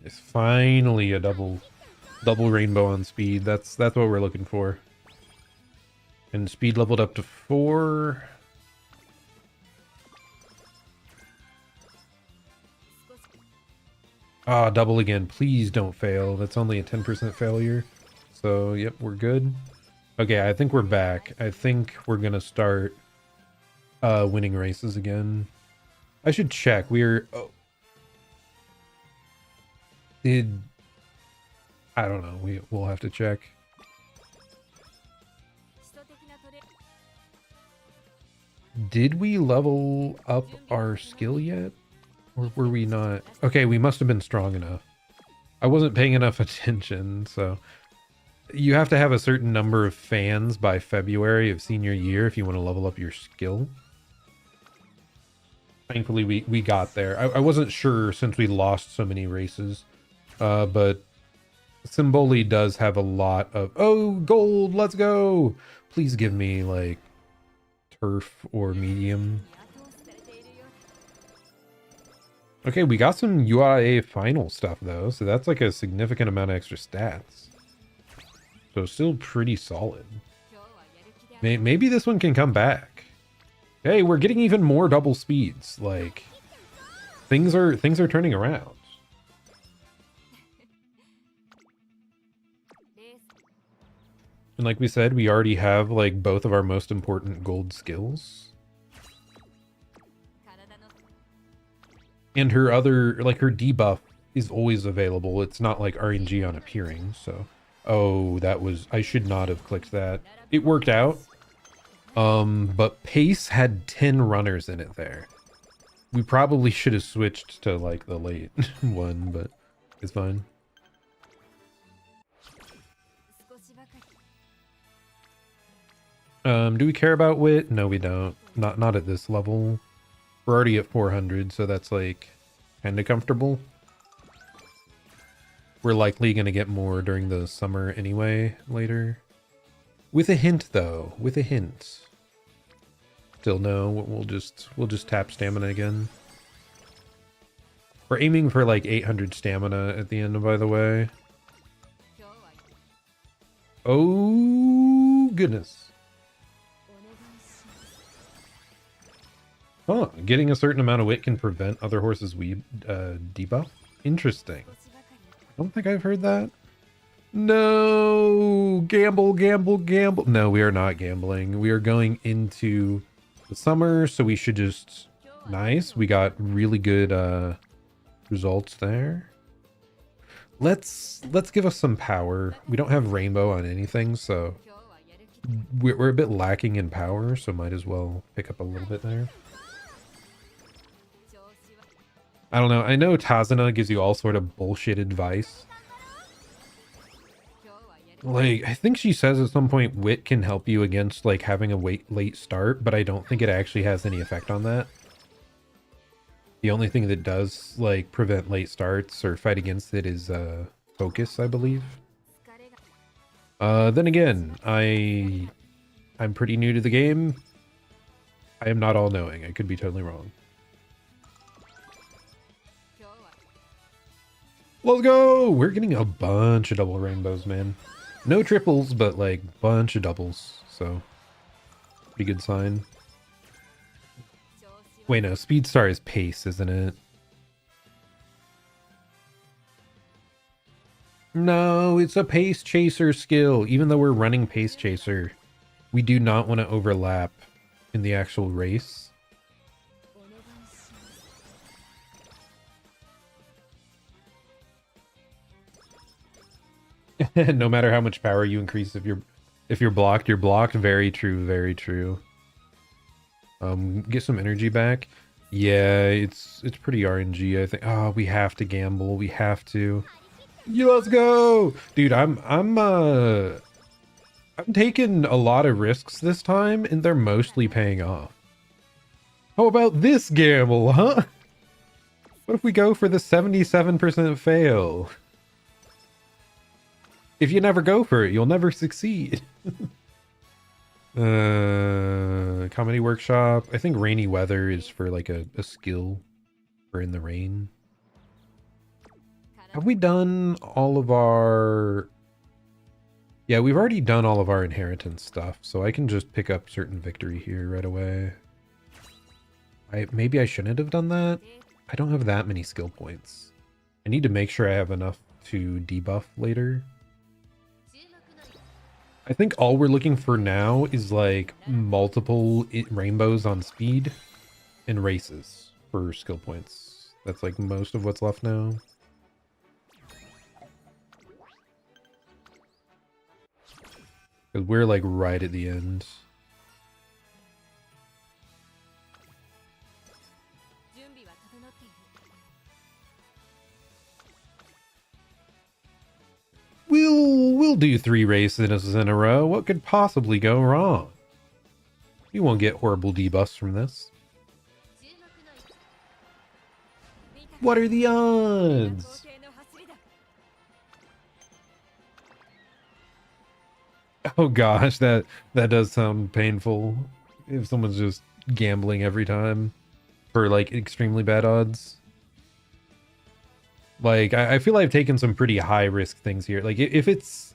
It's finally a double rainbow on speed. That's what we're looking for. And speed leveled up to 4. Ah, double again. Please don't fail. That's only a 10% failure. So, yep, we're good. Okay, I think we're back. I think we're gonna start winning races again. I should check. Oh, I don't know. We'll have to check. Did we level up our skill yet? Or were we not? Okay, we must have been strong enough. I wasn't paying enough attention, so... You have to have a certain number of fans by February of senior year if you want to level up your skill. Thankfully, we got there. I wasn't sure since we lost so many races. But Symboli does have a lot of... Oh, gold! Let's go! Please give me, like, turf or medium. Okay, we got some UIA final stuff, though. So that's like a significant amount of extra stats. So still pretty solid. Maybe this one can come back. Hey, we're getting even more double speeds. Like, things are turning around. And like we said, we already have like both of our most important gold skills. And her other, like her debuff is always available. It's not like RNG on appearing, so... Oh, that was... I should not have clicked that. It worked out. But Pace had 10 runners in it there. We probably should have switched to, like, the late one, but it's fine. Do we care about wit? No, we don't. Not at this level. We're already at 400, so that's, like, kind of comfortable. We're likely going to get more during the summer anyway, later. With a hint, though. With a hint. Still no, we'll just tap stamina again. We're aiming for like 800 stamina at the end, by the way. Oh, goodness. Huh, getting a certain amount of wit can prevent other horses' debuff? Interesting. I don't think I've heard that. No! Gamble, gamble, gamble. No, we are not gambling. We are going into the summer, so we should just... Nice. We got really good results there. Let's give us some power. We don't have rainbow on anything, so... We're a bit lacking in power, so might as well pick up a little bit there. I don't know. I know Tazuna gives you all sort of bullshit advice. Like, I think she says at some point wit can help you against, like, having a late start, but I don't think it actually has any effect on that. The only thing that does, like, prevent late starts or fight against it is, focus, I believe. Then again, I'm pretty new to the game. I am not all-knowing. I could be totally wrong. Let's go! We're getting a bunch of double rainbows, man. No triples, but like bunch of doubles. So, pretty good sign. Wait, no, Speed Star is pace, isn't it? No, it's a pace chaser skill. Even though we're running pace chaser, we do not want to overlap in the actual race. No matter how much power you increase, if you're blocked, you're blocked. Very true, very true. Get some energy back. Yeah, it's pretty RNG, I think. Oh, we have to gamble. We have to. Yeah, let's go, dude. I'm taking a lot of risks this time, and they're mostly paying off. How about this gamble, huh? What if we go for the 77% fail? If you never go for it, you'll never succeed. Comedy workshop. I think rainy weather is for like a skill for in the rain. Have we done all of our... Yeah, we've already done all of our inheritance stuff, so I can just pick up certain victory here right away. Maybe I shouldn't have done that. I don't have that many skill points. I need to make sure I have enough to debuff later. I think all we're looking for now is like multiple rainbows on speed and races for skill points. That's like most of what's left now. Because we're like right at the end. We'll do 3 races in a row. What could possibly go wrong? You won't get horrible debuffs from this. What are the odds? Oh gosh, that does sound painful. If someone's just gambling every time for like extremely bad odds. Like I feel like I've taken some pretty high risk things here. Like if it's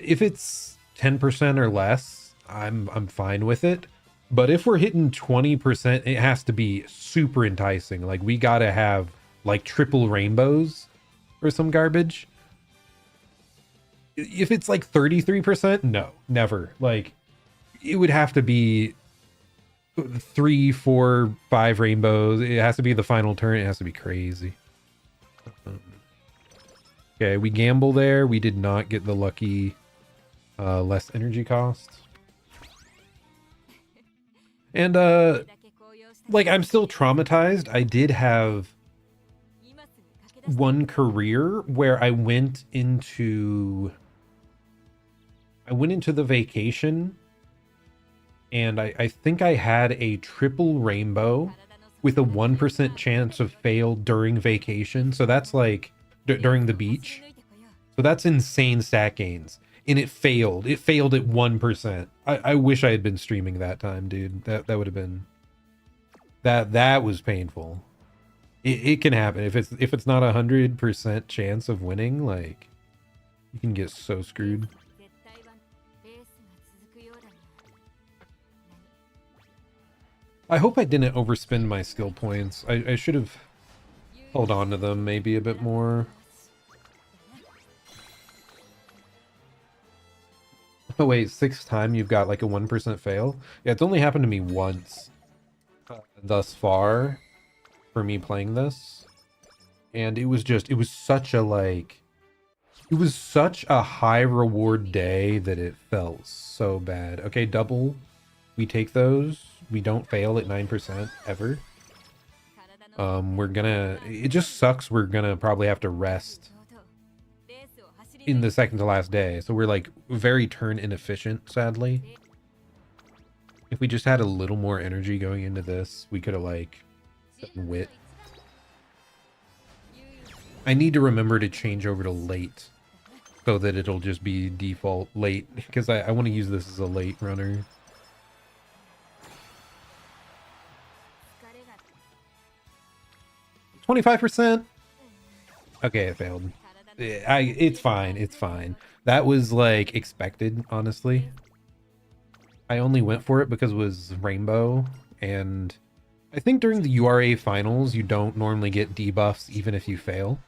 10% or less, I'm fine with it. But if we're hitting 20%, it has to be super enticing. Like we gotta have like triple rainbows or some garbage. If it's like 33%, no, never. Like it would have to be 3, 4, 5 rainbows. It has to be the final turn. It has to be crazy. Okay, we gamble there. We did not get the lucky less energy cost. And like I'm still traumatized. I did have one career where I went into the vacation and I think I had a triple rainbow with a 1% chance of fail during vacation. So that's like during the beach. So that's insane stat gains. And it failed. It failed at 1%. I wish I had been streaming that time, dude. That would have been... That was painful. It can happen. If it's not 100% chance of winning, like, you can get so screwed. I hope I didn't overspend my skill points. I should have held on to them maybe a bit more. Oh wait, 6th time you've got like a 1% fail? Yeah, it's only happened to me once thus far for me playing this. And it was such a like... It was such a high reward day that it felt so bad. Okay, double. We take those. We don't fail at 9% ever. We're gonna... It just sucks we're gonna probably have to rest in the second to last day. So we're like very turn inefficient, sadly. If we just had a little more energy going into this, we could have like gotten wit. I need to remember to change over to late so that it'll just be default late because I want to use this as a late runner. $25%. Okay, it failed. It's fine. It's fine. That was like expected, honestly. I only went for it because it was rainbow, and I think during the URA finals you don't normally get debuffs even if you fail.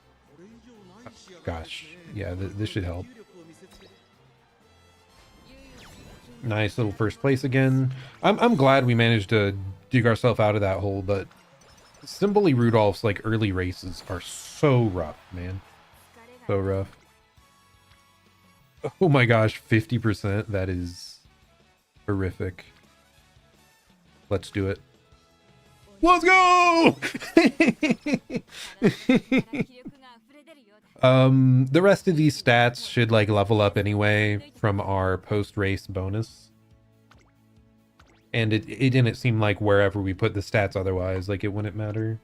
Gosh, yeah, this should help. Nice little first place again. I'm glad we managed to dig ourselves out of that hole, but Simboli Rudolph's like early races are so rough, man. So rough. Oh my gosh, 50%. That is horrific. Let's do it. Let's go! The rest of these stats should like level up anyway from our post-race bonus. And it didn't seem like wherever we put the stats otherwise, like it wouldn't matter.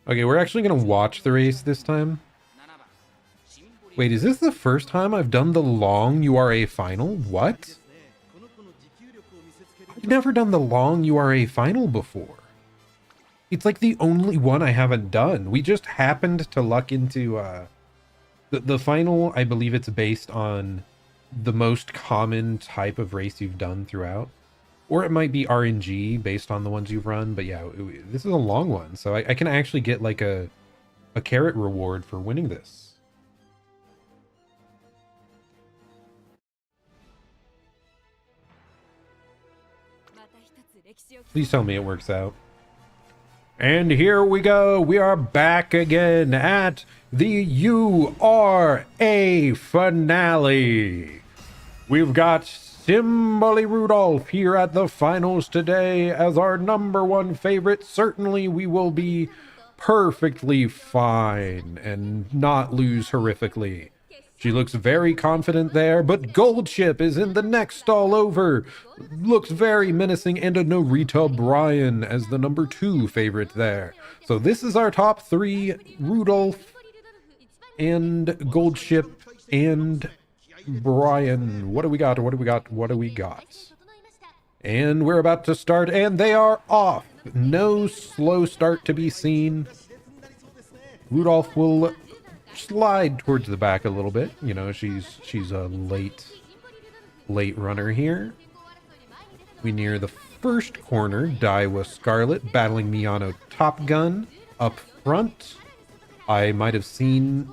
Okay, we're actually gonna watch the race this time. Wait, is this the first time I've done the long URA final? What? I've never done the long URA final before. It's like the only one I haven't done. We just happened to luck into the final. I believe it's based on the most common type of race you've done throughout, or it might be RNG based on the ones you've run. But yeah, this is a long one, so I can actually get like a carrot reward for winning this. Please tell me it works out. And here we go. We are back again at the URA finale. We've got Simboli Rudolph here at the finals today as our #1 favorite. Certainly we will be perfectly fine and not lose horrifically. She looks very confident there, but Gold Ship is in the next stall over. Looks very menacing, and a Norita Bryan as the #2 favorite there. So this is our top 3, Rudolph and Gold Ship and Bryan. What do we got? What do we got? What do we got? And we're about to start, and they are off. No slow start to be seen. Rudolph will slide towards the back a little bit. You know, she's a late runner here. We near the first corner. Daiwa Scarlet battling Miyano Top Gun up front. I might have seen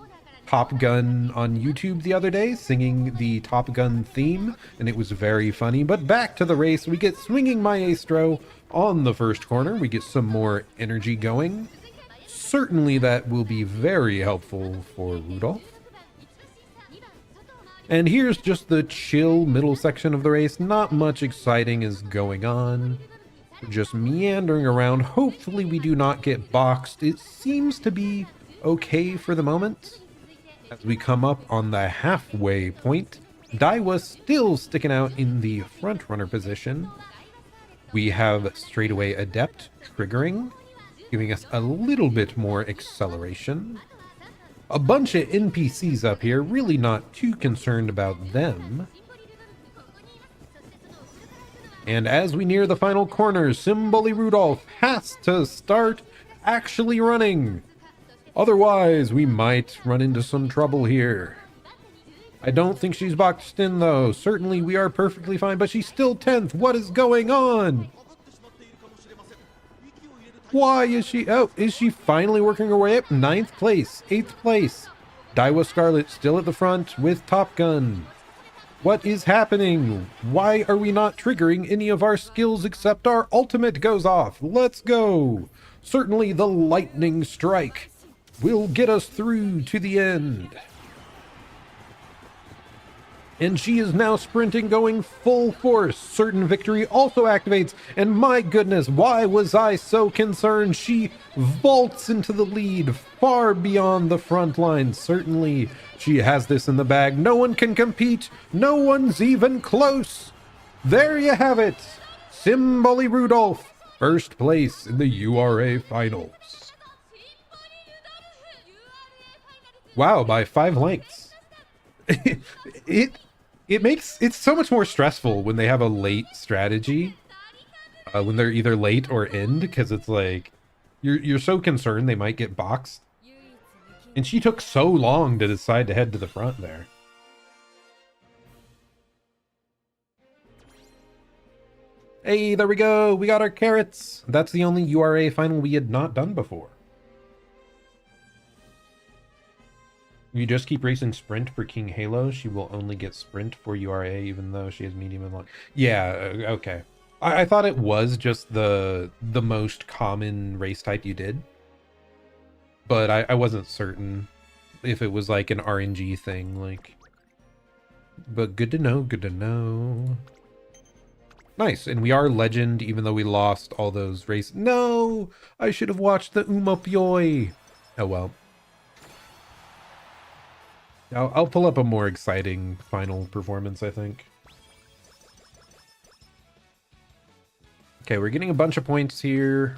Top Gun on YouTube the other day singing the Top Gun theme, and it was very funny. But back to the race, we get Swinging Maestro on the first corner. We get some more energy going. Certainly that will be very helpful for Rudolph. And here's just the chill middle section of the race. Not much exciting is going on. Just meandering around. Hopefully we do not get boxed. It seems to be okay for the moment. As we come up on the halfway point, Daiwa still sticking out in the front runner position. We have Straightaway Adept triggering, giving us a little bit more acceleration. A bunch of NPCs up here, really not too concerned about them. And as we near the final corners, Simboli Rudolph has to start actually running. Otherwise, we might run into some trouble here. I don't think she's boxed in, though. Certainly we are perfectly fine, but she's still 10th. What is going on? Why is she... Oh, is she finally working her way up? 9th place, 8th place. Daiwa Scarlet still at the front with Top Gun. What is happening? Why are we not triggering any of our skills except our ultimate goes off? Let's go. Certainly the lightning strike will get us through to the end. And she is now sprinting, going full force. Certain Victory also activates. And my goodness, why was I so concerned? She vaults into the lead, far beyond the front line. Certainly, she has this in the bag. No one can compete. No one's even close. There you have it. Simboli Rudolph, first place in the URA finals. Wow, by 5 lengths. It makes it so much more stressful when they have a late strategy, when they're either late or end, because it's like you're so concerned they might get boxed, and she took so long to decide to head to the front there. Hey, there we go. We got our carrots. That's the only URA final we had not done before. You just keep racing Sprint for King Halo, she will only get Sprint for URA, even though she has medium and long. Yeah, okay. I thought it was just the most common race type you did, but I wasn't certain if it was like an RNG thing, like. But good to know, good to know. Nice, and we are legend, even though we lost all those races. No! I should have watched the Umamusume! Oh well. I'll pull up a more exciting final performance, I think. Okay, we're getting a bunch of points here.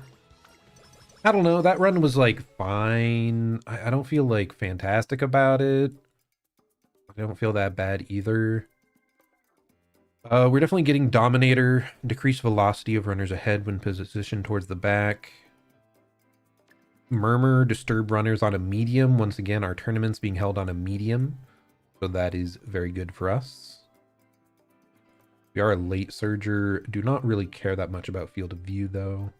I don't know, that run was like fine. I don't feel like fantastic about it. I don't feel that bad either. We're definitely getting Dominator, decreased velocity of runners ahead when positioned towards the back. Murmur, disturb runners on a medium. Once again, our tournament's being held on a medium, so that is very good for us. We are a late surger. Do not really care that much about field of view, though.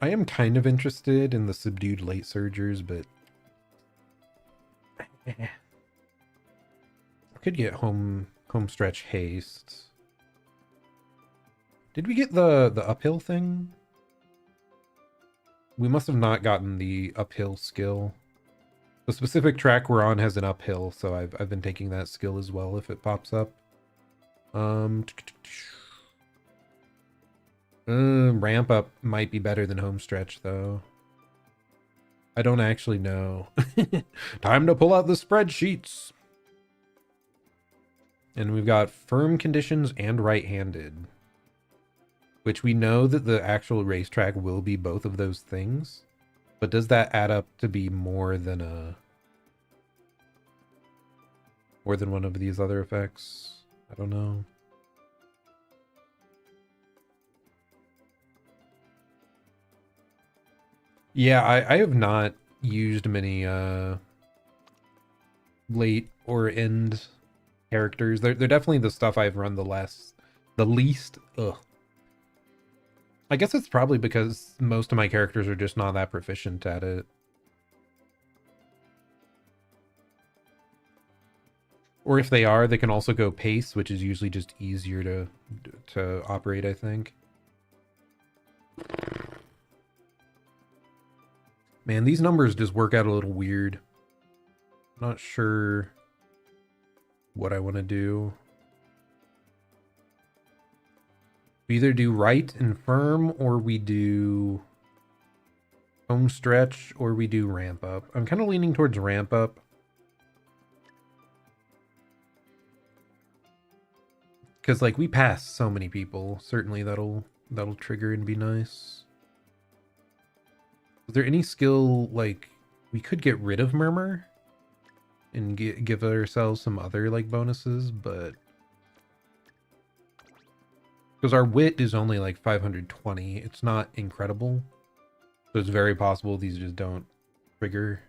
I am kind of interested in the subdued late surgers, but I could get home stretch haste. Did we get the uphill thing? We must have not gotten the uphill skill. The specific track we're on has an uphill, so I've been taking that skill as well if it pops up. Ramp up might be better than home stretch though. I don't actually know. Time to pull out the spreadsheets. And we've got firm conditions and right-handed, which we know that the actual racetrack will be both of those things. But does that add up to be more than one of these other effects? I don't know. Yeah, I have not used many late or end characters. They're definitely the stuff I've run the least. Ugh. I guess it's probably because most of my characters are just not that proficient at it. Or if they are, they can also go pace, which is usually just easier to operate, I think. Man, these numbers just work out a little weird. I'm not sure what I want to do. We either do right and firm, or we do home stretch, or we do ramp up. I'm kind of leaning towards ramp up. Because, like, we pass so many people. Certainly that'll trigger and be nice. Is there any skill, like, we could get rid of Murmur and give ourselves some other, like, bonuses, but... Because our wit is only, like, 520. It's not incredible. So it's very possible these just don't trigger.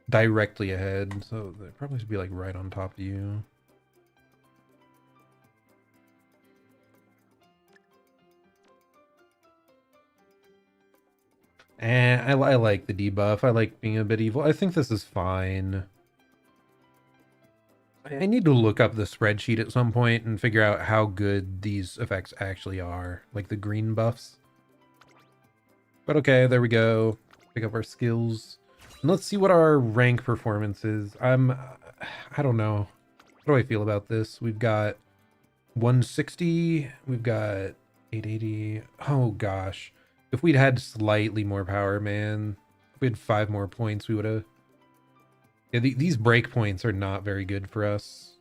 Directly ahead, so they probably should be, like, right on top of you. I like the debuff. I like being a bit evil. I think this is fine. I need to look up the spreadsheet at some point and figure out how good these effects actually are. Like the green buffs. But okay, there we go. Pick up our skills. And let's see what our rank performance is. I don't know. How do I feel about this? We've got 160. We've got 880. Oh gosh. If we'd had slightly more power, man. If we had 5 more points, we would have... Yeah, these break points are not very good for us.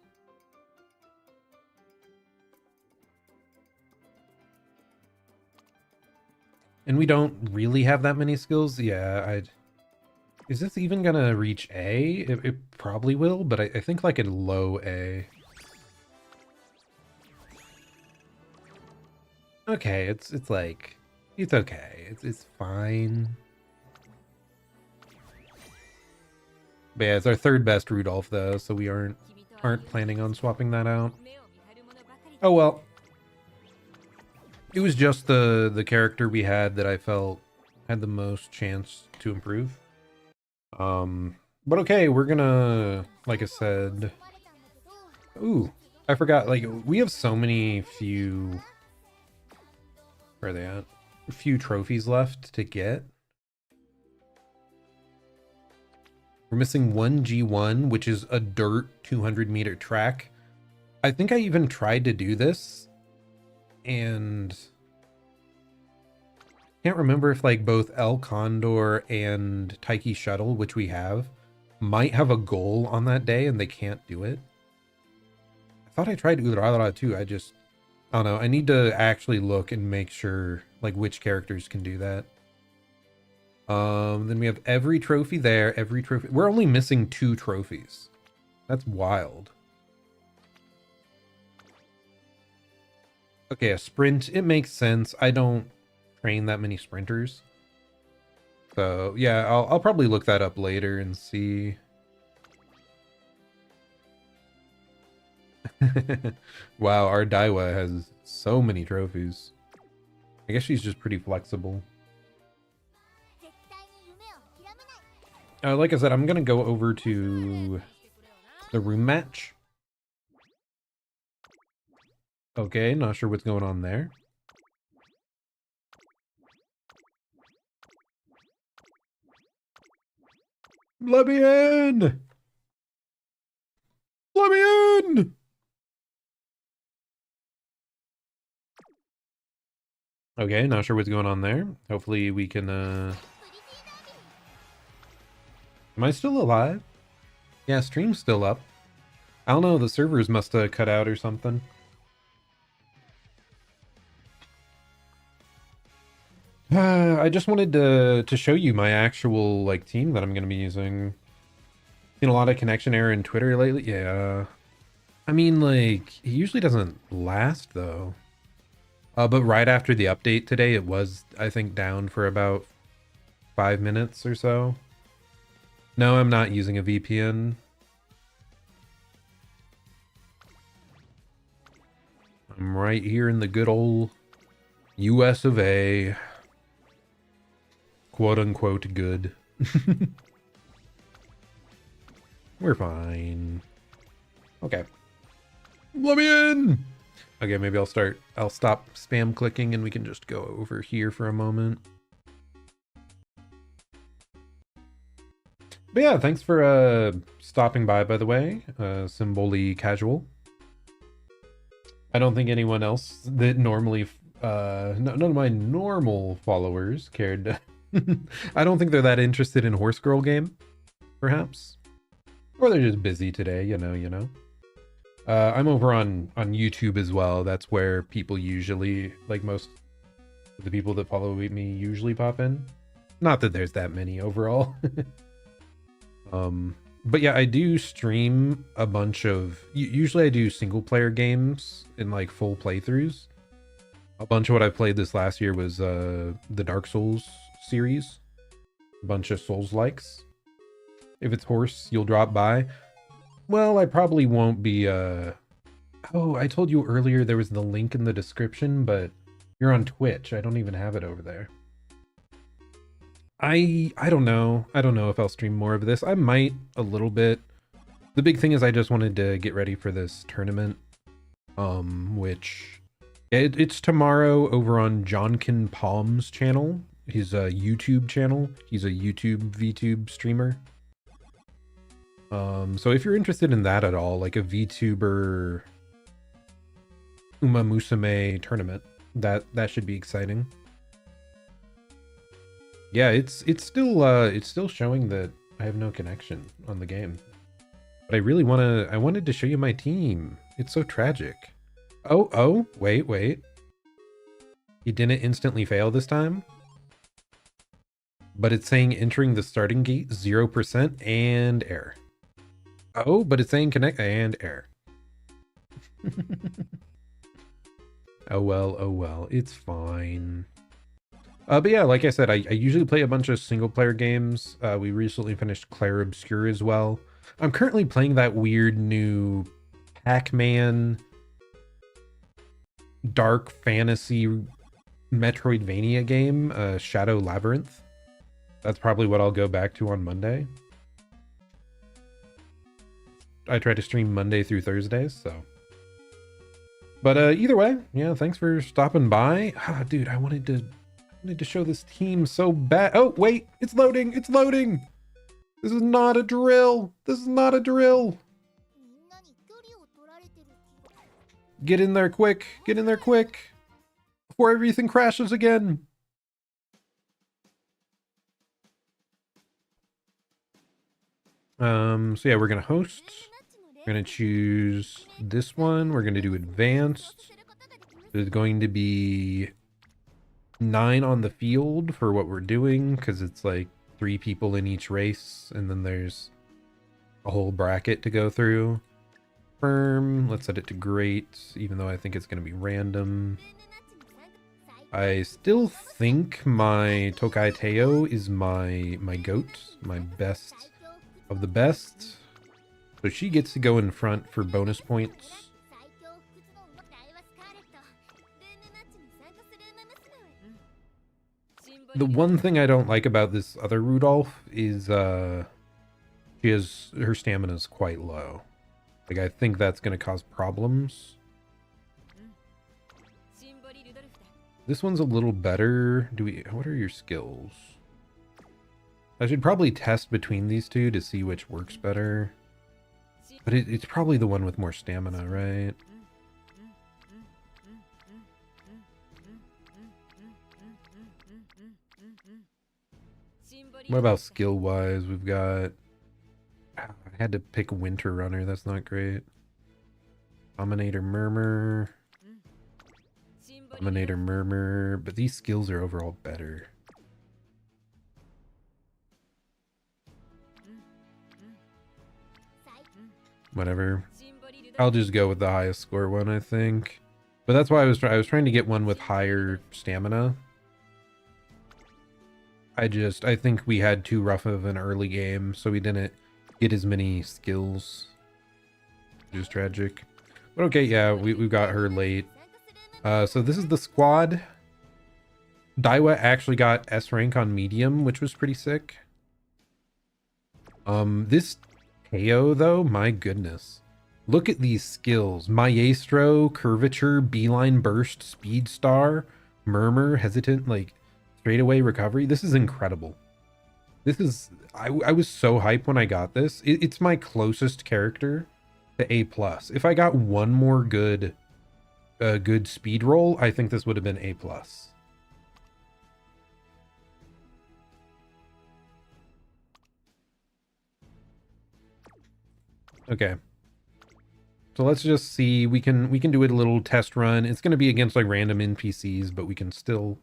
And we don't really have that many skills. Yeah, Is this even gonna reach A? It probably will, but I think like a low A. Okay, it's like... It's okay. It's fine. But yeah, it's our third best Rudolph though, so we aren't planning on swapping that out. Oh well. It was just the character we had that I felt had the most chance to improve. But okay, we're gonna, like I said, ooh, I forgot, like, we have so many where are they at? A few trophies left to get. We're missing one G1, which is a dirt 200-meter track. I think I even tried to do this, and can't remember if like both El Condor and Taiki Shuttle, which we have, might have a goal on that day and they can't do it. I thought I tried Urara too. I don't know. I need to actually look and make sure like which characters can do that. Then we have every trophy there, every trophy. We're only missing 2 trophies. That's wild. Okay, a sprint. It makes sense. I don't train that many sprinters. So yeah, I'll probably look that up later and see. Wow, our Daiwa has so many trophies. I guess she's just pretty flexible. Like I said, I'm gonna go over to the room match. Okay, not sure what's going on there. Let me in! Let me in! Okay, not sure what's going on there. Hopefully we can, Am I still alive? Yeah, stream's still up. I don't know, the servers must have cut out or something. I just wanted to show you my actual, like, team that I'm gonna be using. Seen a lot of connection error in Twitter lately. Yeah. I mean, like, it usually doesn't last, though. But right after the update today, it was, I think, down for about 5 minutes or so. No, I'm not using a VPN. I'm right here in the good old US of A. Quote unquote good. We're fine. Okay. Let me in! Okay, maybe I'll stop spam clicking and we can just go over here for a moment. But yeah, thanks for stopping by the way. Symboli Casual. I don't think anyone else that normally none of my normal followers cared. I don't think they're that interested in Horse Girl game, perhaps. Or they're just busy today, you know. I'm over on YouTube as well. That's where people usually, like most of the people that follow me usually pop in. Not that there's that many overall. But yeah, I do stream a bunch of, usually I do single player games in like full playthroughs. A bunch of what I played this last year was the Dark Souls series. A bunch of Souls likes. If it's Horse, you'll drop by. Well, I probably won't be, oh, I told you earlier there was the link in the description, but you're on Twitch. I don't even have it over there. I don't know. I don't know if I'll stream more of this. I might a little bit. The big thing is I just wanted to get ready for this tournament. Which it's tomorrow over on Janken Pommes channel. His YouTube channel. He's a YouTube VTube streamer. So if you're interested in that at all, like a VTuber Umamusume tournament, that should be exciting. Yeah, it's still showing that I have no connection on the game. But I wanted to show you my team. It's so tragic. Oh, wait. He didn't instantly fail this time. But it's saying entering the starting gate 0% and error. Oh, but it's saying connect and error. Oh well, it's fine. But yeah, like I said, I usually play a bunch of single player games. We recently finished Clair Obscur as well. I'm currently playing that weird new Pac-Man dark fantasy Metroidvania game, Shadow Labyrinth. That's probably what I'll go back to on Monday. I try to stream Monday through Thursdays, so. But either way, yeah, thanks for stopping by. Ah, dude, I wanted to show this team so bad. Oh, wait, it's loading. It's loading. This is not a drill. This is not a drill. Get in there quick. Get in there quick. Before everything crashes again. So yeah, we're gonna host. We're gonna choose this one. We're gonna do advanced. There's going to be 9 on the field for what we're doing, because it's like 3 people in each race, and then there's a whole bracket to go through. Firm, let's set it to great, even though I think it's gonna be random. I still think my Tokai Teo is my goat, my best of the best. So she gets to go in front for bonus points. The one thing I don't like about this other Rudolph is her stamina is quite low. Like, I think that's going to cause problems. This one's a little better. What are your skills? I should probably test between these two to see which works better. But it's probably the one with more stamina, right? What about skill-wise? We've got... I had to pick Winter Runner. That's not great. Dominator Murmur. Dominator Murmur. But these skills are overall better. Whatever. I'll just go with the highest score one, I think. But that's why I was trying to get one with higher stamina. I think we had too rough of an early game, so we didn't get as many skills. Which is tragic. But okay, yeah, we got her late. So this is the squad. Daiwa actually got S rank on medium, which was pretty sick. This Teo, though, my goodness. Look at these skills. Maestro, Curvature, Beeline Burst, Speed Star, Murmur, Hesitant, like, Straightaway Recovery. This is incredible. This is... I was so hyped when I got this. It's my closest character to A+. If I got one more good speed roll, I think this would have been A+. Okay. So let's just see. We can do a little test run. It's going to be against like random NPCs, but we can still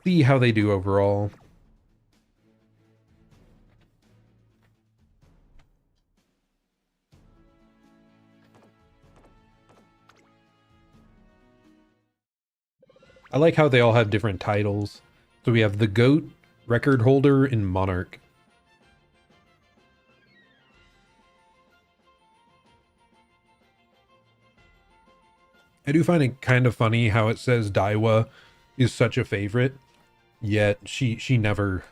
see how they do overall. I like how they all have different titles. So we have the Goat, Record Holder, and Monarch. I do find it kind of funny how it says Daiwa is such a favorite, yet she never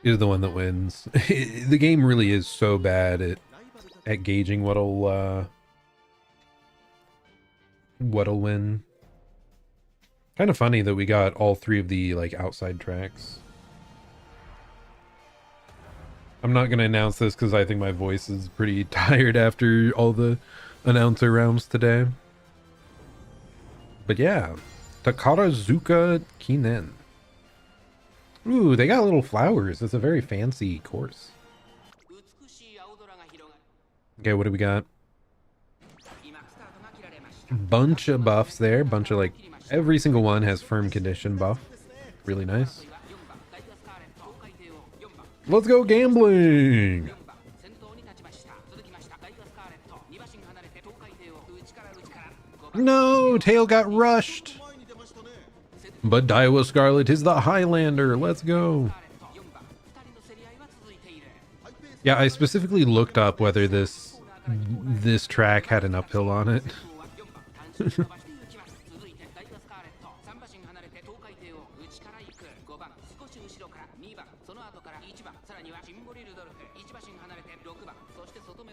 is the one that wins. The game really is so bad at gauging what'll win. Kind of funny that we got all 3 of the like outside tracks. I'm not gonna announce this because I think my voice is pretty tired after all the announcer rounds today. But yeah, Takarazuka Kinen. Ooh, they got little flowers. It's a very fancy course. Okay, what do we got? Bunch of buffs there. Bunch of like, every single one has firm condition buff. Really nice. Let's go gambling! No, Tail got rushed. But Daiwa Scarlet is the Highlander. Let's go. Yeah, I specifically looked up whether this track had an uphill on it.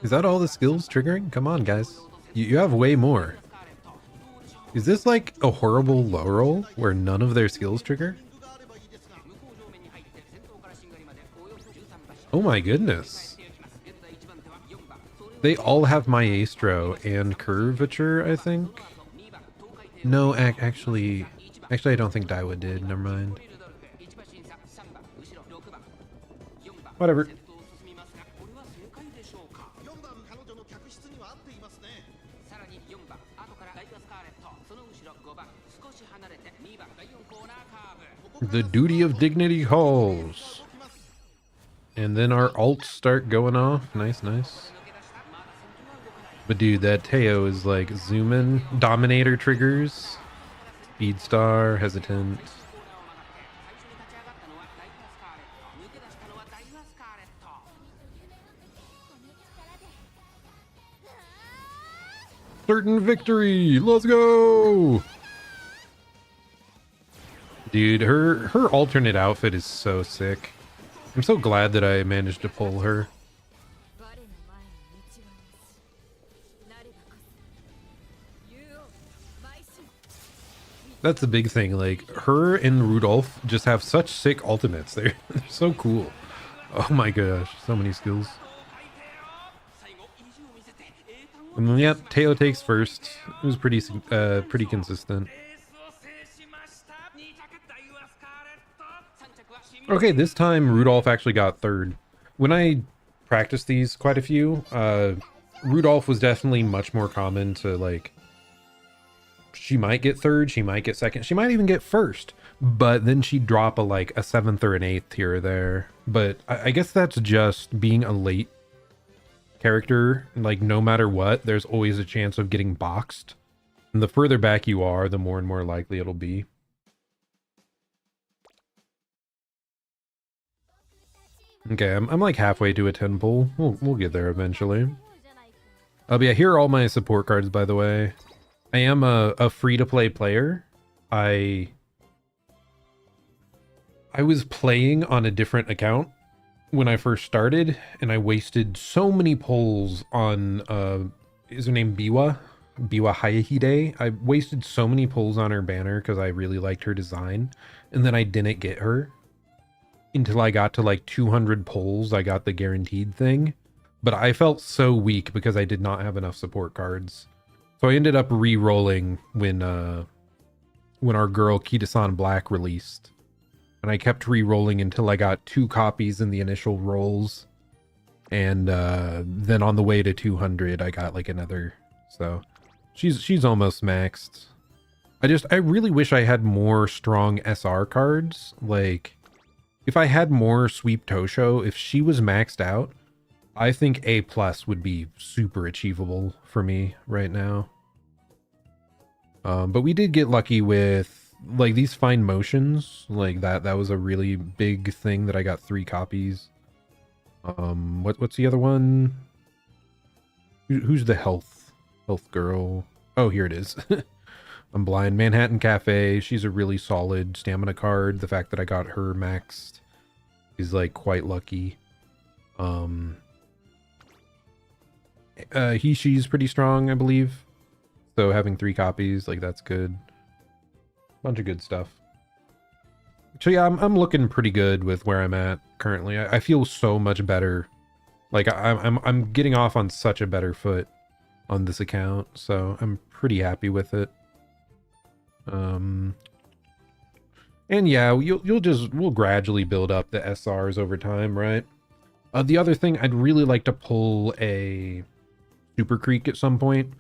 Is that all the skills triggering? Come on, guys. You have way more. Is this like a horrible low roll where none of their skills trigger? Oh my goodness. They all have Maestro and Curvature, I think. No, actually, I don't think Daiwa did. Never mind. Whatever. The duty of dignity calls. And then our alts start going off. Nice, nice. But dude, that Teo is like zoom in, dominator triggers, speed star, hesitant. Certain victory. Let's go. Dude, her alternate outfit is so sick. I'm so glad that I managed to pull her. That's the big thing. Like, her and Rudolph just have such sick ultimates. They're so cool. Oh my gosh, so many skills. And then, yep, Teo takes first. It was pretty consistent. Okay, this time Rudolph actually got third. When I practiced these quite a few, Rudolph was definitely much more common to, like, she might get third, she might get second, she might even get first, but then she'd drop a seventh or an eighth here or there. But I guess that's just being a late character. Like, no matter what, there's always a chance of getting boxed. And the further back you are, the more and more likely it'll be. Okay, I'm like halfway to a 10 pull. We'll get there eventually. But yeah, here are all my support cards, by the way. I am a free-to-play player. I was playing on a different account when I first started, and I wasted so many pulls on, is her name Biwa? Biwa Hayahide? I wasted so many pulls on her banner because I really liked her design, and then I didn't get her until I got to like 200 pulls. I got the guaranteed thing, but I felt so weak because I did not have enough support cards. So I ended up re-rolling when our girl Kita-san Black released. And I kept re-rolling until I got 2 copies in the initial rolls. And then on the way to 200, I got like another. So she's almost maxed. I really wish I had more strong SR cards. Like, if I had more Sweep Tosho, if she was maxed out, I think A+ would be super achievable for me right now. But we did get lucky with like these fine motions. Like that was a really big thing that I got 3 copies. What's the other one? Who's the health girl? Oh, here it is. I'm blind. Manhattan Cafe. She's a really solid stamina card. The fact that I got her maxed is like quite lucky. She's pretty strong, I believe. So having 3 copies, like, that's good. Bunch of good stuff. So yeah, I'm looking pretty good with where I'm at currently. I feel so much better. Like, I'm getting off on such a better foot on this account, so I'm pretty happy with it. And yeah, we'll gradually build up the SRs over time, right? The other thing, I'd really like to pull a Super Creek at some point,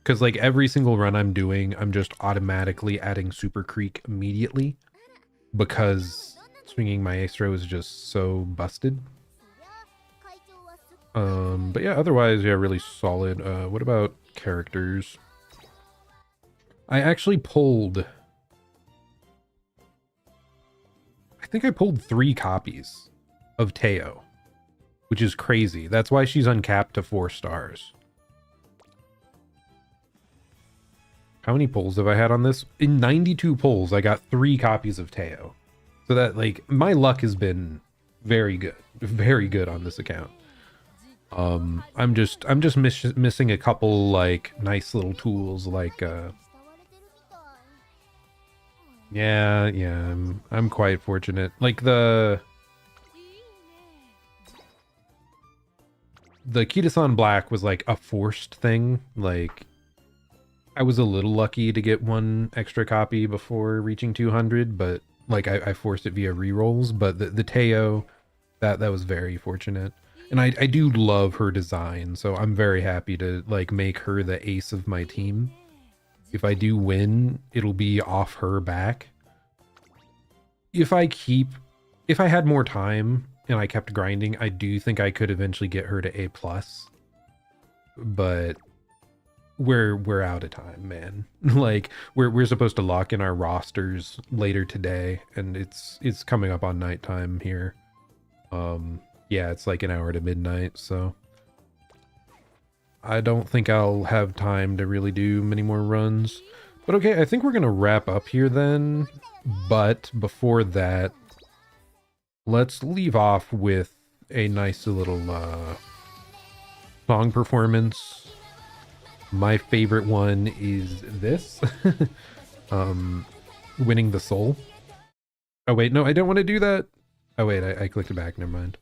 because like every single run I'm doing, I'm just automatically adding Super Creek immediately because swinging Maestro is just so busted. But yeah, otherwise, yeah, really solid. What about characters? I actually pulled, I think I pulled 3 copies of Teo, which is crazy. That's why she's uncapped to 4 stars. How many pulls have I had on this? In 92 pulls, I got 3 copies of Teo. So that, like, my luck has been very good on this account. I'm just missing a couple like nice little tools like yeah, I'm quite fortunate. Like the Kitasan Black was like a forced thing. Like I was a little lucky to get one extra copy before reaching 200, but like I forced it via rerolls. But the Teo, that was very fortunate. And I do love her design, so I'm very happy to like make her the ace of my team. If I do win, it'll be off her back. If I had more time and I kept grinding, I do think I could eventually get her to A+. But we're out of time, man. Like we're supposed to lock in our rosters later today, and it's coming up on nighttime here. Yeah, it's like an hour to midnight, so I don't think I'll have time to really do many more runs. But okay, I think we're gonna wrap up here then. But before that, let's leave off with a nice little song performance. My favorite one is this. Winning the Soul. Oh wait, no, I don't want to do that. Oh wait, I clicked it back, never mind.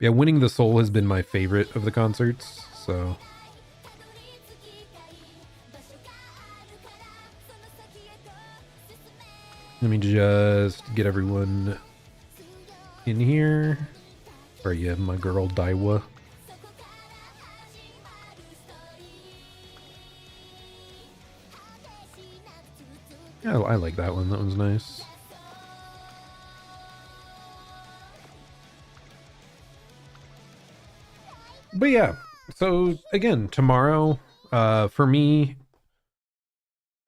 Yeah, Winning the Soul has been my favorite of the concerts, so... Let me just get everyone in here. Where are you, my girl Daiwa? Yeah, I like that one. That one's nice. But yeah, so again, tomorrow, for me,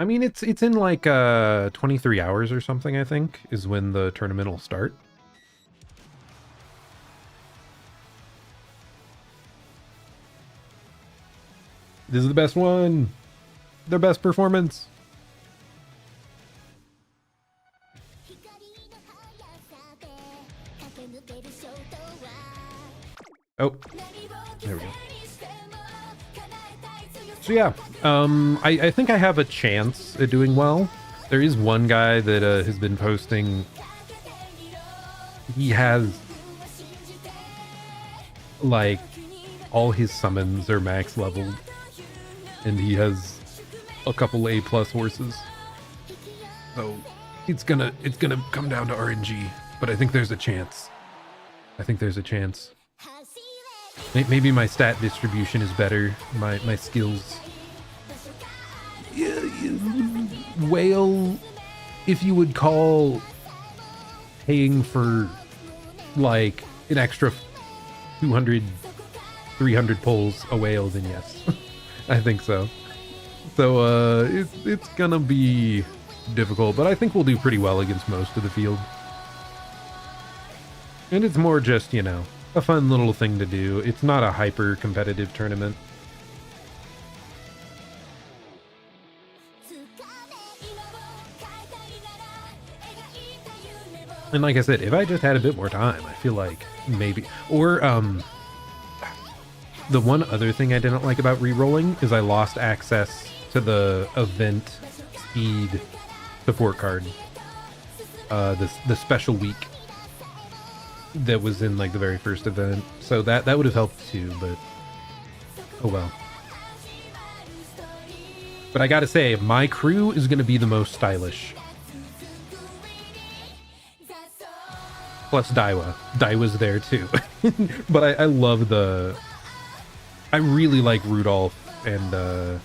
I mean, it's in like 23 hours or something, I think, is when the tournament will start. This is the best one. Their best performance. Oh, there we go. So yeah, I think I have a chance at doing well. There is one guy that has been posting. He has like all his summons are max leveled, and he has a couple A+ horses. So it's gonna come down to RNG, but I think there's a chance. Maybe my stat distribution is better. My skills. Yeah, whale, if you would call paying for like an extra 200, 300 pulls a whale, then yes. I think so. So it's gonna be difficult, but I think we'll do pretty well against most of the field. And it's more just, you know, a fun little thing to do. It's not a hyper competitive tournament. And like I said, if I just had a bit more time, I feel like maybe... Or, the one other thing I didn't like about re-rolling is I lost access to the event speed support card. The special week that was in like the very first event. So that would have helped too, but oh well. But I gotta say, my crew is gonna be the most stylish. Plus Daiwa. Daiwa's there too. But I love the... I really like Rudolph and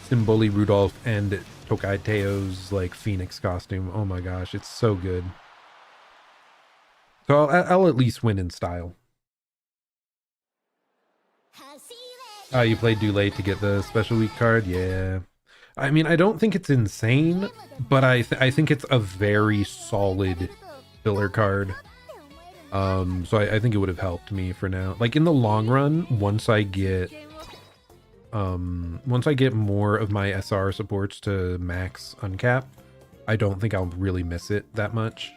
Symboli Rudolph and Tokai Teo's like Phoenix costume. Oh my gosh, it's so good. So I'll at least win in style. You played Dulé to get the special week card? Yeah. I mean, I don't think it's insane, but I think it's a very solid filler card. So I think it would have helped me for now. Like in the long run, once I get more of my SR supports to max uncap, I don't think I'll really miss it that much.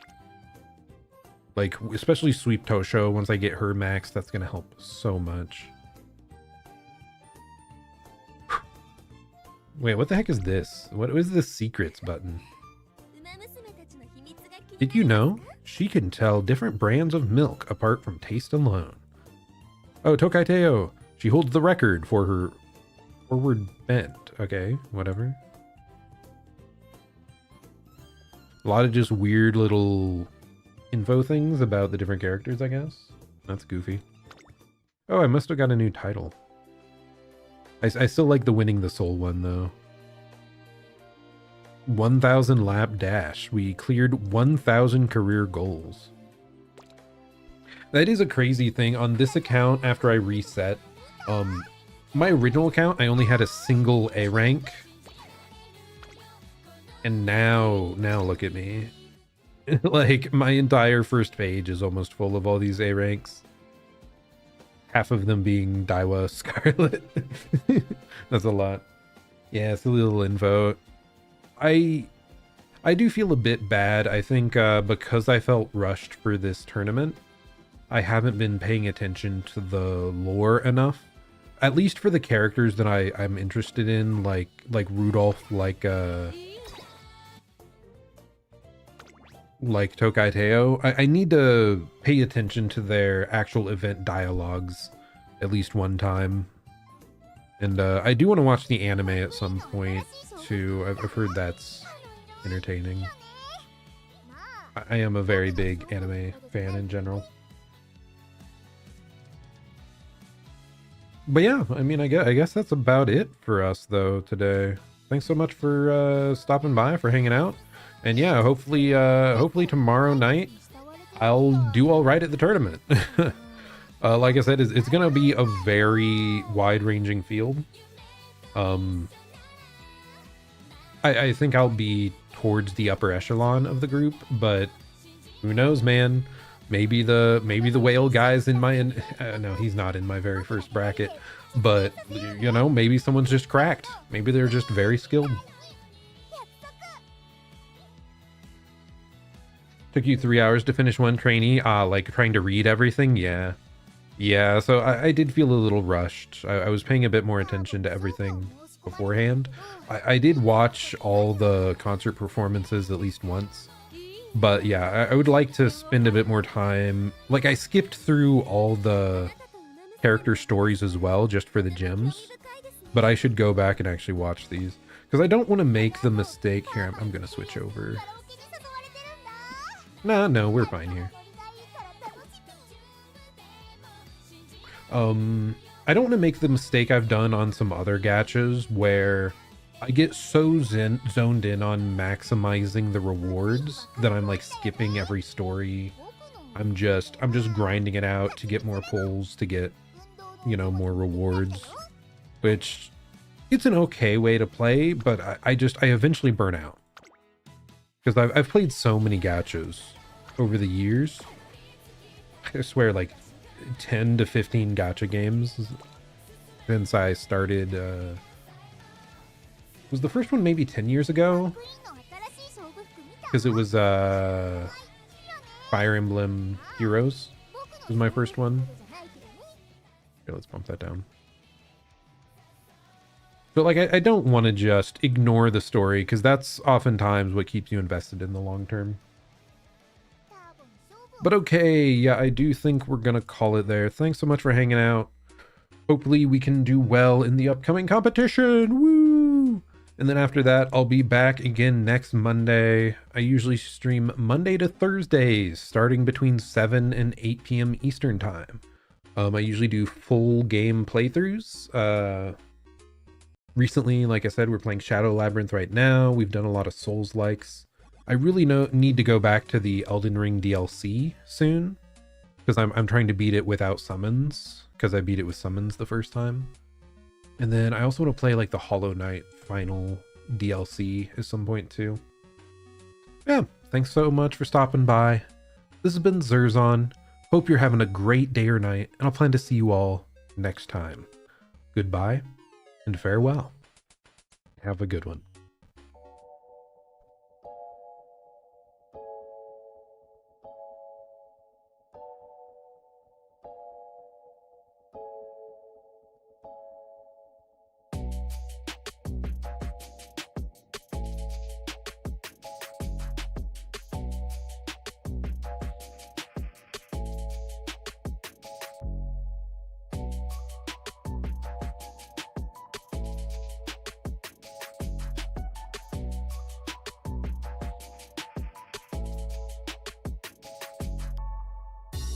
Like, especially Sweep Tosho, once I get her max, that's going to help so much. Wait, what the heck is this? What is this secrets button? Did you know? She can tell different brands of milk apart from taste alone. Oh, Tokai Teo. She holds the record for her forward bend. Okay, whatever. A lot of just weird little info things about the different characters, I guess. That's goofy. Oh, I must have got a new title. I still like the winning the soul one, though. 1,000 lap dash. We cleared 1,000 career goals. That is a crazy thing. On this account, after I reset, my original account, I only had a single A rank. And now look at me. Like, my entire first page is almost full of all these A ranks. Half of them being Daiwa Scarlet. That's a lot. Yeah, it's a little info. I do feel a bit bad. I think because I felt rushed for this tournament, I haven't been paying attention to the lore enough. At least for the characters that I'm interested in, like Rudolph, like Tokai Teo. I need to pay attention to their actual event dialogues at least one time. And I do want to watch the anime at some point too. I've heard that's entertaining. I am a very big anime fan in general. But yeah, I mean, I guess that's about it for us though today. Thanks so much for stopping by, for hanging out. And yeah, hopefully tomorrow night I'll do all right at the tournament. Like I said, it's gonna be a very wide-ranging field. I think I'll be towards the upper echelon of the group, but who knows, man? Maybe the whale guy's in my no, he's not in my very first bracket, but you know, maybe someone's just cracked. Maybe they're just very skilled. Took you 3 hours to finish one trainee? Like trying to read everything? Yeah. Yeah, so I did feel a little rushed. I was paying a bit more attention to everything beforehand. I did watch all the concert performances at least once. But yeah, I would like to spend a bit more time. Like, I skipped through all the character stories as well, just for the gems. But I should go back and actually watch these. Because I don't want to make the mistake. Here, I'm going to switch over. No, we're fine here. I don't want to make the mistake I've done on some other gachas where I get so zoned in on maximizing the rewards that I'm like skipping every story. I'm just grinding it out to get more pulls, to get, you know, more rewards, which it's an okay way to play, but I eventually burn out because I've played so many gachas over the years. I swear, like 10 to 15 gacha games since I started. Was the first one maybe 10 years ago? Because it was Fire Emblem Heroes was my first one. Okay, let's bump that down. But like, I don't want to just ignore the story, because that's oftentimes what keeps you invested in the long term. But okay, yeah, I do think we're gonna call it there. Thanks so much for hanging out. Hopefully we can do well in the upcoming competition. Woo! And then after that, I'll be back again next Monday. I usually stream Monday to Thursdays, starting between 7 and 8 p.m. Eastern time. I usually do full game playthroughs. Recently, like I said, we're playing Shadow Labyrinth right now. We've done a lot of Souls-likes. I really need to go back to the Elden Ring DLC soon, because I'm trying to beat it without summons, because I beat it with summons the first time. And then I also want to play like the Hollow Knight final DLC at some point too. Yeah, thanks so much for stopping by. This has been Zerzon. Hope you're having a great day or night, and I'll plan to see you all next time. Goodbye and farewell. Have a good one.